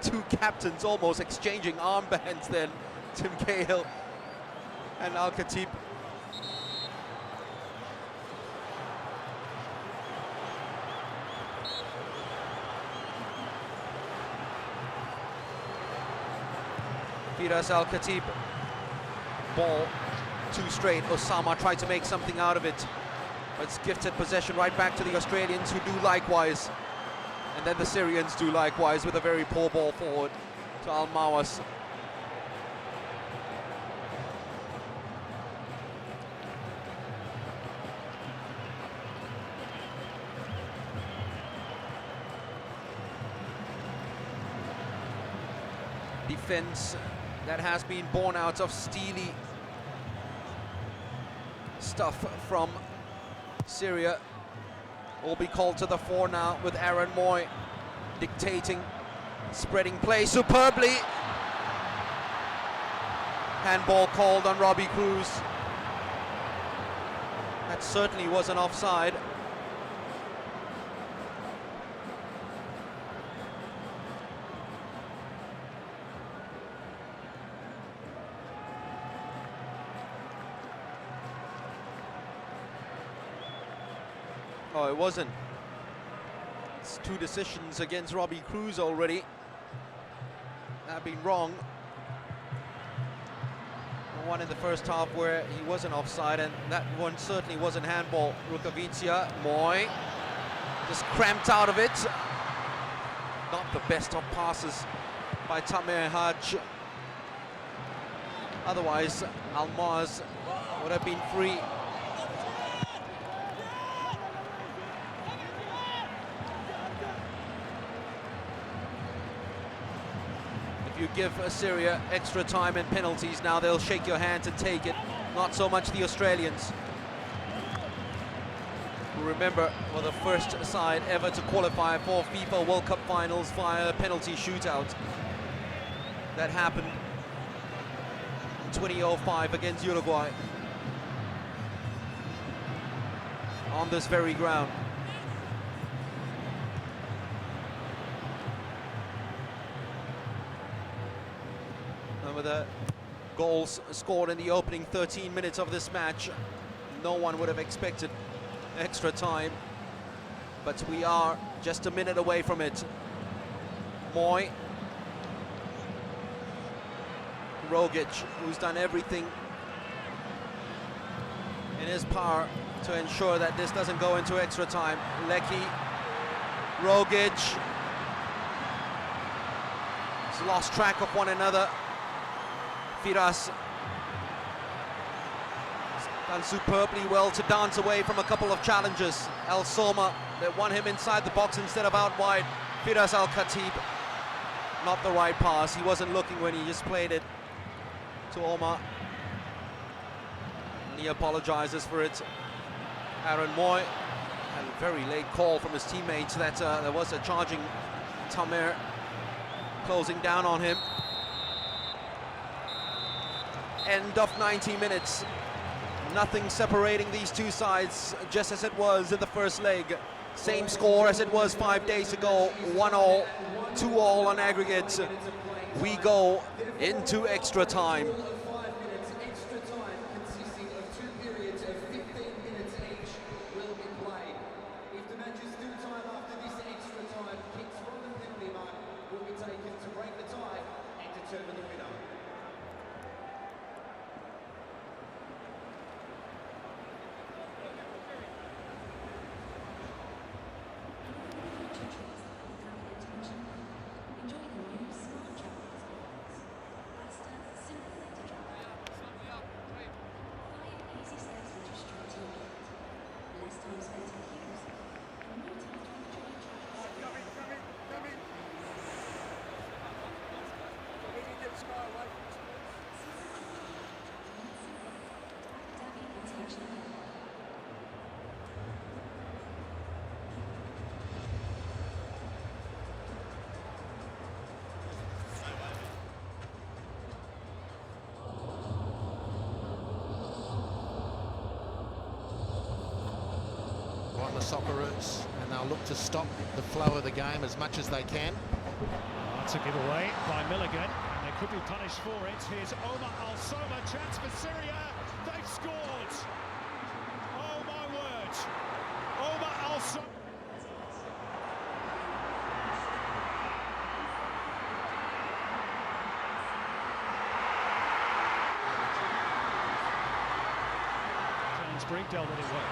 two captains almost exchanging armbands then, Tim Cahill and Al-Khatib. Firas Al-Khatib, ball too straight. Osama tried to make something out of it, but it's gifted possession right back to the Australians, who do likewise. And then the Syrians do likewise with a very poor ball forward to Al-Mawas. Defense that has been born out of steely stuff from Syria will be called to the fore now, with Aaron Moy dictating, spreading play superbly. Handball called on Robbie Cruz. That certainly wasn't offside. Oh, it wasn't. It's two decisions against Robbie Cruz already have been wrong. One in the first half where he wasn't offside, and that one certainly wasn't handball. Rukavica, Moy just cramped out of it. Not the best of passes by Tamer Haj. Otherwise, Almaz would have been free. You give Syria extra time and penalties, now they'll shake your hand and take it. Not so much the Australians, who, remember, were the first side ever to qualify for FIFA World Cup finals via a penalty shootout. That happened in 2005 against Uruguay on this very ground. With the goals scored in the opening 13 minutes of this match, no one would have expected extra time, but we are just a minute away from it. Moy, Rogic, who's done everything in his power to ensure that this doesn't go into extra time. Lecky, Rogic, he's lost track of one another. Firas done superbly well to dance away from a couple of challenges. El Soma, that won him inside the box instead of out wide. Firas Al-Khatib, not the right pass. He wasn't looking when he just played it to Omar. And he apologizes for it. Aaron Moy had a very late call from his teammates that there was a charging Tamer closing down on him. End of 90 minutes. Nothing separating these two sides, just as it was in the first leg. Same score as it was 5 days ago, 1-1, 2-2 on aggregate. We go into extra time. On the Socceroos, and they'll look to stop the flow of the game as much as they can. That's a giveaway by Milligan, and they could be punished for it. Here's Omar Al-Soma, chance for Syria. They've scored. Oh my word. Omar Al-Soma. James Brink dealt with it well.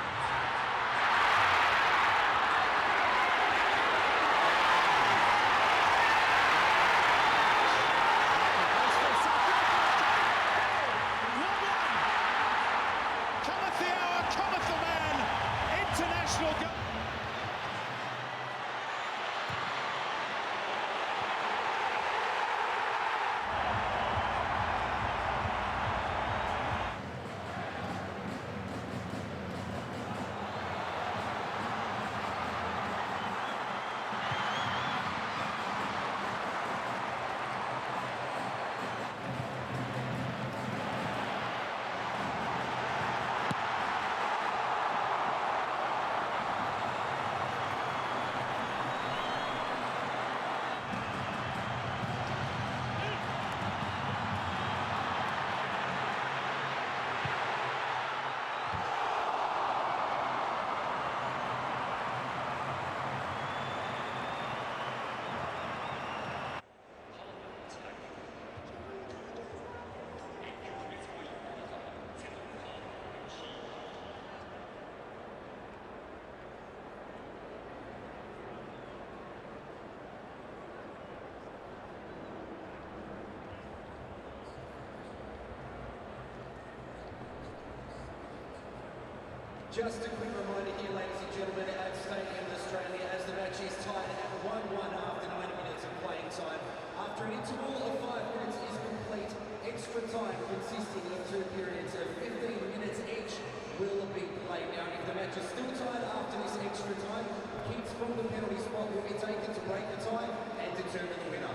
Just a quick reminder here, ladies and gentlemen, at Stadium Australia, as the match is tied at 1-1 after 90 minutes of playing time. After an interval of 5 minutes is complete, extra time consisting of 2 periods of 15 minutes each will be played. Now, if the match is still tied after this extra time, kicks from the penalty spot will be taken to break the tie and determine the winner.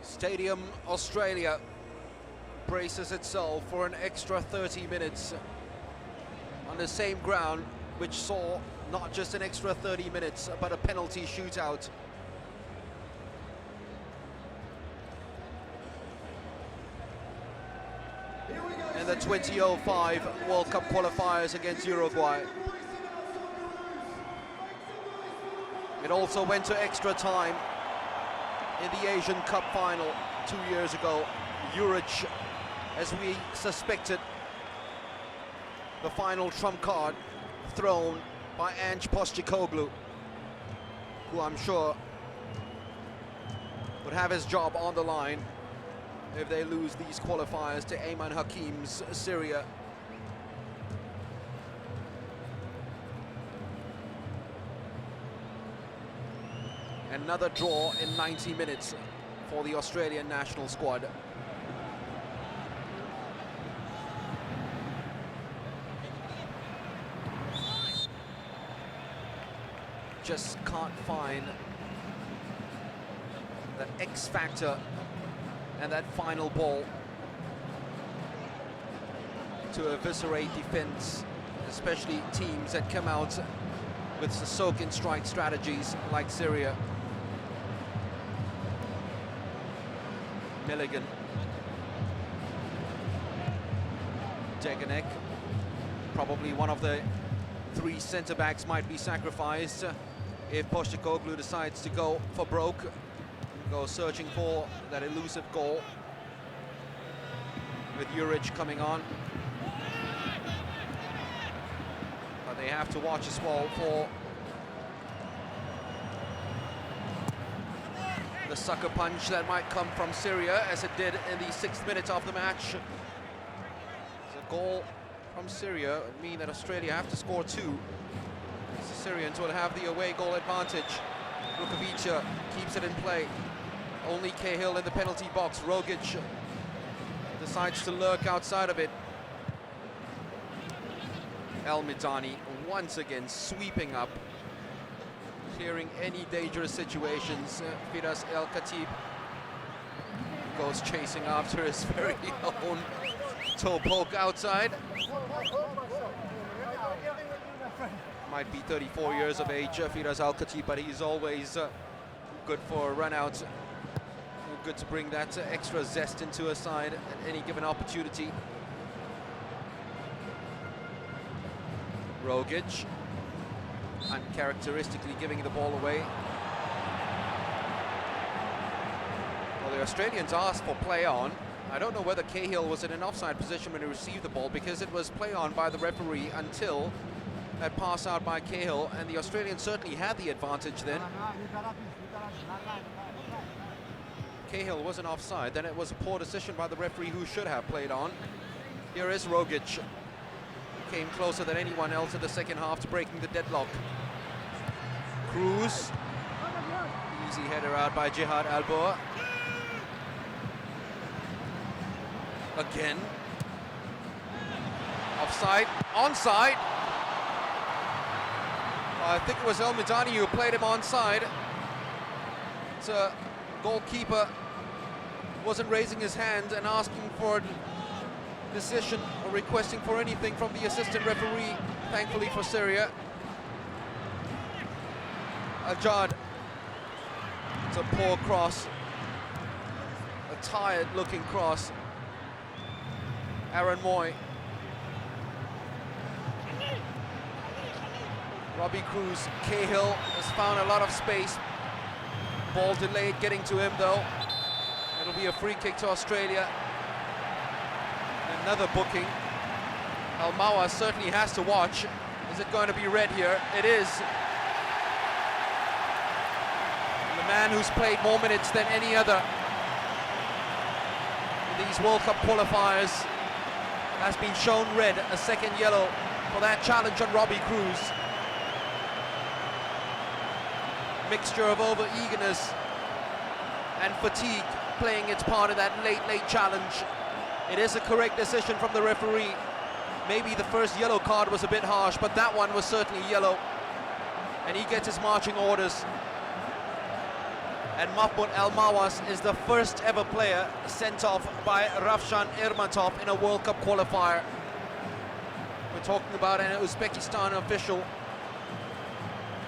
Stadium Australia braces itself for an extra 30 minutes on the same ground, which saw not just an extra 30 minutes, but a penalty shootout. In the 2005 World Cup qualifiers against Uruguay. It also went to extra time in the Asian Cup final 2 years ago. Uruguay, as we suspected, the final trump card thrown by Ange Postecoglou, who I'm sure would have his job on the line if they lose these qualifiers to Ayman Hakim's Syria. Another draw in 90 minutes for the Australian national squad. Just can't find that X factor and that final ball to eviscerate defense, especially teams that come out with the soak and strike strategies like Syria. Milligan, Deganek, probably one of the three centre-backs might be sacrificed if Postecoglou decides to go for broke, go searching for that elusive goal, with Juric coming on. But they have to watch as well for the sucker punch that might come from Syria, as it did in the 6th minute of the match. It's a goal from Syria would mean that Australia have to score 2. The Syrians will have the away goal advantage. Rukavica keeps it in play. Only Cahill in the penalty box. Rogic decides to lurk outside of it. El Midani once again sweeping up, clearing any dangerous situations. Firas El Khatib goes chasing after his very own toe poke outside. Might be 34 years of age, Firas El Khatib, but he's always good for a run out. Good to bring that extra zest into a side at any given opportunity. Rogic, uncharacteristically giving the ball away. Well, the Australians asked for play on. I don't know whether Cahill was in an offside position when he received the ball, because it was play on by the referee until that pass out by Cahill, and the Australians certainly had the advantage then. Cahill wasn't offside, then it was a poor decision by the referee, who should have played on. Here is Rogic. Came closer than anyone else in the second half to breaking the deadlock. Cruz. Easy header out by Jihad Alboa. Again. Offside. Onside. I think it was El Midani who played him onside. It's a goalkeeper wasn't raising his hand and asking for a decision or requesting for anything from the assistant referee, thankfully for Syria. Ajad. It's a poor cross. A tired-looking cross. Aaron Moy. Robbie Cruz. Cahill has found a lot of space. Ball delayed getting to him though. It'll be a free kick to Australia. Another booking. Almawa certainly has to watch. Is it going to be red here? It is. And the man who's played more minutes than any other in these World Cup qualifiers has been shown red, a second yellow for that challenge on Robbie Cruz. Mixture of over-eagerness and fatigue playing its part in that late challenge. It is a correct decision from the referee. Maybe the first yellow card was a bit harsh, but that one was certainly yellow. And he gets his marching orders. And Mahmoud Al-Mawas is the first ever player sent off by Ravshan Ermatov in a World Cup qualifier. We're talking about an Uzbekistan official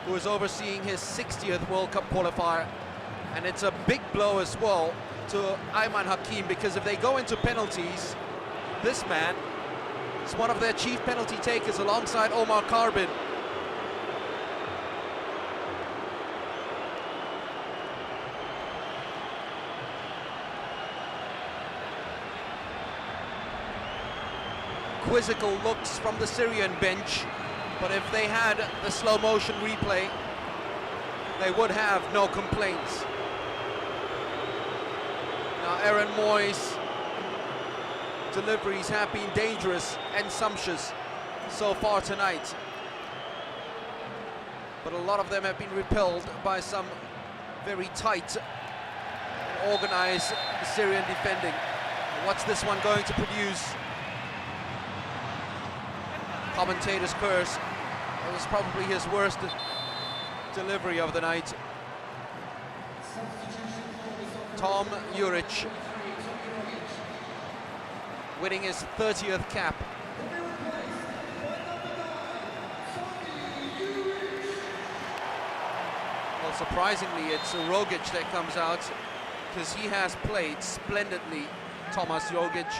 who is overseeing his 60th World Cup qualifier. And it's a big blow as well to Ayman Hakim, because if they go into penalties, this man is one of their chief penalty takers alongside Omar Karbin. quizzical looks from the Syrian bench, but if they had the slow motion replay, they would have no complaints. Now Aaron Moy's deliveries have been dangerous and sumptuous so far tonight, but a lot of them have been repelled by some very tight and organized Syrian defending. What's this one going to produce? Commentator's curse. It was probably his worst delivery of the night. Tom Juric winning his 30th cap. Well, surprisingly, it's Rogic that comes out, because he has played splendidly, Thomas Rogic.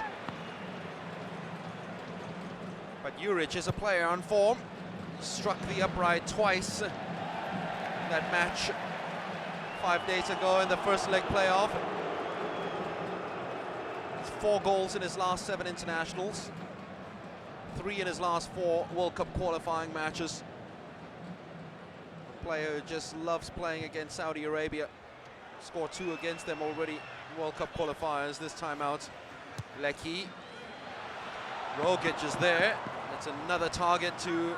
But Juric is a player on form. Struck the upright twice that match 5 days ago in the first leg playoff. 4 goals in his last 7 internationals, 3 in his last 4 World Cup qualifying matches. A player who just loves playing against Saudi Arabia. Scored 2 against them already in World Cup qualifiers this time out. Lecky. Rogic is there. That's another target to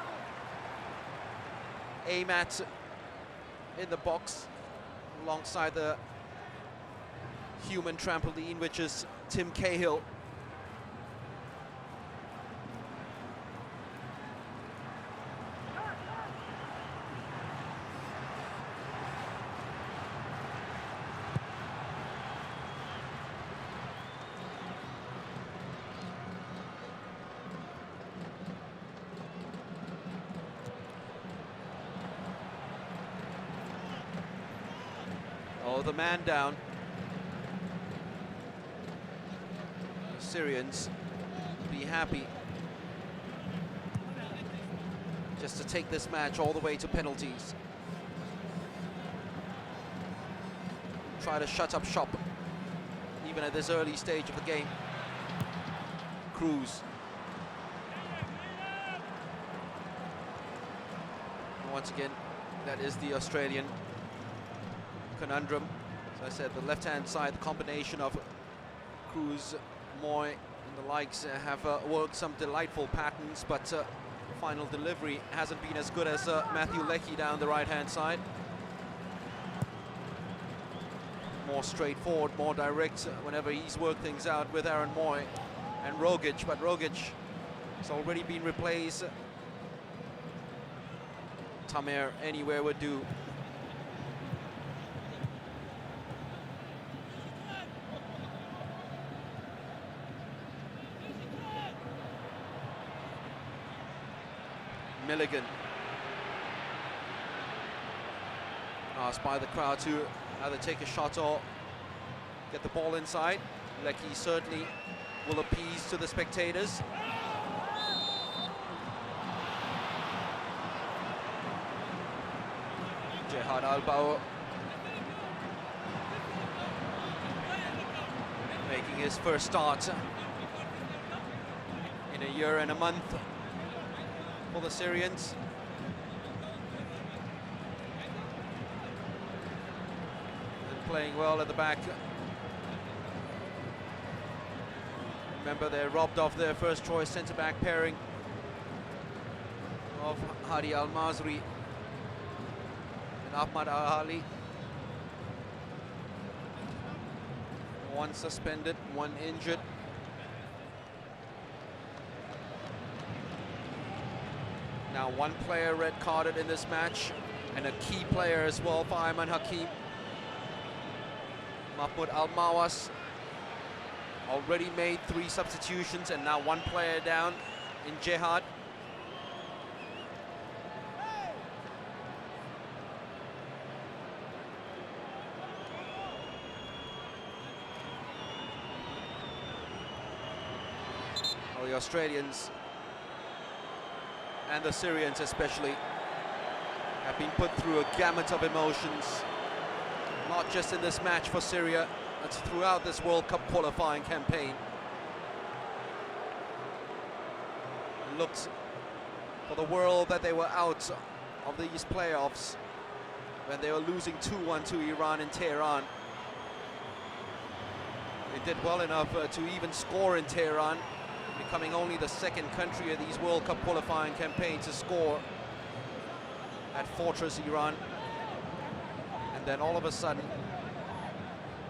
aim at in the box, alongside the human trampoline, which is Tim Cahill. Oh, the man down. The Syrians be happy just to take this match all the way to penalties. Try to shut up shop, even at this early stage of the game. Cruz. Once again, that is the Australian conundrum. As I said, the left-hand side, the combination of Cruz, Moy, and the likes have worked some delightful patterns, but final delivery hasn't been as good as Matthew Lecky down the right-hand side. More straightforward, more direct whenever he's worked things out with Aaron Moy and Rogic, but Rogic has already been replaced. Tamer anywhere would do. Milligan asked by the crowd to either take a shot or get the ball inside. Lecky certainly will appease to the spectators. Jehad Albao making his first start in a year and a month for the Syrians. And playing well at the back. Remember, they're robbed of their first choice centre-back pairing of Hadi Al-Masri and Ahmad Al-Ali. One suspended, one injured. Now one player red carded in this match, and a key player as well for Ayman Hakim. Mahmoud Al-Mawas already made 3 substitutions, and now one player down in Jehad. Well, the Australians and the Syrians especially have been put through a gamut of emotions, not just in this match for Syria, but throughout this World Cup qualifying campaign. looked for the world that they were out of these playoffs when they were losing 2-1 to Iran in Tehran. They did well enough to even score in Tehran, becoming only the second country of these World Cup qualifying campaigns to score at Fortress Iran. And then all of a sudden,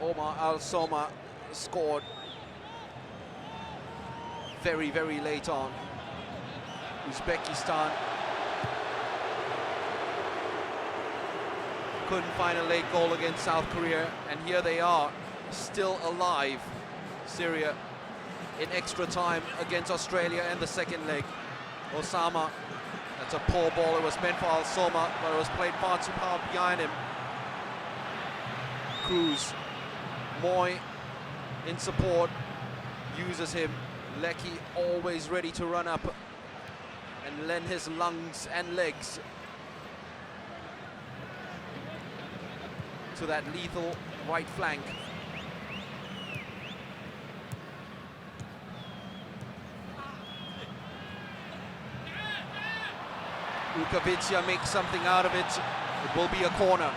Omar Al-Soma scored very, very late on. Uzbekistan couldn't find a late goal against South Korea, and here they are, still alive. Syria in extra time against Australia in the second leg. Osama, that's a poor ball. It was meant for Al-Soma, but it was played far too far behind him. Cruz, Moy in support, uses him. Lecky always ready to run up and lend his lungs and legs to that lethal right flank. Ukavicia makes something out of it. It will be a corner.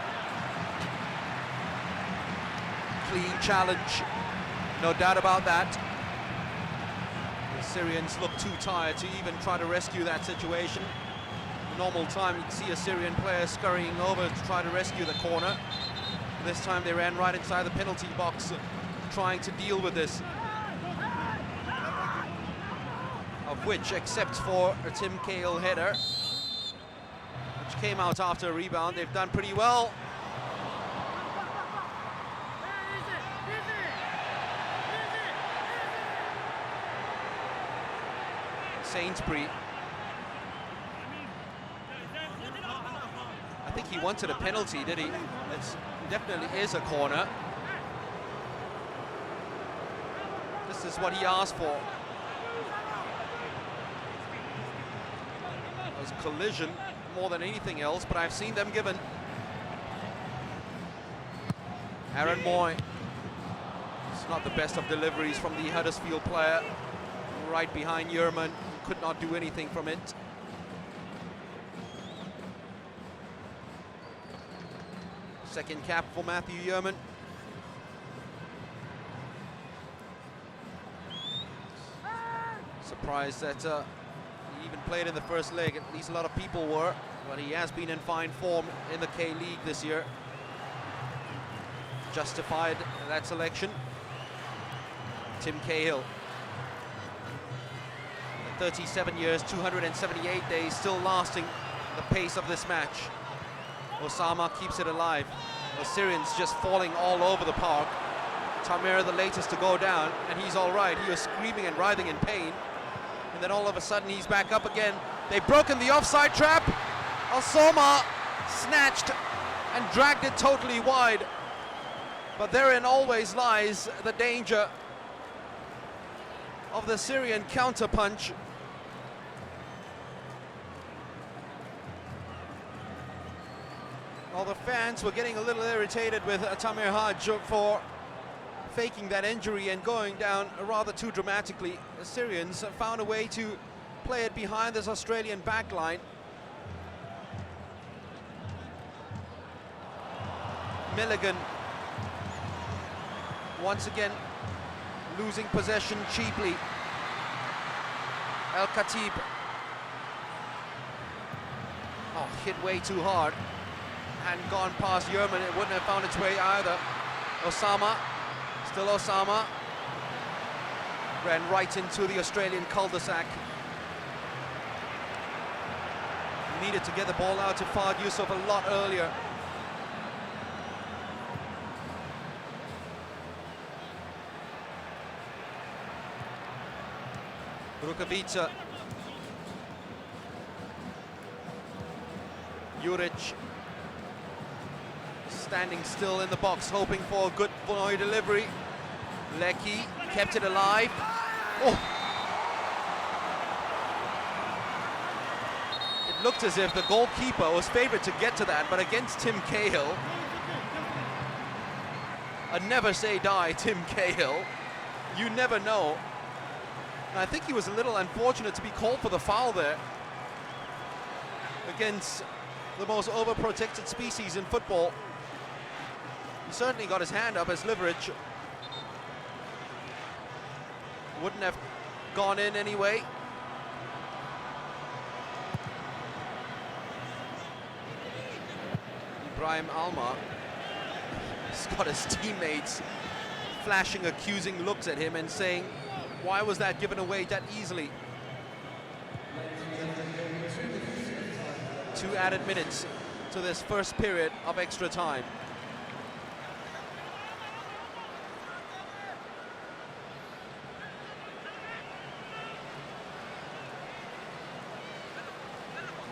Clean challenge, no doubt about that. The Syrians look too tired to even try to rescue that situation. Normal time, you'd see a Syrian player scurrying over to try to rescue the corner. This time they ran right inside the penalty box, trying to deal with this. Of which, except for a Tim Cahill header, which came out after a rebound, they've done pretty well. Sainsbury, I think he wanted a penalty, did he? It definitely is a corner. This is what he asked for. It was collision more than anything else, but I've seen them given. Aaron Moy. It's not the best of deliveries from the Huddersfield player. Right behind Yerman, could not do anything from it. Second cap for Matthew Yerman. Surprised that he even played in the first leg, at least a lot of people were, but he has been in fine form in the K-League this year. Justified that selection. Tim Cahill. 37 years, 278 days, still lasting the pace of this match. Osama keeps it alive. The Syrians just falling all over the park. Tamer, the latest to go down, and he's all right. He was screaming and writhing in pain. And then all of a sudden, he's back up again. They've broken the offside trap. Osama snatched and dragged it totally wide. But therein always lies the danger of the Syrian counterpunch. Well, the fans were getting a little irritated with Tamer Haj for faking that injury and going down rather too dramatically. The Syrians found a way to play it behind this Australian backline. Milligan once again losing possession cheaply. El Khatib. Oh, hit way too hard. And gone past Yerman, it wouldn't have found its way either. Osama, still Osama. Ran right into the Australian cul-de-sac. Needed to get the ball out to Fahd Yusuf a lot earlier. Rukavica. Juric. Standing still in the box, hoping for a good Bonoy delivery. Lecky kept it alive. Oh! It looked as if the goalkeeper was favored to get to that, but against Tim Cahill, a never say die Tim Cahill, you never know And I think he was a little unfortunate to be called for the foul there against the most overprotected species in football. He certainly got his hand up as leverage. Wouldn't have gone in anyway. Ibrahim Alma has got his teammates flashing accusing looks at him and saying, why was that given away that easily? 2 added minutes to this first period of extra time.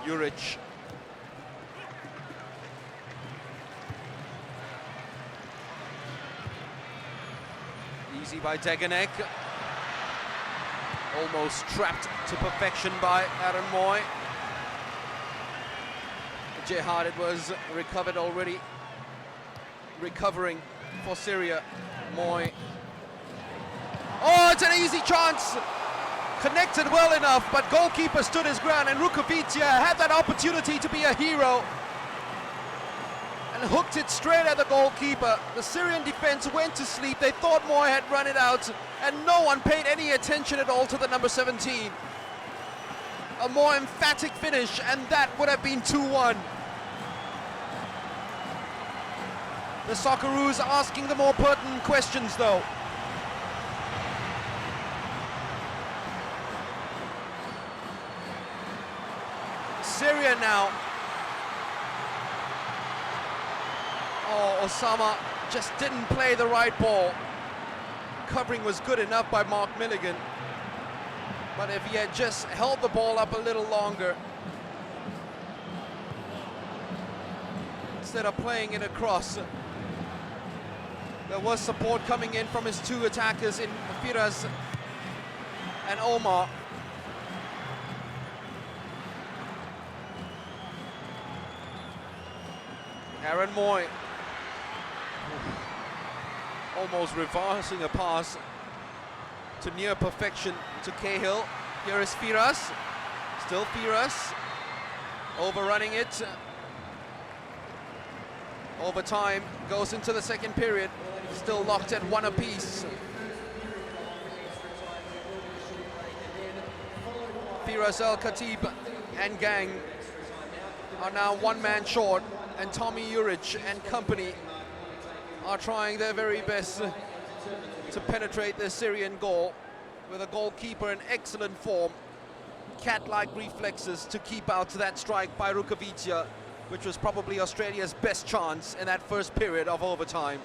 Juric. Easy by Deganek. Almost trapped to perfection by Aaron Moy. Jihad, it was recovered already. Recovering for Syria. Moy. Oh, it's an easy chance. Connected well enough, but goalkeeper stood his ground, and Rukovica had that opportunity to be a hero and hooked it straight at the goalkeeper. The Syrian defense went to sleep. They thought Moy had run it out, and no one paid any attention at all to the number 17. A more emphatic finish, and that would have been 2-1. The Socceroos asking the more pertinent questions, though. Syria now. Oh, Osama just didn't play the right ball. Covering was good enough by Mark Milligan. But if he had just held the ball up a little longer, instead of playing it across, there was support coming in from his 2 attackers in Firas and Omar. Aaron Moy almost reversing a pass to near perfection to Cahill. Here is Firas, still Firas, overrunning it. Overtime goes into the second period, still locked at 1 apiece. Firas El Khatib and gang are now 1 man short, and Tommy Juric and company are trying their very best to penetrate the Syrian goal, with a goalkeeper in excellent form, cat-like reflexes to keep out that strike by Rukovica, which was probably Australia's best chance in that first period of overtime.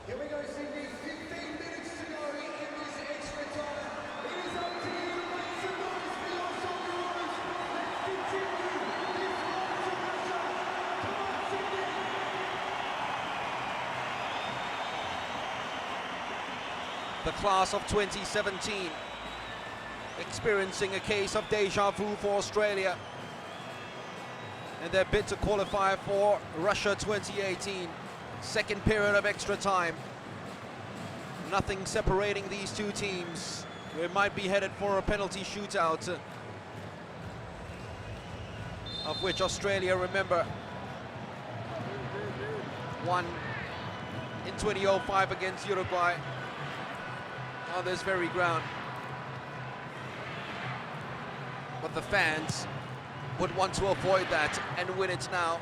Here we go, Sydney. 15 minutes to go in this extra time. It is up to you to make some noise for your Socceroos. Let's continue this road to Russia. Come on, Sydney. The class of 2017 experiencing a case of deja vu for Australia and their bid to qualify for Russia 2018. Second period of extra time. Nothing separating these 2 teams. We might be headed for a penalty shootout, of which Australia, remember, won in 2005 against Uruguay on this very ground. but the fans would want to avoid that and win it now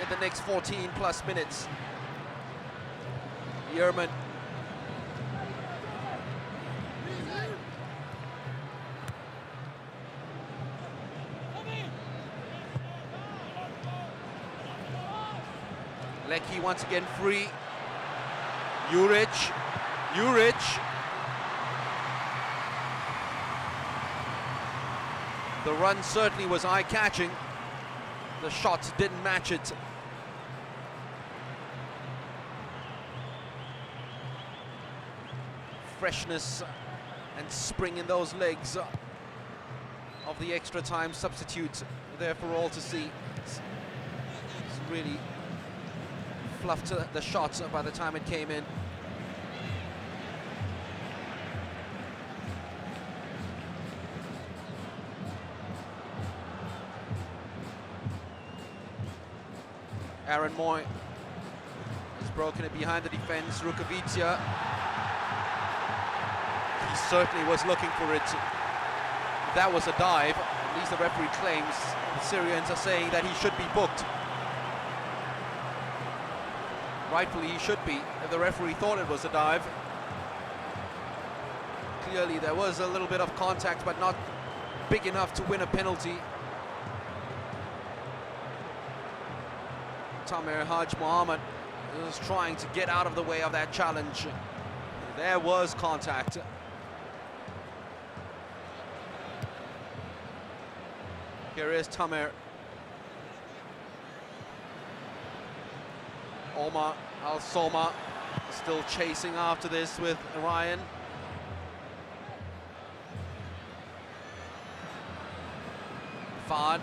in the next 14 plus minutes. Yerman. Lecky once again free. Juric. The run certainly was eye-catching. The shot didn't match it. Freshness and spring in those legs of the extra time substitute there for all to see. It's really fluffed the shot by the time it came in. Aaron Moy has broken it behind the defense. Rukavica, he certainly was looking for it. That was a dive. At least the referee claims. The Syrians are saying that he should be booked. Rightfully he should be, if the referee thought it was a dive. Clearly there was a little bit of contact, but not big enough to win a penalty. Tamer Haj Mohammed was trying to get out of the way of that challenge. There was contact. Here is Tamer. Omar Al-Soma still chasing after this with Ryan. Fahd.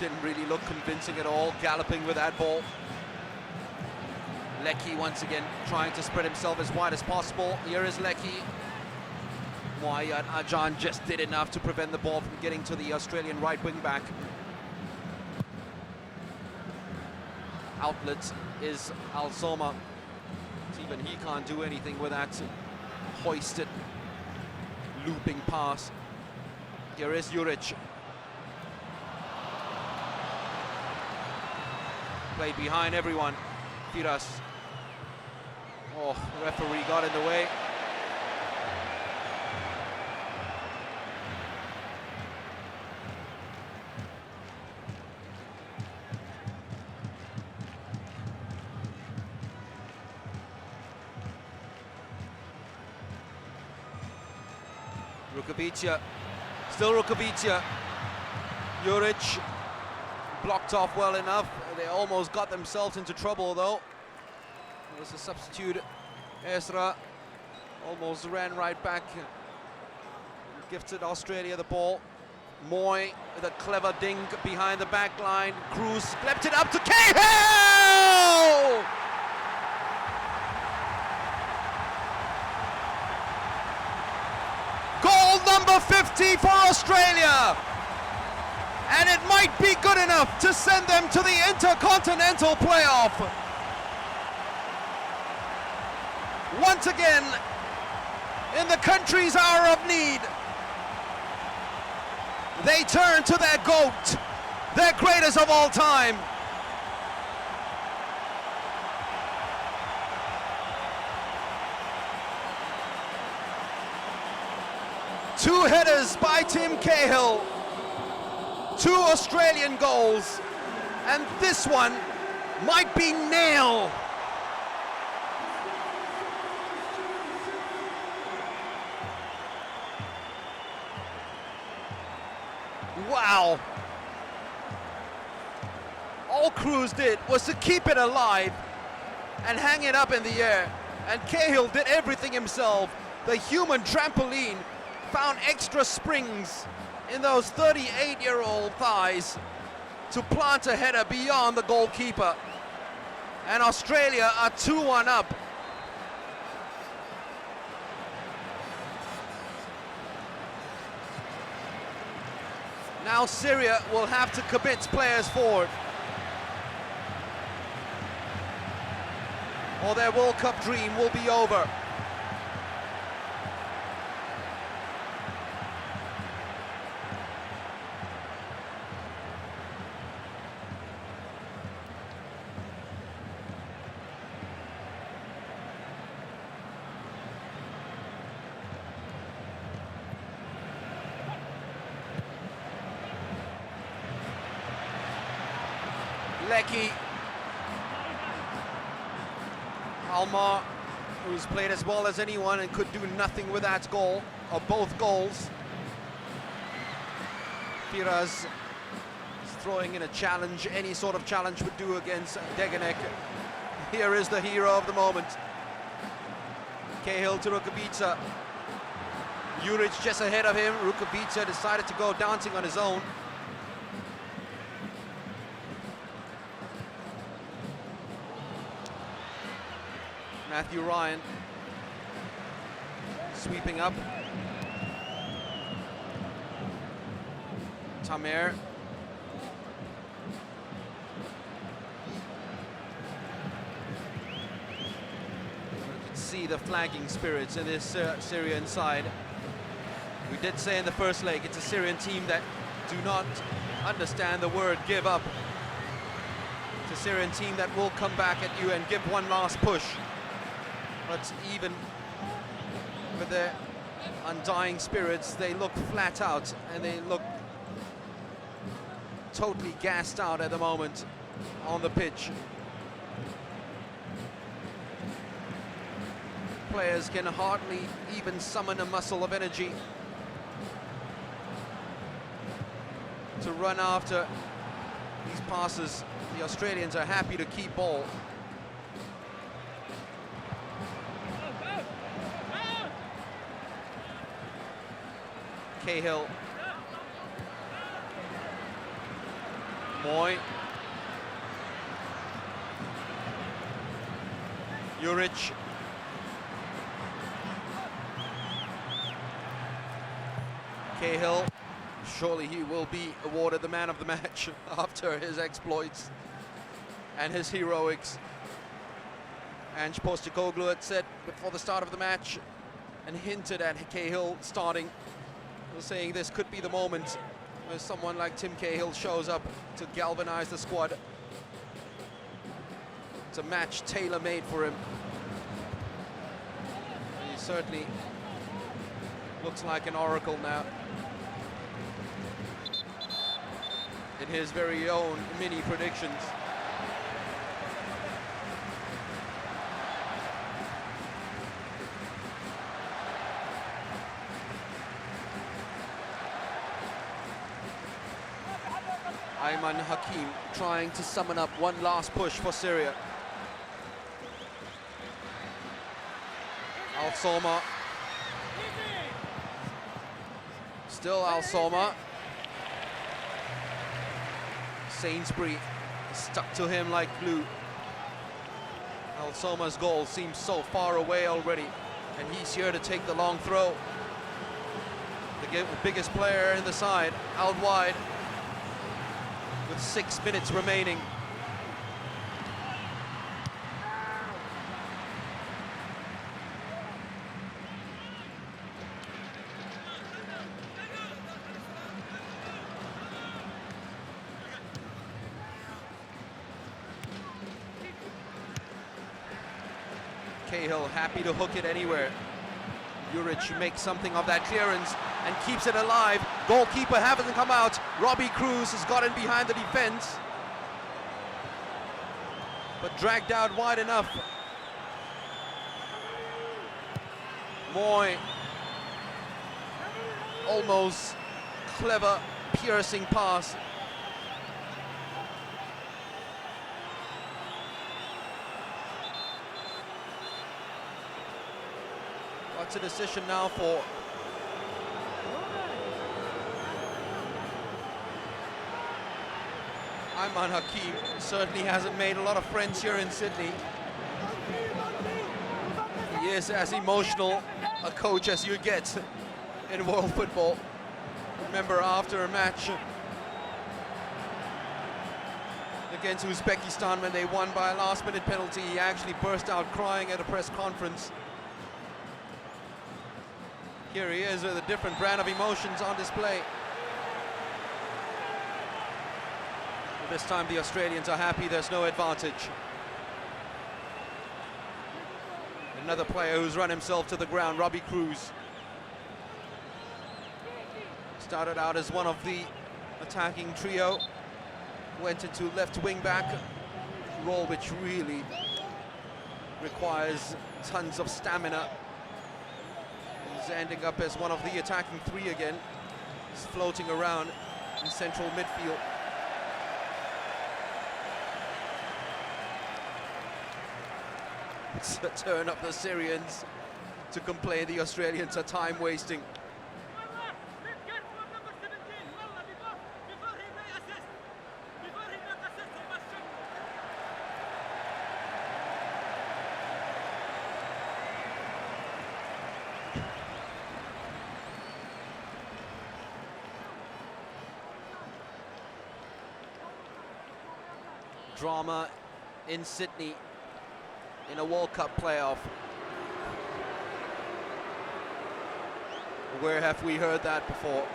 Didn't really look convincing at all, galloping with that ball. Lecky once again trying to spread himself as wide as possible. Here is Lecky. Moayad Ajan just did enough to prevent the ball from getting to the Australian right wing back. Outlet is Al-Soma. Even he can't do anything with that hoisted, looping pass. Here is Juric. Played behind everyone. Firas. Oh, the referee got in the way. Rukavica. Still Rukavica. Juric. Blocked off well enough. They almost got themselves into trouble though. It was a substitute. Ezra almost ran right back. Gifted Australia the ball. Moy with a clever dink behind the back line. Cruz left it up to Cahill! Goal number 50 for Australia! And it might be good enough to send them to the Intercontinental playoff. Once again, in the country's hour of need, they turn to their GOAT, their greatest of all time. Two headers by Tim Cahill. 2 Australian goals, and this one might be nail. Wow. All Cruz did was to keep it alive and hang it up in the air, and Cahill did everything himself. The human trampoline found extra springs in those 38-year-old thighs to plant a header beyond the goalkeeper. And Australia are 2-1 up. Now Syria will have to commit players forward, or their World Cup dream will be over. Lecky. Almar, who's played as well as anyone and could do nothing with that goal, or both goals. Firas is throwing in a challenge, any sort of challenge would do against Degenek. Here is the hero of the moment. Cahill to Rukavica. Juric just ahead of him. Rukavica decided to go dancing on his own. Matthew Ryan sweeping up. Tamer. You can see the flagging spirits in this Syrian side. We did say in the first leg, it's a Syrian team that do not understand the word give up. It's a Syrian team that will come back at you and give one last push. But even with their undying spirits, they look flat out and they look totally gassed out at the moment on the pitch. Players can hardly even summon a muscle of energy to run after these passes. The Australians are happy to keep ball. Cahill. Moy. Juric. Cahill. Surely he will be awarded the man of the match after his exploits and his heroics. Ange Postecoglou had said before the start of the match and hinted at Cahill starting, saying this could be the moment where someone like Tim Cahill shows up to galvanize the squad. It's a match tailor-made for him. He certainly looks like an oracle now in his very own mini predictions. Ayman Hakim trying to summon up one last push for Syria. Al Soma. Still Al Soma. Sainsbury stuck to him like glue. Al Soma's goal seems so far away already, and he's here to take the long throw. The biggest player in the side, out wide, with 6 minutes remaining. Cahill happy to hook it anywhere. Juric makes something of that clearance and keeps it alive. Goalkeeper hasn't come out. Robbie Cruz has gotten behind the defense, but dragged out wide enough. Moy. Almost clever, piercing pass. What's a decision now for Ayman Hakim? Certainly hasn't made a lot of friends here in Sydney. He is as emotional a coach as you get in world football. Remember, after a match against Uzbekistan, when they won by a last-minute penalty, he actually burst out crying at a press conference. Here he is with a different brand of emotions on display. This time the Australians are happy there's no advantage. Another player who's run himself to the ground, Robbie Cruz. Started out as one of the attacking trio. went into left wing back role, which really requires tons of stamina. He's ending up as one of the attacking three again. He's floating around in central midfield. It's a turn of the Syrians to complain the Australians are time wasting. Drama in Sydney in a World Cup playoff. Where have we heard that before?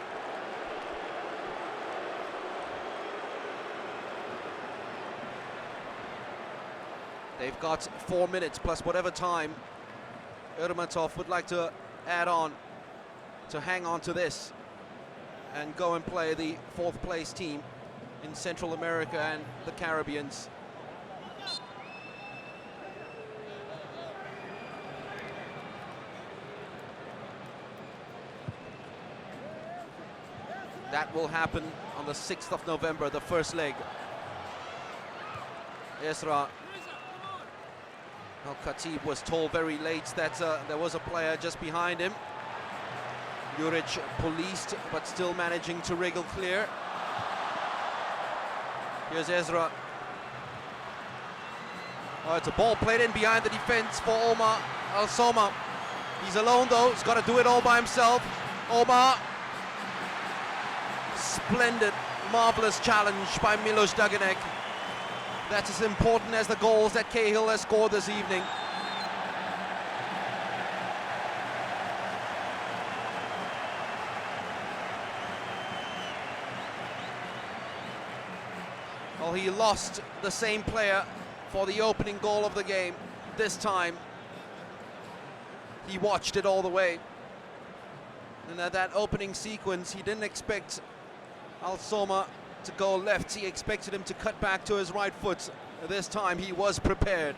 They've got 4 minutes plus whatever time Ermatov would like to add on to hang on to this and go and play the fourth place team in Central America and the Caribbeans. That will happen on the 6th of November, the first leg. Ezra Al-Khatib was told very late that there was a player just behind him. Juric policed, but still managing to wriggle clear. Here's Ezra. Oh, it's a ball played in behind the defense for Omar Al-Soma. He's alone though, he's got to do it all by himself. Omar. Splendid, marvelous challenge by Milos Dagenek. That's as important as the goals that Cahill has scored this evening. Well, he lost the same player for the opening goal of the game. This time, he watched it all the way. And at that opening sequence, he didn't expect Al-Soma to go left. He expected him to cut back to his right foot. This time, he was prepared.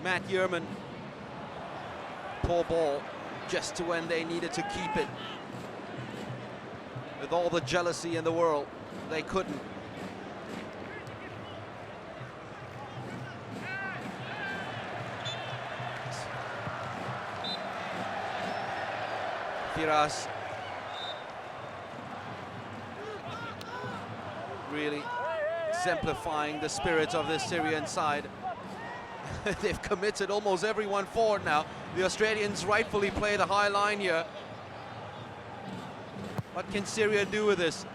Matt Yerman, poor ball, just to when they needed to keep it. With all the jealousy in the world, they couldn't. Firas really exemplifying the spirit of the Syrian side. They've committed almost everyone forward now. The Australians rightfully play the high line here. What can Syria do with this?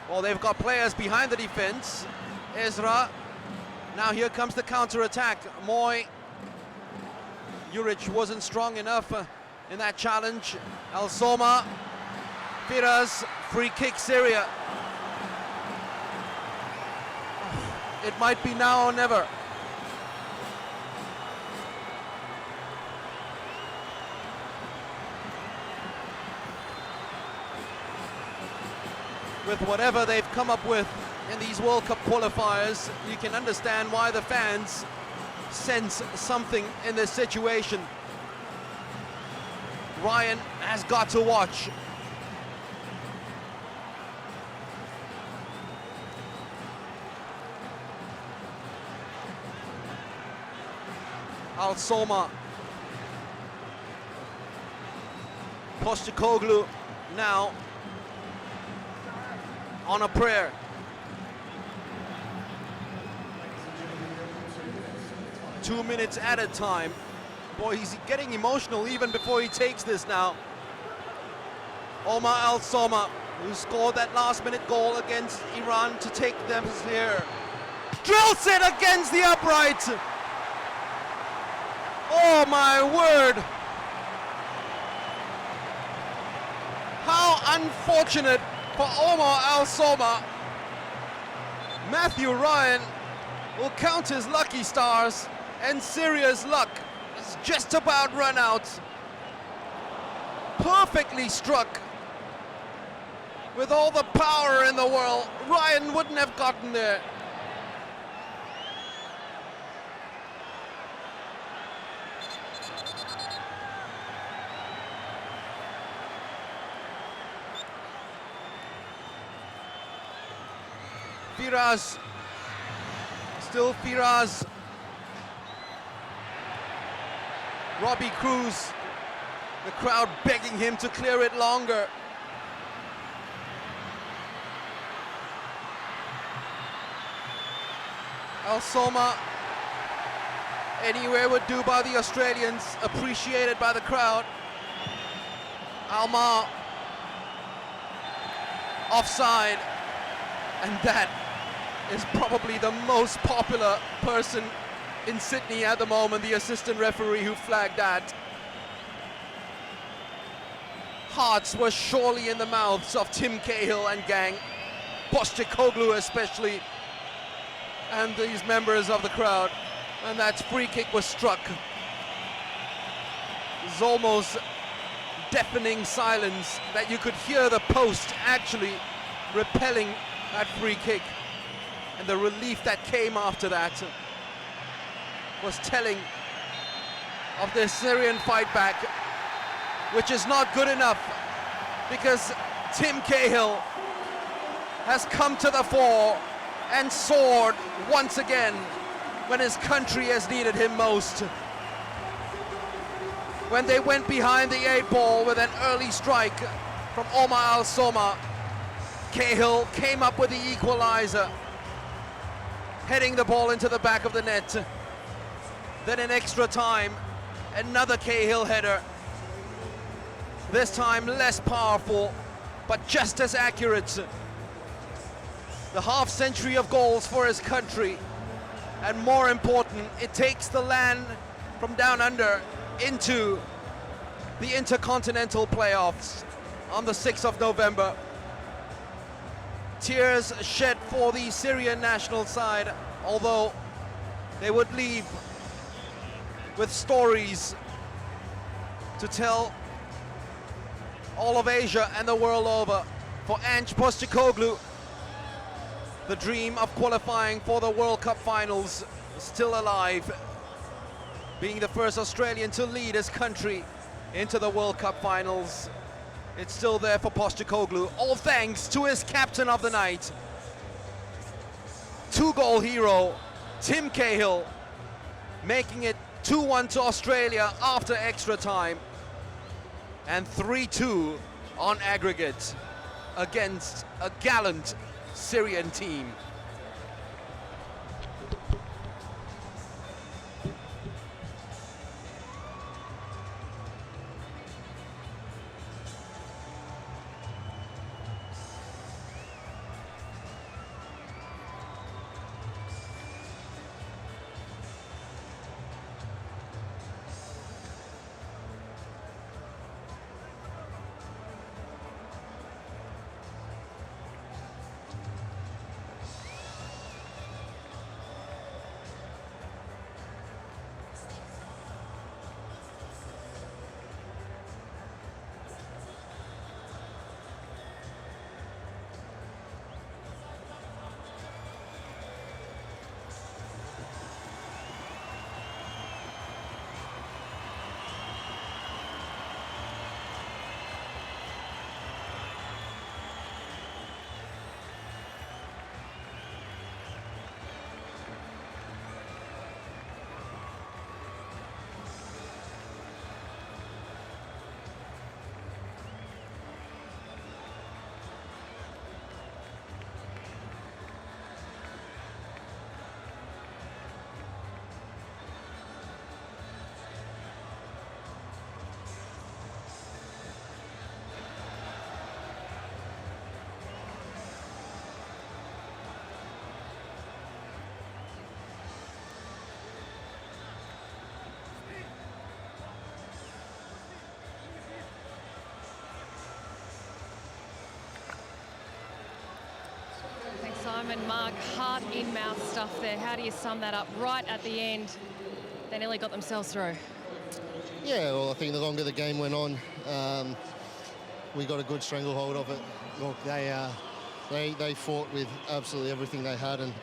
Well, they've got players behind the defense. Ezra. Now here comes the counter-attack. Moy. Juric wasn't strong enough in that challenge. Al-Soma. Firas. Free kick Syria. It might be now or never. With whatever they've come up with in these World Cup qualifiers, you can understand why the fans sense something in this situation. Ryan has got to watch. Al-Soma. Postecoglou now on a prayer. Two minutes at a time. Boy, he's getting emotional even before he takes this now. Omar Al-Soma, who scored that last-minute goal against Iran to take them here. Drills it against the upright. Oh my word. How unfortunate for Omar Al-Soma. Matthew Ryan will count his lucky stars, and Syria's luck is just about run out. Perfectly struck. With all the power in the world, Ryan wouldn't have gotten there. Firaz, still Firaz. Robbie Cruz, the crowd begging him to clear it longer. Al Soma, anywhere would do by the Australians, appreciated by the crowd. Almar, offside, and that is probably the most popular person in Sydney at the moment, the assistant referee who flagged that. Hearts were surely in the mouths of Tim Cahill and gang, Postecoglou especially, and these members of the crowd. And that free kick was struck. It's almost deafening silence that you could hear the post actually repelling that free kick. And the relief that came after that was telling of the Syrian fight back, which is not good enough because Tim Cahill has come to the fore and soared once again when his country has needed him most. When they went behind the 8 ball with an early strike from Omar Al Soma, Cahill came up with the equalizer, heading the ball into the back of the net. Then in extra time, another Cahill header. This time less powerful, but just as accurate. The half-century of goals for his country. And more important, it takes the land from down under into the Intercontinental playoffs on the 6th of November. Tears shed for the Syrian national side, although they would leave with stories to tell all of Asia and the world over. For Ange Postecoglou, the dream of qualifying for the World Cup finals is still alive, being the first Australian to lead his country into the World Cup finals. It's still there for Postecoglou, all thanks to his captain of the night, 2-goal hero Tim Cahill, making it 2-1 to Australia after extra time and 3-2 on aggregate against a gallant Syrian team. gentlemen, Mark, heart in mouth stuff there. How do you sum that up right at the end? They nearly got themselves through. Yeah, well, I think the longer the game went on, we got a good stranglehold of it. Look, they fought with absolutely everything they had, and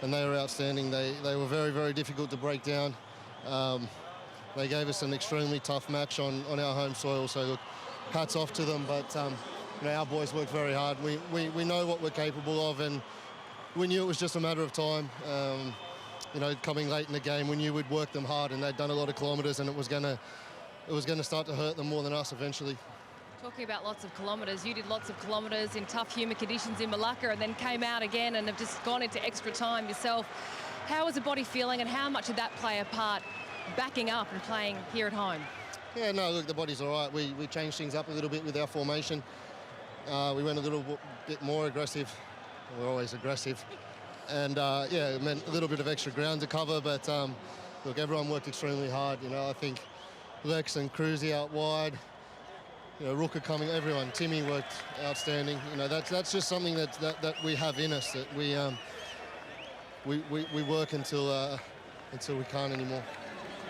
they were outstanding. They were very, very difficult to break down. They gave us an extremely tough match on our home soil, so look, hats off to them. But our boys worked very hard. We know what we're capable of, and we knew it was just a matter of time. Coming late in the game, we knew we'd work them hard, and they'd done a lot of kilometres, and it was gonna start to hurt them more than us eventually. Talking about lots of kilometres, you did lots of kilometres in tough humid conditions in Malacca and then came out again and have just gone into extra time yourself. How was the body feeling, and how much did that play a part backing up and playing here at home? Yeah, no, look, the body's all right. We changed things up a little bit with our formation. We went a little bit more aggressive. We're always aggressive. And, it meant a little bit of extra ground to cover, but, look, everyone worked extremely hard. I think Lex and Cruzy out wide, Rooker coming, everyone. Timmy worked outstanding. That's just something that we have in us, that we work until we can't anymore.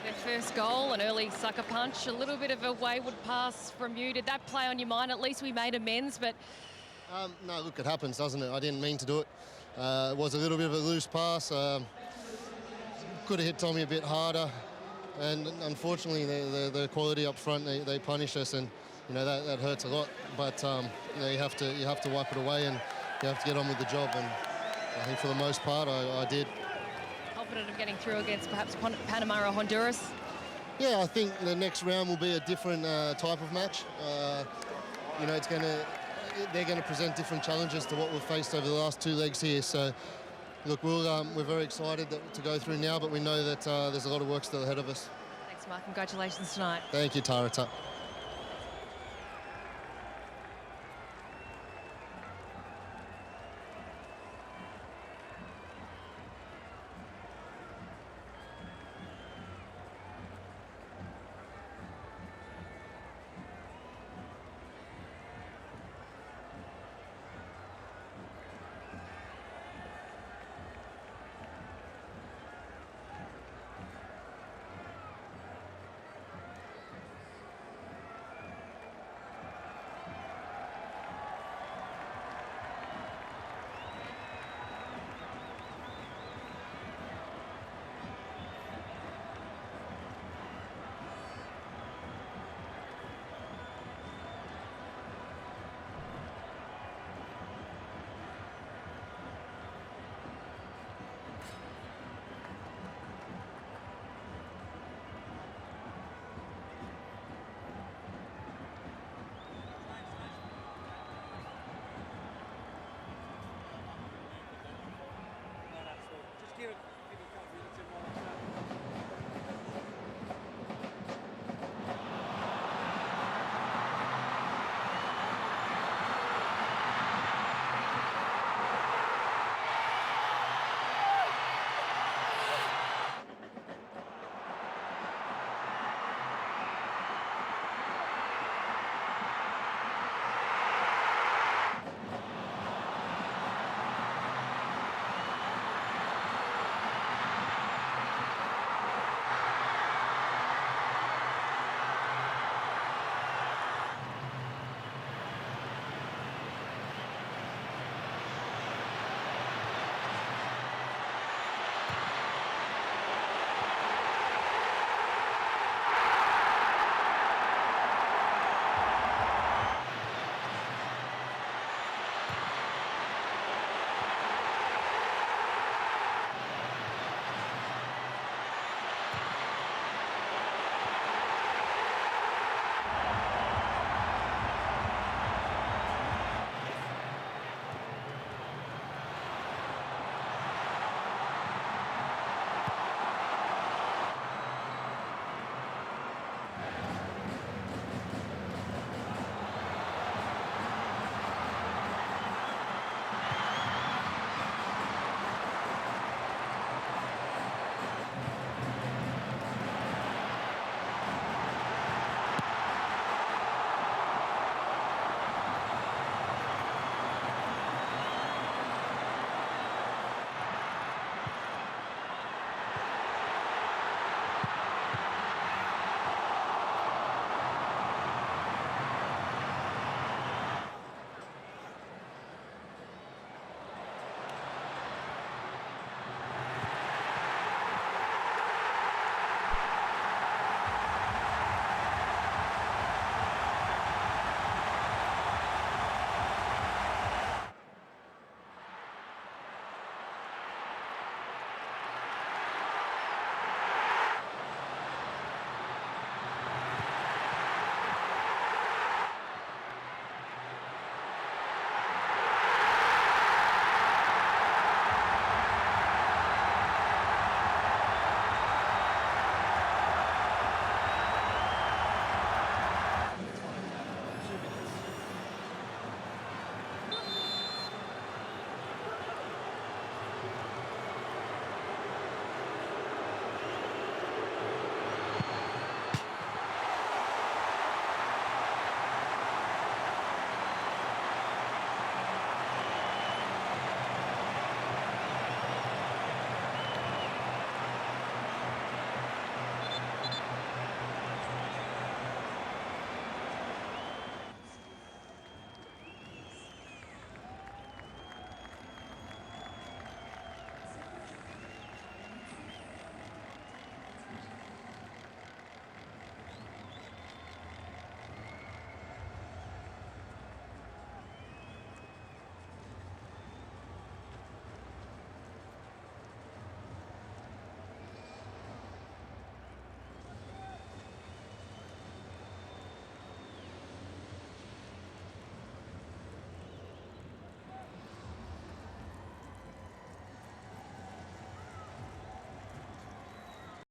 Their first goal, an early sucker punch, a little bit of a wayward pass from you. Did that play on your mind? At least we made amends, but... No, look, it happens, doesn't it? I didn't mean to do it. It was a little bit of a loose pass. Could have hit Tommy a bit harder. And unfortunately, the quality up front, they punish us, and that hurts a lot. But you have to wipe it away, and you have to get on with the job. And I think for the most part, I did. Confident of getting through against perhaps Panama or Honduras? Yeah, I think the next round will be a different type of match. They're going to present different challenges to what we've faced over the last two legs here. So, look, we're very excited to go through now, but we know that there's a lot of work still ahead of us. Thanks, Mark. Congratulations tonight. Thank you, Tara.